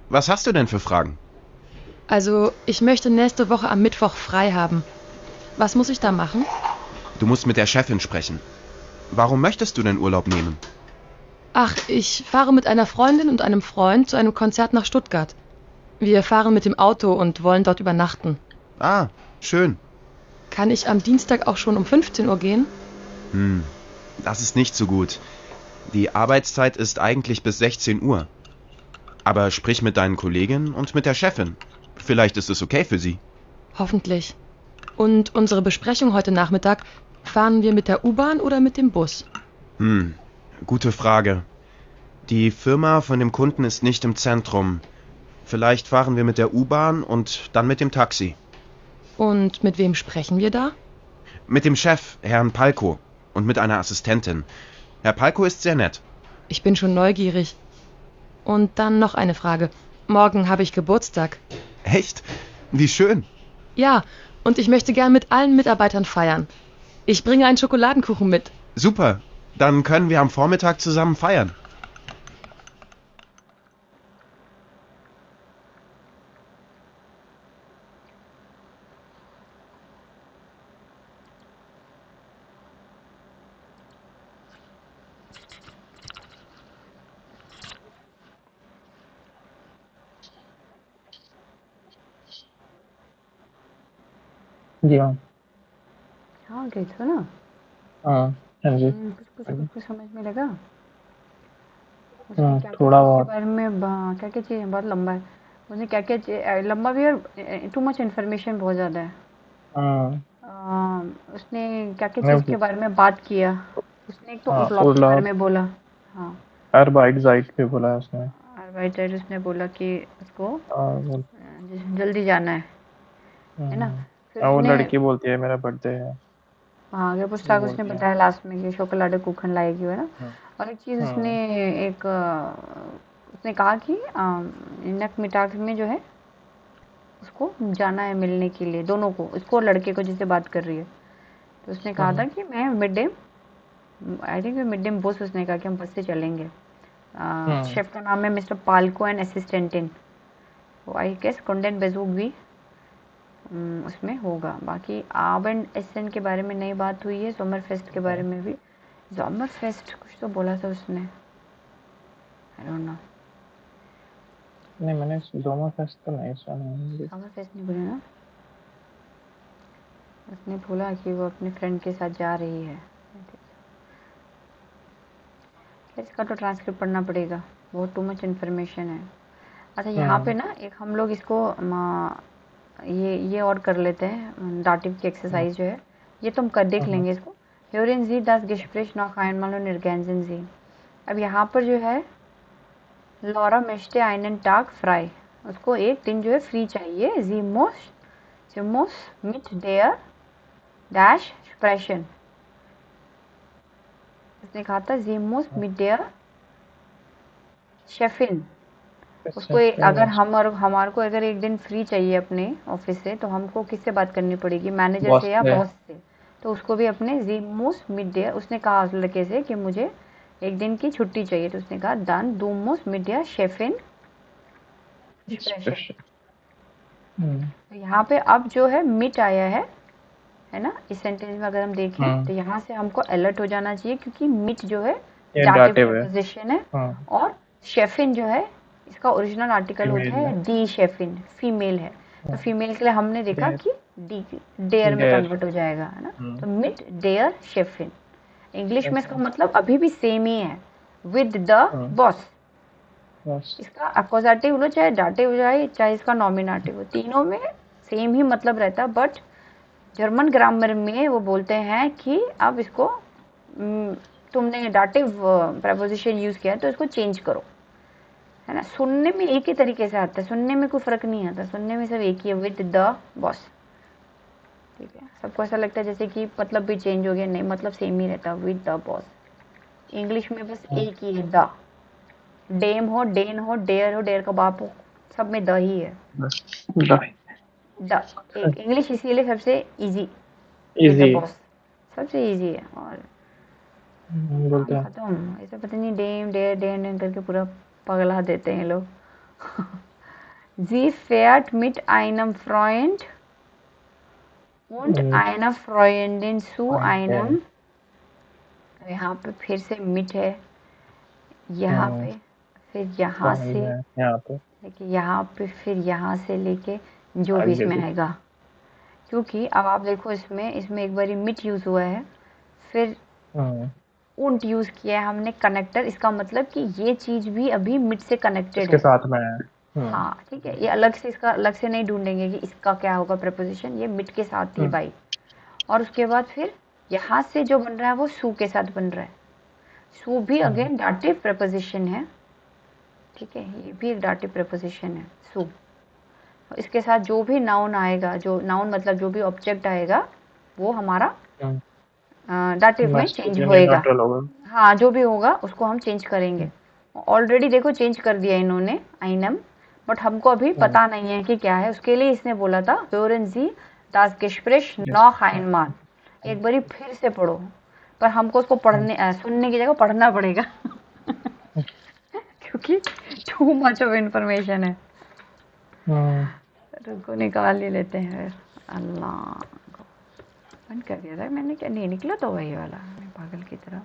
Was hast du denn für Fragen? Also, ich möchte nächste Woche am Mittwoch frei haben. Was muss ich da machen? Du musst mit der Chefin sprechen. Warum möchtest du denn Urlaub nehmen? Ach, ich fahre mit einer Freundin und einem Freund zu einem Konzert nach Stuttgart. Wir fahren mit dem Auto und wollen dort übernachten. Ah, schön. Kann ich am Dienstag auch schon um 15 Uhr gehen? Das ist nicht so gut. Die Arbeitszeit ist eigentlich bis 16 Uhr. Aber sprich mit deinen Kolleginnen und mit der Chefin. Vielleicht ist es okay für sie. Hoffentlich. Und unsere Besprechung heute Nachmittag, fahren wir mit der U-Bahn oder mit dem Bus? Gute Frage. Die Firma von dem Kunden ist nicht im Zentrum. Vielleicht fahren wir mit der U-Bahn und dann mit dem Taxi. Und mit wem sprechen wir da? Mit dem Chef, Herrn Palko, und mit einer Assistentin. Herr Palko ist sehr nett. Ich bin schon neugierig. Und dann noch eine Frage. Morgen habe ich Geburtstag. Echt? Wie schön. Ja, und ich möchte gern mit allen Mitarbeitern feiern. Ich bringe einen Schokoladenkuchen mit. Super. Dann können wir am Vormittag zusammen feiern. जी हाँ। हाँ गई थो ना। हाँ जी। कुछ समझ में लगा। उसने क्या क्या थोड़ा चीज़ के बहुत। बारे में क्या क्या चीज़ बहुत लंबा है। उसने क्या क्या लंबा भी और टू मच इन्फॉर्मेशन बहुत ज़्यादा है। हाँ उसने क्या क्या चीज़ नहीं, के बारे में बात किया। उसने एक तो हाँ क्लॉक के बारे में बोला। हाँ अर्बाइटज़ाइट पे बोला है उसने। राइटर उसने बोला कि उसको और जल्दी जाना है ना। फिर वो उसने लड़की बोलती है मेरा बर्थडे है, हाँ आगे वो पुस्तक उसने बोलती है। बताया लास्ट में कि शोकोलाडे कुखन लाएगी है ना। हम्म, और एक चीज़ उसने हम्म, एक उसने कहा कि नक मिटाक में जो है उसको जाना है मिलने के लिए दोनों को, उसको और लड़के को जिससे बात कर रही है। तो उसने कहा था कि मैं mid day I think mid day Bose उसने कहा कि हम बस से चलेंगे। शेफ का नाम है मिस्टर पाल्को एंड असिस्टेंटिन। वो आई गेस कंडेंट बेजूक भी उसमें होगा। बाकी आब एंड एसन के बारे में नई बात हुई है। समर फेस्ट के बारे में भी समर फेस्ट कुछ तो बोला था उसने, आई डोंट नो। नहीं मैंने दोनों फेस्ट तो नहीं सुना। समर फेस्ट नहीं बोला ना। उसने बोला कि वो अपने फ्रेंड के साथ जा रही है। इसका तो ट्रांसक्रिप्ट पढ़ना पड़ेगा, बहुत टू मच इन्फॉर्मेशन है। अच्छा यहाँ पे ना एक हम लोग इसको ये और कर लेते हैं डाटिव की एक्सरसाइज जो है ये तुम कर देख लेंगे इसको। ह्योरिन जी दास गेस्प्रेश नॉक आयन निर्गेंजन जी। अब यहाँ पर जो है लॉरा मेस्टे आइनन टाक फ्राई, उसको एक दिन जो है फ्री चाहिए। जी मोस मिट डेयर डैश स्प्रेशन। उसने कहा था जी मोस मिट डेयर शेफिन। उसको अगर हमारे को अगर एक दिन फ्री चाहिए अपने ऑफिस से तो हमको किससे बात करनी पड़ेगी, मैनेजर बॉस से या से। बॉस से। तो उसको भी अपने जी मोस मिड डे उसने कहा उस लड़के से कि मुझे एक दिन की छुट्टी चाहिए। तो उसने कहा डन दू मोस मिड डे शेफिन एक्सप्रेशन। तो यहाँ पे अब जो है मिट आया है ना। इस सेंटेंस में अगर हम देखें तो यहाँ से हमको अलर्ट हो जाना चाहिए क्योंकि मिट जो है ये डाटिव डाटिव है। प्रीपोजिशन है। और शेफिन जो है इसका ओरिजिनल आर्टिकल होता फीमेल है है। डी शेफिन, फीमेल है। तो फीमेल के लिए हमने देखा कि डी डेयर में डेयर। कन्वर्ट हो जाएगा है ना। तो मिड डेयर शेफिन इंग्लिश में इसका मतलब अभी भी सेम ही है, विद द बॉस। इसका अकोजाटिव हो चाहे डाटिव हो चाहे इसका नॉमिनेटिव हो, तीनों में सेम ही मतलब रहता है। बट जर्मन ग्रामर में वो बोलते हैं कि अब इसको तुमने डाटिव प्रपोजिशन यूज़ किया तो इसको चेंज करो, है ना। सुनने में एक ही तरीके से आता है, सुनने में कोई फ़र्क नहीं आता, सुनने में सब एक ही है, विद द बॉस। ठीक है, सबको ऐसा लगता है जैसे कि मतलब भी चेंज हो गया, नहीं मतलब सेम ही रहता है, विद द बॉस। इंग्लिश में बस एक ही है द। डेम हो डेन हो डेयर हो डेयर का बाप हो, सब में द ही है। द एक इंग्लिश इसीलिए सबसे easy, with the easy boss सबसे इजी है। और बोलते काम हैं। खत्म। ऐसे पता नहीं डेम डेयर डेन डेन करके पूरा पगला देते हैं लोग। Sie fährt mit einem Freund und einer Freundin zu einem, यहाँ पे फिर से मिट है, यहाँ पे फिर यहाँ से यहाँ पे लेके यहाँ पे फिर यहाँ से लेके जो भी आगे इसमें भी। आएगा। क्योंकि अब आप देखो इसमें एक बारी मिट यूज़ हुआ है, फिर उंट यूज़ किया है हमने कनेक्टर। इसका मतलब कि ये चीज़ भी अभी मिट से कनेक्टेड इसके है। साथ में है। हाँ ठीक है, ये अलग से इसका अलग से नहीं ढूंढेंगे कि इसका क्या होगा प्रपोजिशन, ये मिट के साथ ही भाई। और उसके बाद फिर यहाँ से जो बन रहा है वो सू के साथ बन रहा है। सू भी अगेन डाटिव प्रपोजिशन है, ठीक है, ये भी एक डाटिव प्रपोजिशन है सू। इसके साथ जो भी नाउन आएगा, जो नाउन मतलब जो भी ऑब्जेक्ट आएगा वो हमारा डाटिव में चेंज होएगा। हाँ जो भी होगा उसको हम चेंज करेंगे। ऑलरेडी देखो चेंज कर दिया इन्होंने आइनम, बट हमको अभी पता नहीं है कि क्या है। उसके लिए इसने बोला था hören Sie das Gespräch noch einmal। एक बारी फिर से पढ़ो, पर हमको उसको सुनने की जगह पढ़ना पड़ेगा क्योंकि टू मच ऑफ इंफॉर्मेशन है। रुको निकाल ही लेते हैं। अल्लाह को बंद कर दिया था मैंने, क्या नहीं निकला तो वही वाला, मैं पागल की तरह।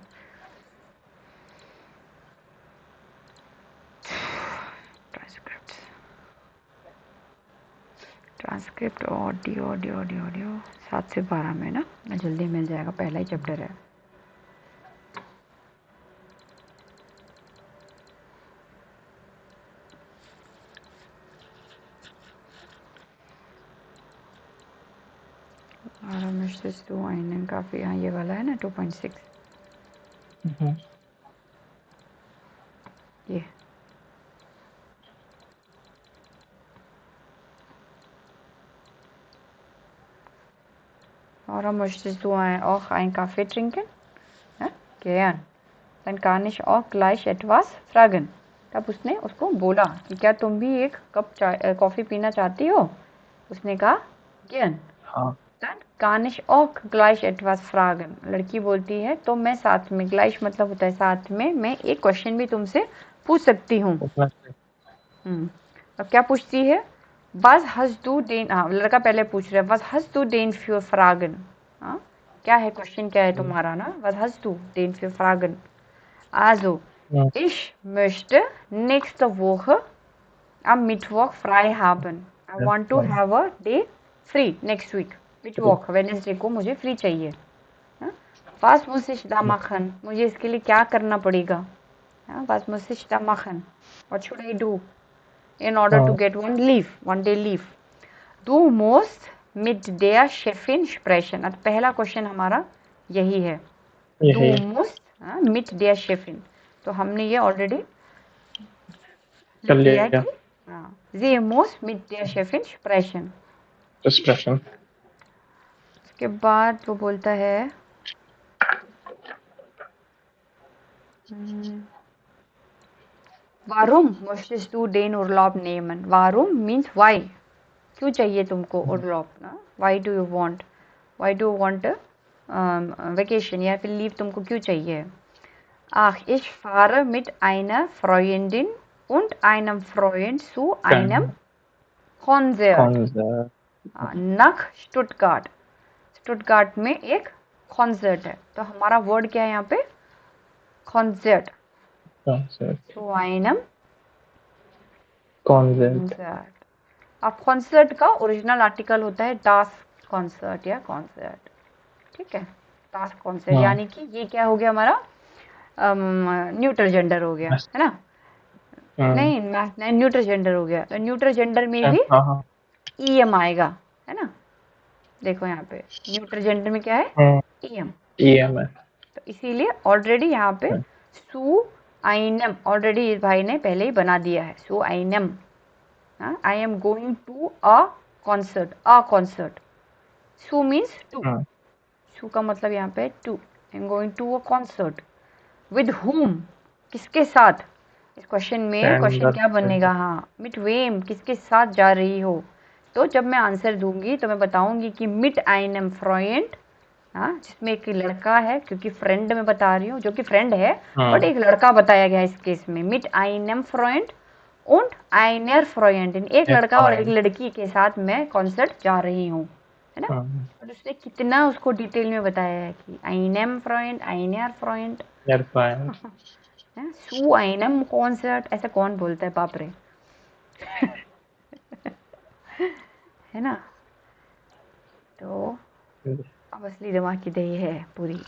Transcript audio audio audio audio 7 से 12 में ना जल्दी मिल जाएगा, पहला ही चैप्टर है। काफी, हाँ ये वाला है ना 2.6 ये। Warum möchtest du auch einen Kaffee trinken? Ja, gern. Dann kann ich auch gleich etwas fragen. तब उसने उसको बोला कि क्या तुम भी एक कप कॉफ़ी पीना चाहती हो? उसने कहा gern. हाँ Dann kann ich auch gleich etwas fragen. लड़की बोलती है तो मैं साथ में, gleich मतलब होता है साथ में, मैं एक क्वेश्चन भी तुमसे पूछ सकती हूँ। उतना से अब क्या पूछती है? Was hast du den, हाँ लड़का पहले पूछ रहा है was hast du den für Fragen? हाँ क्या है, क्वेश्चन क्या है तुम्हारा ना, was hast du den für Fragen? Also ich möchte nächste Woche am Mittwoch frei haben. I want to have a day free next week. Mittwoch, Wednesday को मुझे free चाहिए। Was muss ich da machen? मुझे इसके लिए क्या करना पड़ेगा? Was muss ich da machen? What should I do in order to get one day leave? Du musst mit der Chefin sprechen. अब पहला क्वेश्चन हमारा यही है। Du musst mit der Chefin. तो हमने ये ऑलरेडी कर लिया कि Sie muss mit der Chefin sprechen. Expression. उसके बाद वो बोलता है Warum möchtest du den Urlaub nehmen? Warum means why. क्यों चाहिए तुमको उर्लॉब ना? Why do you want? Why do you want vacation या फिर लीव तुमको क्यों चाहिए? Ach, ich fahre mit einer Freundin und einem Freund zu einem Konzert nach Stuttgart. Stuttgart में एक कॉन्सर्ट है, तो हमारा वर्ड क्या है यहाँ पे? कॉन्सर्ट। zu einem concert. अब कॉन्सर्ट का ओरिजिनल आर्टिकल होता है das कॉन्सर्ट या कॉन्सर्ट, ठीक है, das कॉन्सर्ट, यानी कि ये क्या हो गया हमारा, न्यूट्रल जेंडर हो गया है ना? नहीं न्यूट्रल जेंडर हो गया, तो न्यूट्रल जेंडर में भी em आएगा, है ना? देखो यहाँ पे न्यूट्रल जेंडर में क्या है? em है, तो इसीलिए ऑलरेडी यहाँ पे सु einem ऑलरेडी इस भाई ने पहले ही बना दिया है। सु einem I am going to a concert. सु मीन्स टू, सु का मतलब यहाँ पे to. I am going to a concert with whom, किसके साथ? इस क्वेश्चन में क्वेश्चन क्या बनेगा? हाँ, मिट वेम, किसके साथ जा रही हो? तो जब मैं आंसर दूंगी तो मैं बताऊंगी कि मिट einem Freund, जिसमें एक लड़का है, क्योंकि फ्रेंड में बता रही हूँ, जो कि फ्रेंड है बट एक लड़का बताया गया इस केस में। मिट einem Freund und einer Freundin, एक लड़का और एक लड़की के साथ मैं कॉन्सर्ट जा रही हूँ, है ना? और उसने कितना उसको डिटेल में बताया है कि einem Freund, einer Freund, zu einem Konzert, ऐसा कौन बोलता है, बाप रे है ना? तो अब असली दिमाग की दही है पूरी।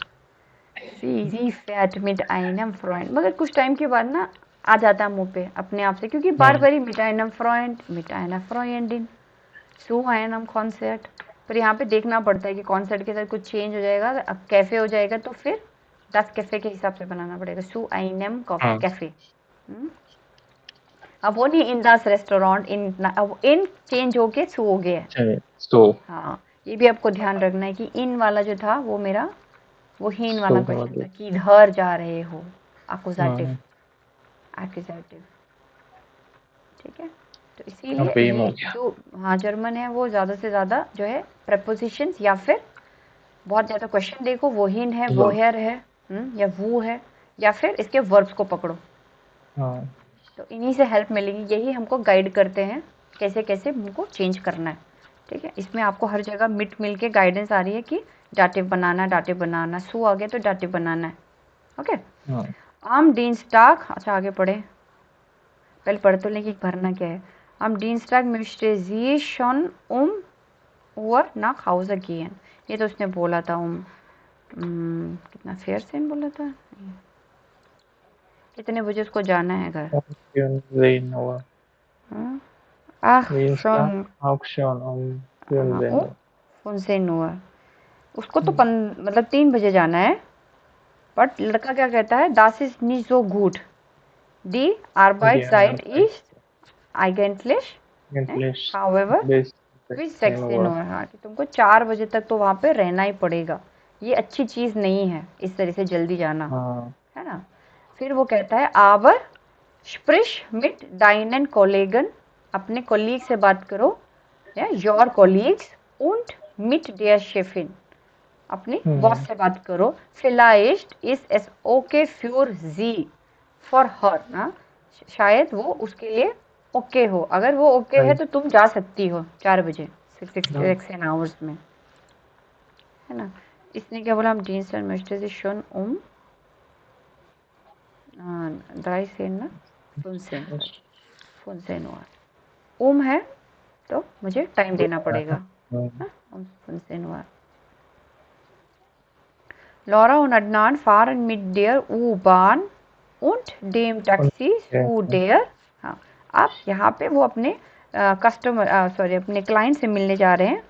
Sie fährt mit einem Freund, मगर कुछ टाइम के बाद ना आ जाता है मुंह पे अपने आप से, क्योंकि बार बार ही mit einem Freund, mit einer Freundin, zu einem Konzert, पर यहाँ पे देखना पड़ता है कि कॉन्सर्ट के साथ कुछ चेंज हो जाएगा, अब कैफे हो जाएगा तो फिर 10 कैफे के हिसाब से बनाना पड़ेगा। zu einem कैफे, अब वो नहीं इन das रेस्टोरेंट, इन चेंज होके सु हो गया है। हाँ, ये भी आपको ध्यान रखना है कि इन वाला जो था वो मेरा वो हीन वाला क्वेश्चन था कि इधर जा रहे हो, एक्यूजेटिव, ठीक है? तो इसीलिए जो जर्मन है वो ज़्यादा से ज़्यादा जो है प्रेपोजिशंस या फिर बहुत ज़्यादा क्वेश्चन देखो, वोहिन है, वोहेर है, या वो है, या फिर इसके वर्ब्स को पकड़ो। हाँ तो इन्हीं से हेल्प मिलेगी, यही हमको गाइड करते हैं कैसे कैसे उनको चेंज करना है। ठीक है, इसमें आपको हर जगह मिल के गाइडेंस आ रही है कि डाटिव बनाना, सू आ गया तो डाटिव बनाना है। ओके, हाँ आम Dienstag, अच्छा आगे पढ़े, पहले पढ़ तो लें कि भरना क्या है। Am Dienstag möchte sie schon Uhr nach Hause gehen। ये तो उसने बोला था कितना फेयर सेन बोला था, कितने बजे उसको जाना है घर। um 14 Uhr. आह Dienstag schon auch schon um 14 Uhr. 15 Uhr, उसको तो मतलब 3 बजे जाना है। बट लड़का क्या कहता है, das ist nicht so gut, die Die Arbeitszeit Arbeit ist eigentlich endlich however bis with 16 16 Uhr. Uhr, हाँ कि तुमको 4 बजे तक तो वहाँ पे रहना ही पड़ेगा। ये अच्छी चीज़ नहीं है इस तरह से जल्दी जाना, हाँ है ना। फिर वो कहता है aber sprich mit deinen Kollegen, अपने कोलीग से बात करो, या your colleagues und mit der Chefin, अपने बॉस से बात करो। vielleicht ist es okay für sie, for her, ना शायद वो उसके लिए ओके हो, अगर वो ओके है तो तुम जा सकती हो 4 बजे 16 आवर्स में, है ना। इसने क्या बोला, हम Dienstag möchte sie schon 13 ना 15 Uhr है तो मुझे टाइम देना पड़ेगा, हाँ, 15 Uhr। Laura und Adnan fahren mit der U-Bahn und dem Taxi zu der, हाँ, अब यहाँ पे वो अपने अपने क्लाइंट से मिलने जा रहे हैं।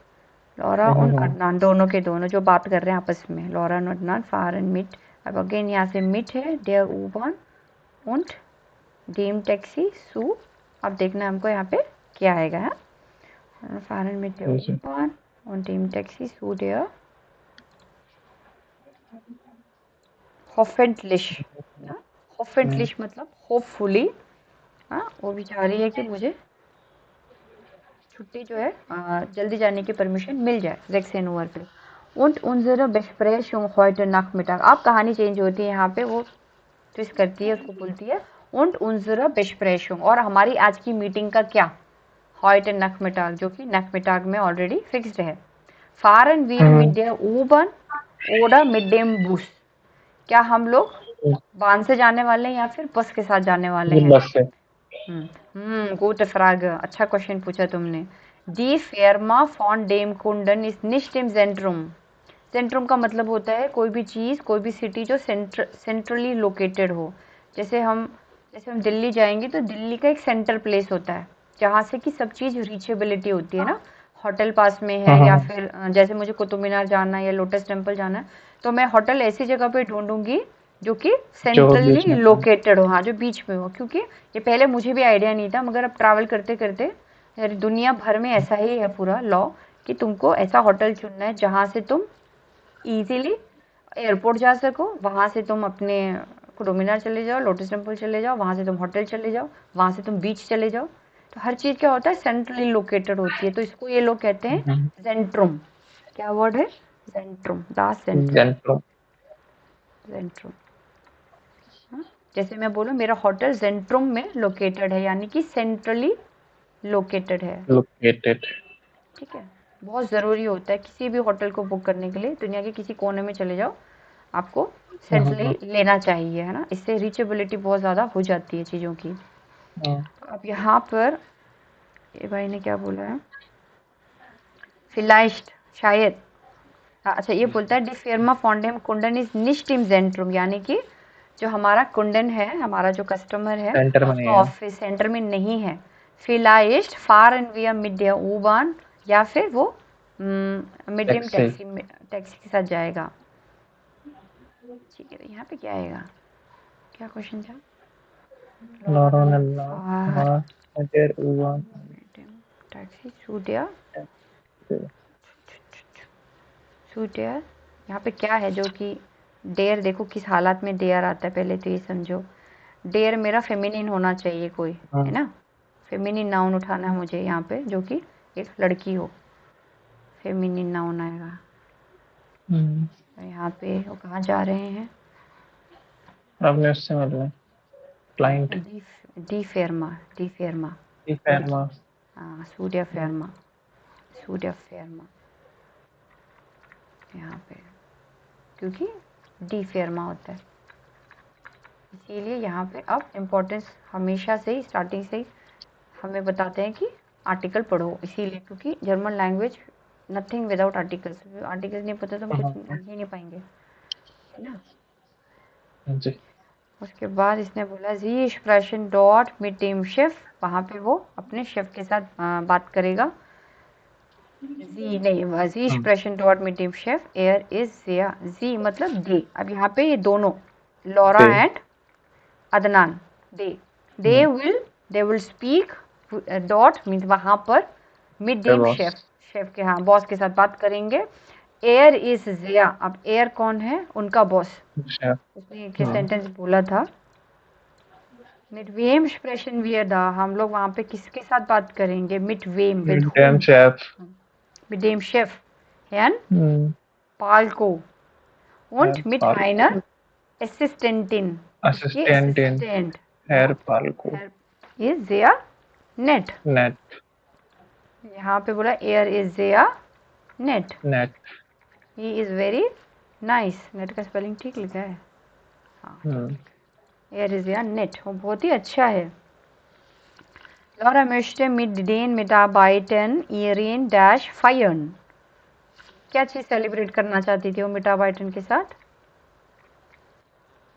लॉरा और अदनान दोनों के दोनों जो बात कर रहे हैं आपस में, लॉरा और अदनान fahren mit, अब अगेन यहाँ से mit है, der U-Bahn und dem Taxi zu, अब देखना है हमको यहाँ पे क्या आएगा, है fahren mit der U-Bahn und dem Taxi zu der hoffentlich, hoffentlich मतलब होपफुली, हाँ वो भी चाह रही है कि मुझे छुट्टी जो है जल्दी जाने की परमिशन मिल जाए 16 Uhr पे। und unsere Besprechung heute Nachmittag, अब कहानी चेंज होती है यहाँ पे, वो ट्विस्ट करती है, उसको बोलती है und unsere Besprechung, और हमारी आज की मीटिंग का क्या, heute Nachmittag, जो कि Nachmittag में ऑलरेडी फिक्स्ड है। fahren wir mit der U-Bahn oder mit dem Bus, क्या हम लोग बान से जाने वाले हैं या फिर बस के साथ जाने वाले हैं। बस से। gute Frage, अच्छा क्वेश्चन पूछा तुमने। Die Firma von dem Kunden ist nicht im Zentrum, Centrum का मतलब होता है कोई भी चीज़, कोई भी सिटी जो सेंट्रली लोकेटेड हो। जैसे हम दिल्ली जाएंगे तो दिल्ली का एक सेंटर प्लेस होता है जहाँ से कि सब चीज़ रीचेबिलिटी होती है ना, होटल पास में है, या फिर जैसे मुझे कुतुब मीनार जाना है या लोटस टेम्पल जाना है तो मैं होटल ऐसी जगह पे ढूंढूंगी जो कि सेंट्रली लोकेटेड हो, हाँ जो बीच में हो। क्योंकि ये पहले मुझे भी आइडिया नहीं था, मगर अब ट्रैवल करते करते दुनिया भर में ऐसा ही है पूरा लॉ कि तुमको ऐसा होटल चुनना है जहाँ से तुम इजीली एयरपोर्ट जा सको, वहाँ से तुम अपने कुतुब मीनार चले जाओ, लोटस टेम्पल चले जाओ, वहाँ से तुम होटल चले जाओ, वहाँ से तुम बीच चले जाओ। तो हर चीज़ क्या होता है, सेंट्रली लोकेटेड होती है, तो इसको ये लोग कहते हैं जेंट्रुम। क्या वर्ड है, जेंट्रुम, द सेंट्रुम, जेंट्रुम। जैसे मैं बोलूँ मेरा होटल जेंट्रुम में लोकेटेड है, यानी कि सेंट्रली लोकेटेड है, लोकेटेड। ठीक है। बहुत ज़रूरी होता है किसी भी होटल को बुक करने के लिए, दुनिया के किसी कोने में चले जाओ आपको सेंट्रली लेना चाहिए, है ना, इससे रीचेबिलिटी बहुत ज़्यादा हो जाती है चीज़ों की। अब यहाँ पर ये भाई ने क्या बोला है, vielleicht, शायद, अच्छा ये बोलता है D pharma von dem Kunden ist nicht im Zentrum, यानी कि जो हमारा कुंडन है, हमारा जो कस्टमर है, सेंटर में नहीं उसका है। ऑफिस सेंटर में नहीं है। vielleicht fahren wir mit der U-Bahn, या फिर वो मिड डेम टैक्सी के साथ जाएगा। ठीक है, यहाँ पे क्या आएगा, क्या क्वेश्चन था, टैक्सी सूट, यहाँ पे क्या है जो कि डेयर, देखो किस हालात में डेयर आता है, पहले तो ये समझो। डेयर मेरा फेमिनिन होना चाहिए कोई, है ना, फेमिनिन नाउन उठाना है मुझे यहाँ पे जो कि एक लड़की हो, फेमिनिन नाउन आएगा। तो यहाँ पे वो कहाँ जा रहे हैं? आपने उससे मतलब क्लाइंट डी फेर्मा, डी फेर्मा, डी फार्मा हाँ सूर्या फेर्मा, सूर्या फेर्मा यहाँ पे, क्योंकि डी फेर्मा होता है, इसीलिए यहाँ पे अब इम्पोर्टेंस हमेशा से ही स्टार्टिंग से ही हमें बताते हैं कि आर्टिकल पढ़ो, इसीलिए क्योंकि German language nothing without articles, articles नहीं पता तो हम कुछ लिख ही नहीं पाएंगे, है ना। जी उसके बाद इसने बोला जी स्प्रेशन डॉट मिट टीम शेफ, वहाँ पे वो अपने शेफ के साथ बात करेगा। जी नहीं, जी स्प्रेशन डॉट मिट टीम शेफ एयर इज जिया, जी मतलब दे, अब यहाँ पे ये दोनों Laura they. And Adnan, they will speak dot means वहाँ पर मिड डे boss। शेफ के, हाँ बॉस के साथ बात करेंगे। एयर इज जिया, अब एयर कौन है? उनका बॉस। शेफ उसने एक सेंटेंस बोला था मिट वेम स्प्रेशन वियर दा, हम लोग वहाँ पे किसके साथ बात करेंगे? मिट वेम with dam chef mit dem Chef Herrn Palko und mit einer Assistentin. ये असिस्टेंटिन Assistent हेयर पालको is sehr nett. नेट यहाँ पे बोला air is sehr nett. नेट He is very nice. नेट का स्पेलिंग ठीक लिखा है, हाँ air is sehr nett, वो बहुत ही अच्छा है। Laura möchte mit den Mitarbeitern ihren Dash feiern. क्या चीज़ सेलिब्रेट करना चाहती थी वो मिटाबाइटन के साथ?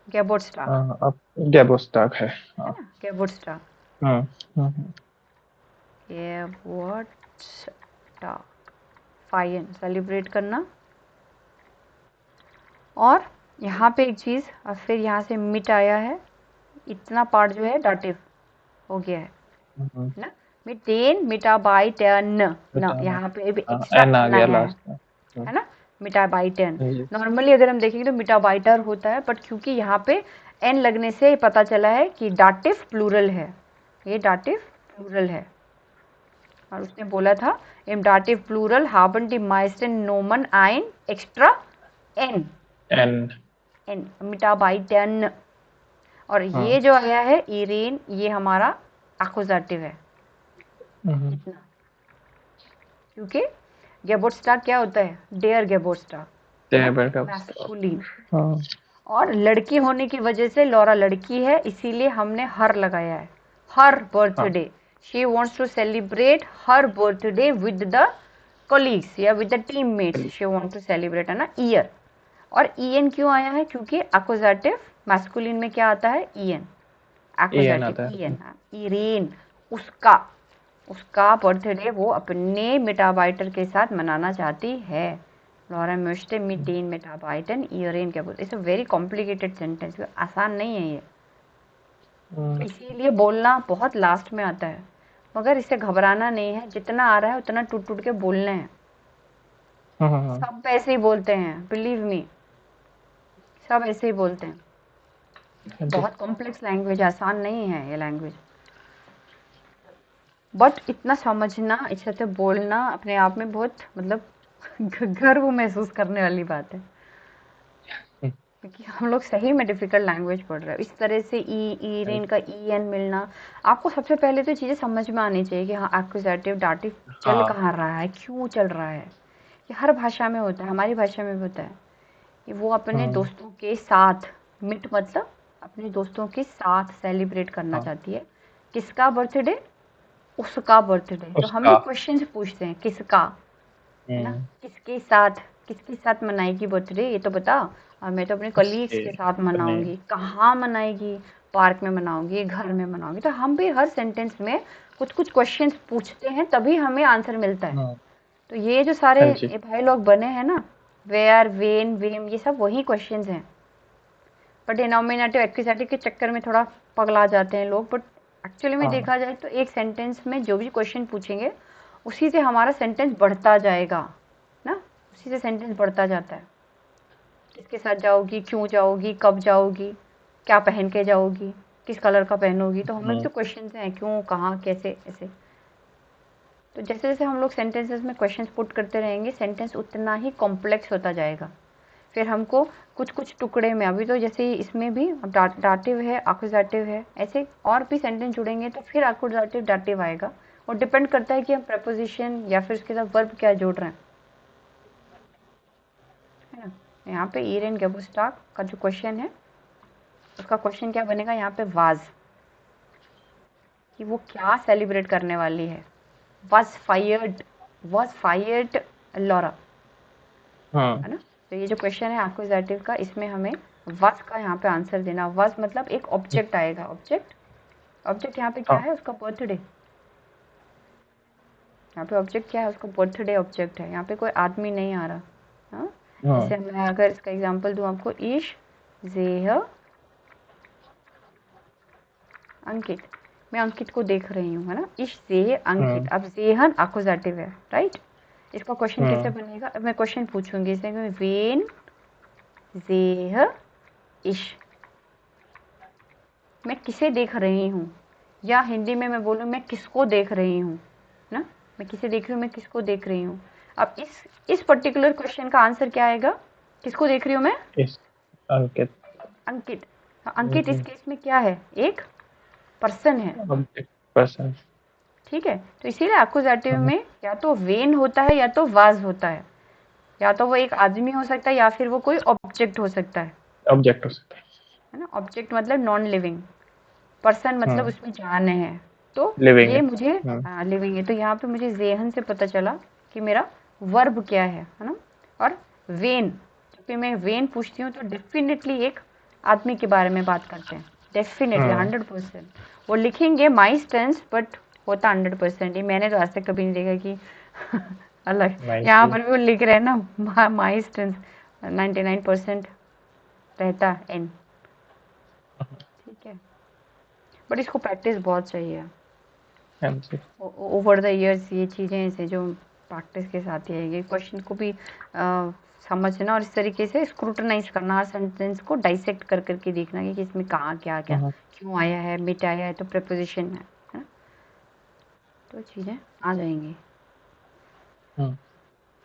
गेबोर्ट्सटाग, अब गेबोस्टाक है है ना, गेबोर्ट्सटाग, गेबोर्ट्सटाग, फाइन सेलिब्रेट करना। और यहाँ पे एक चीज़, और फिर यहाँ से मिट आया है, इतना पार्ट जो है डाटिव हो गया है ना, मिटेन मिटाबाइटन न, यहाँ पे भी एक्स्ट्रा एन आ करना गया है लास्ट में ना, मिटाबाइटन। जी। नॉर्मली अगर हम देखेंगे तो मिटाबाइटर होता है, बट क्योंकि यहाँ पे एन लगने से पता चला है कि डाटिव प्लूरल है, ये डाटिव प्लूरल है। और उसने बोला था इम डाटिव प्लूरल haben die meisten Nomen ein extra n, एन मिटाबाइटन। और ये जो आया है इरेन, ये हमारा एक्कुजेटिव है, इतना, क्योंकि गेबोर्ट्सटाग क्या होता है? डेयर गेबोर्ट्सटाग, मैस्कुलिन। और लड़की होने की वजह से लॉरा लड़की है, इसीलिए हमने हर लगाया है, her birthday. She wants to celebrate her birthday with the colleagues या with the teammates, she want to celebrate, है ना, ईयर। और ईएन क्यों आया है? क्योंकि एक्कुजेटिव मैस्कुलिन में क्या आता है? ईएन, एक्कुजेटिव ईएन, इरेन, उसका बर्थडे वो अपने मिटाबाइटर के साथ मनाना चाहती है। Laura möchte mit den Mitarbeitern ihren Geburtstag, it's a very complicated sentence, आसान नहीं है ये, इसीलिए बोलना बहुत लास्ट में आता है, मगर इससे घबराना नहीं है, जितना आ रहा है उतना टूट टूट के बोलना है। सब ऐसे ही बोलते हैं, बिलीव मी, सब ऐसे ही बोलते हैं। बहुत कॉम्प्लेक्स लैंग्वेज, आसान नहीं है ये लैंग्वेज, बट इतना समझना, अच्छे से बोलना अपने आप में बहुत मतलब गर्व महसूस करने वाली बात है, क्योंकि हम लोग सही में डिफिकल्ट लैंग्वेज पढ़ रहे हैं। इस तरह से ईरेन का ईएन मिलना, आपको सबसे पहले तो चीज़ें समझ में आनी चाहिए कि हाँ एक्कुजेटिव डाटिव चल कहाँ रहा है, क्यों चल रहा है। ये हर भाषा में होता है, हमारी भाषा में भी होता है कि वो अपने दोस्तों के साथ, मिट मतलब अपने दोस्तों के साथ सेलिब्रेट करना चाहती है। किसका बर्थडे? उसका बर्थडे। तो हम भी क्वेश्चन पूछते हैं, किसका, है ना, किसके साथ मनाएगी बर्थडे, ये तो बता। और मैं तो अपने कलीग्स के साथ मनाऊंगी। कहाँ मनाएगी? पार्क में मनाऊंगी, घर में मनाऊंगी। तो हम भी हर सेंटेंस में कुछ कुछ क्वेश्चंस पूछते हैं, तभी हमें आंसर मिलता है। तो ये जो सारे ये भाई लोग बने हैं ना, वेयर, वेन, वेम, ये सब वही क्वेश्चंस हैं। पर डिनोमिनेटिव एक्विजिटिव के चक्कर में थोड़ा पगला जाते हैं लोग, बट एक्चुअली में देखा जाए तो एक सेंटेंस में जो भी क्वेश्चन पूछेंगे उसी से हमारा सेंटेंस बढ़ता जाएगा ना, उसी से सेंटेंस बढ़ता जाता है। किसके साथ जाओगी, क्यों जाओगी, कब जाओगी, क्या पहन के जाओगी, किस कलर का पहनोगी, तो हमें तो क्वेश्चन हैं, क्यों, कहाँ, कैसे, ऐसे। तो जैसे जैसे हम लोग सेंटेंसेस में क्वेश्चंस पुट करते रहेंगे, सेंटेंस उतना ही कॉम्प्लेक्स होता जाएगा। फिर हमको कुछ कुछ टुकड़े में, अभी तो जैसे इसमें भी डाटिव है, एक्यूजेटिव है, ऐसे और भी सेंटेंस जुड़ेंगे तो फिर एक्यूजेटिव डाटिव आएगा, और डिपेंड करता है कि हम प्रपोजिशन या फिर उसके साथ वर्ब क्या जोड़ रहे हैं, है ना। यहाँ पे ईरेन गेबुस्टाक का जो क्वेश्चन है, उसका क्वेश्चन क्या बनेगा यहाँ पे, वाज, कि वो क्या सेलिब्रेट करने वाली है। was fired लॉरा, है ना। तो ये जो क्वेश्चन है एक्यूजेटिव का, इसमें हमें was का यहाँ पे आंसर देना। was मतलब एक ऑब्जेक्ट आएगा, ऑब्जेक्ट यहाँ पे क्या है, उसका बर्थडे। यहाँ पे ऑब्जेक्ट क्या है, उसका बर्थडे ऑब्जेक्ट है, यहाँ पे कोई आदमी नहीं आ रहा। हाँ, जैसे मैं अगर इसका एग्जांपल दूं आपको, इश जेह अंकित, मैं अंकित को देख रही हूँ, है ना। इश जेह अंकित, अब जेहन एक्यूजेटिव है, राइट। इसका क्वेश्चन कैसे बनेगा, अब मैं क्वेश्चन पूछूंगी इसमें, वेन जेह इश, मैं किसे देख रही हूँ, या हिंदी में मैं बोलूँ मैं किसको देख रही हूँ ना, मैं किसे देख रही हूँ, मैं किसको देख रही हूँ। अब इस पर्टिकुलर क्वेश्चन का आंसर क्या आएगा, किसको देख रही हूँ मैं, अंकित। अंकित। अंकित इस केस में क्या है, एक पर्सन है, पर्सन। ठीक है। तो इसीलिए एक्यूजेटिव में या तो वेन होता है या तो वाज होता है, या तो वो एक आदमी हो सकता है या फिर वो कोई ऑब्जेक्ट हो सकता है, ऑब्जेक्ट हो सकता है ना। ऑब्जेक्ट मतलब नॉन लिविंग, पर्सन मतलब उसमें जान है, तो लिविंग ये है। मुझे लिविंग है। तो यहाँ पे मुझे जेहन से पता चला कि मेरा वर्ब क्या है ना। और वेन, जब भी मैं वेन पूछती हूँ तो डेफिनेटली एक आदमी के बारे में बात करते हैं, डेफिनेटली 100%। वो लिखेंगे माइस टेंस, बट होता 100% ही। मैंने तो आज तक कभी नहीं देखा कि अलग, यहाँ पर भी वो लिख रहे हैं ना माइस टेंस, 99% रहता एन, ठीक है। बट इसको प्रैक्टिस बहुत चाहिए ओवर द इयर्स, ये चीज़ें ऐसे जो प्रैक्टिस के साथ ही आएगी। क्वेश्चन को भी समझना और इस तरीके से स्क्रूटनाइज करना, हर सेंटेंस को डाइसेक्ट कर करके देखना कि इसमें कहाँ क्या क्या क्यों आया है, मिट आया है, तो प्रपोजिशन है ना, तो चीज़ें आ जाएंगी।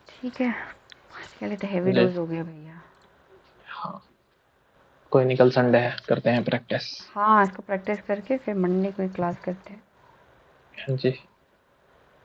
ठीक है, आज के लिए तो हैवी डोज हो गया भैया। कोई नहीं, कल संडे है, करते हैं प्रैक्टिस। हाँ, इसको प्रैक्टिस करके फिर मंडे को क्लास करते हैं। जी।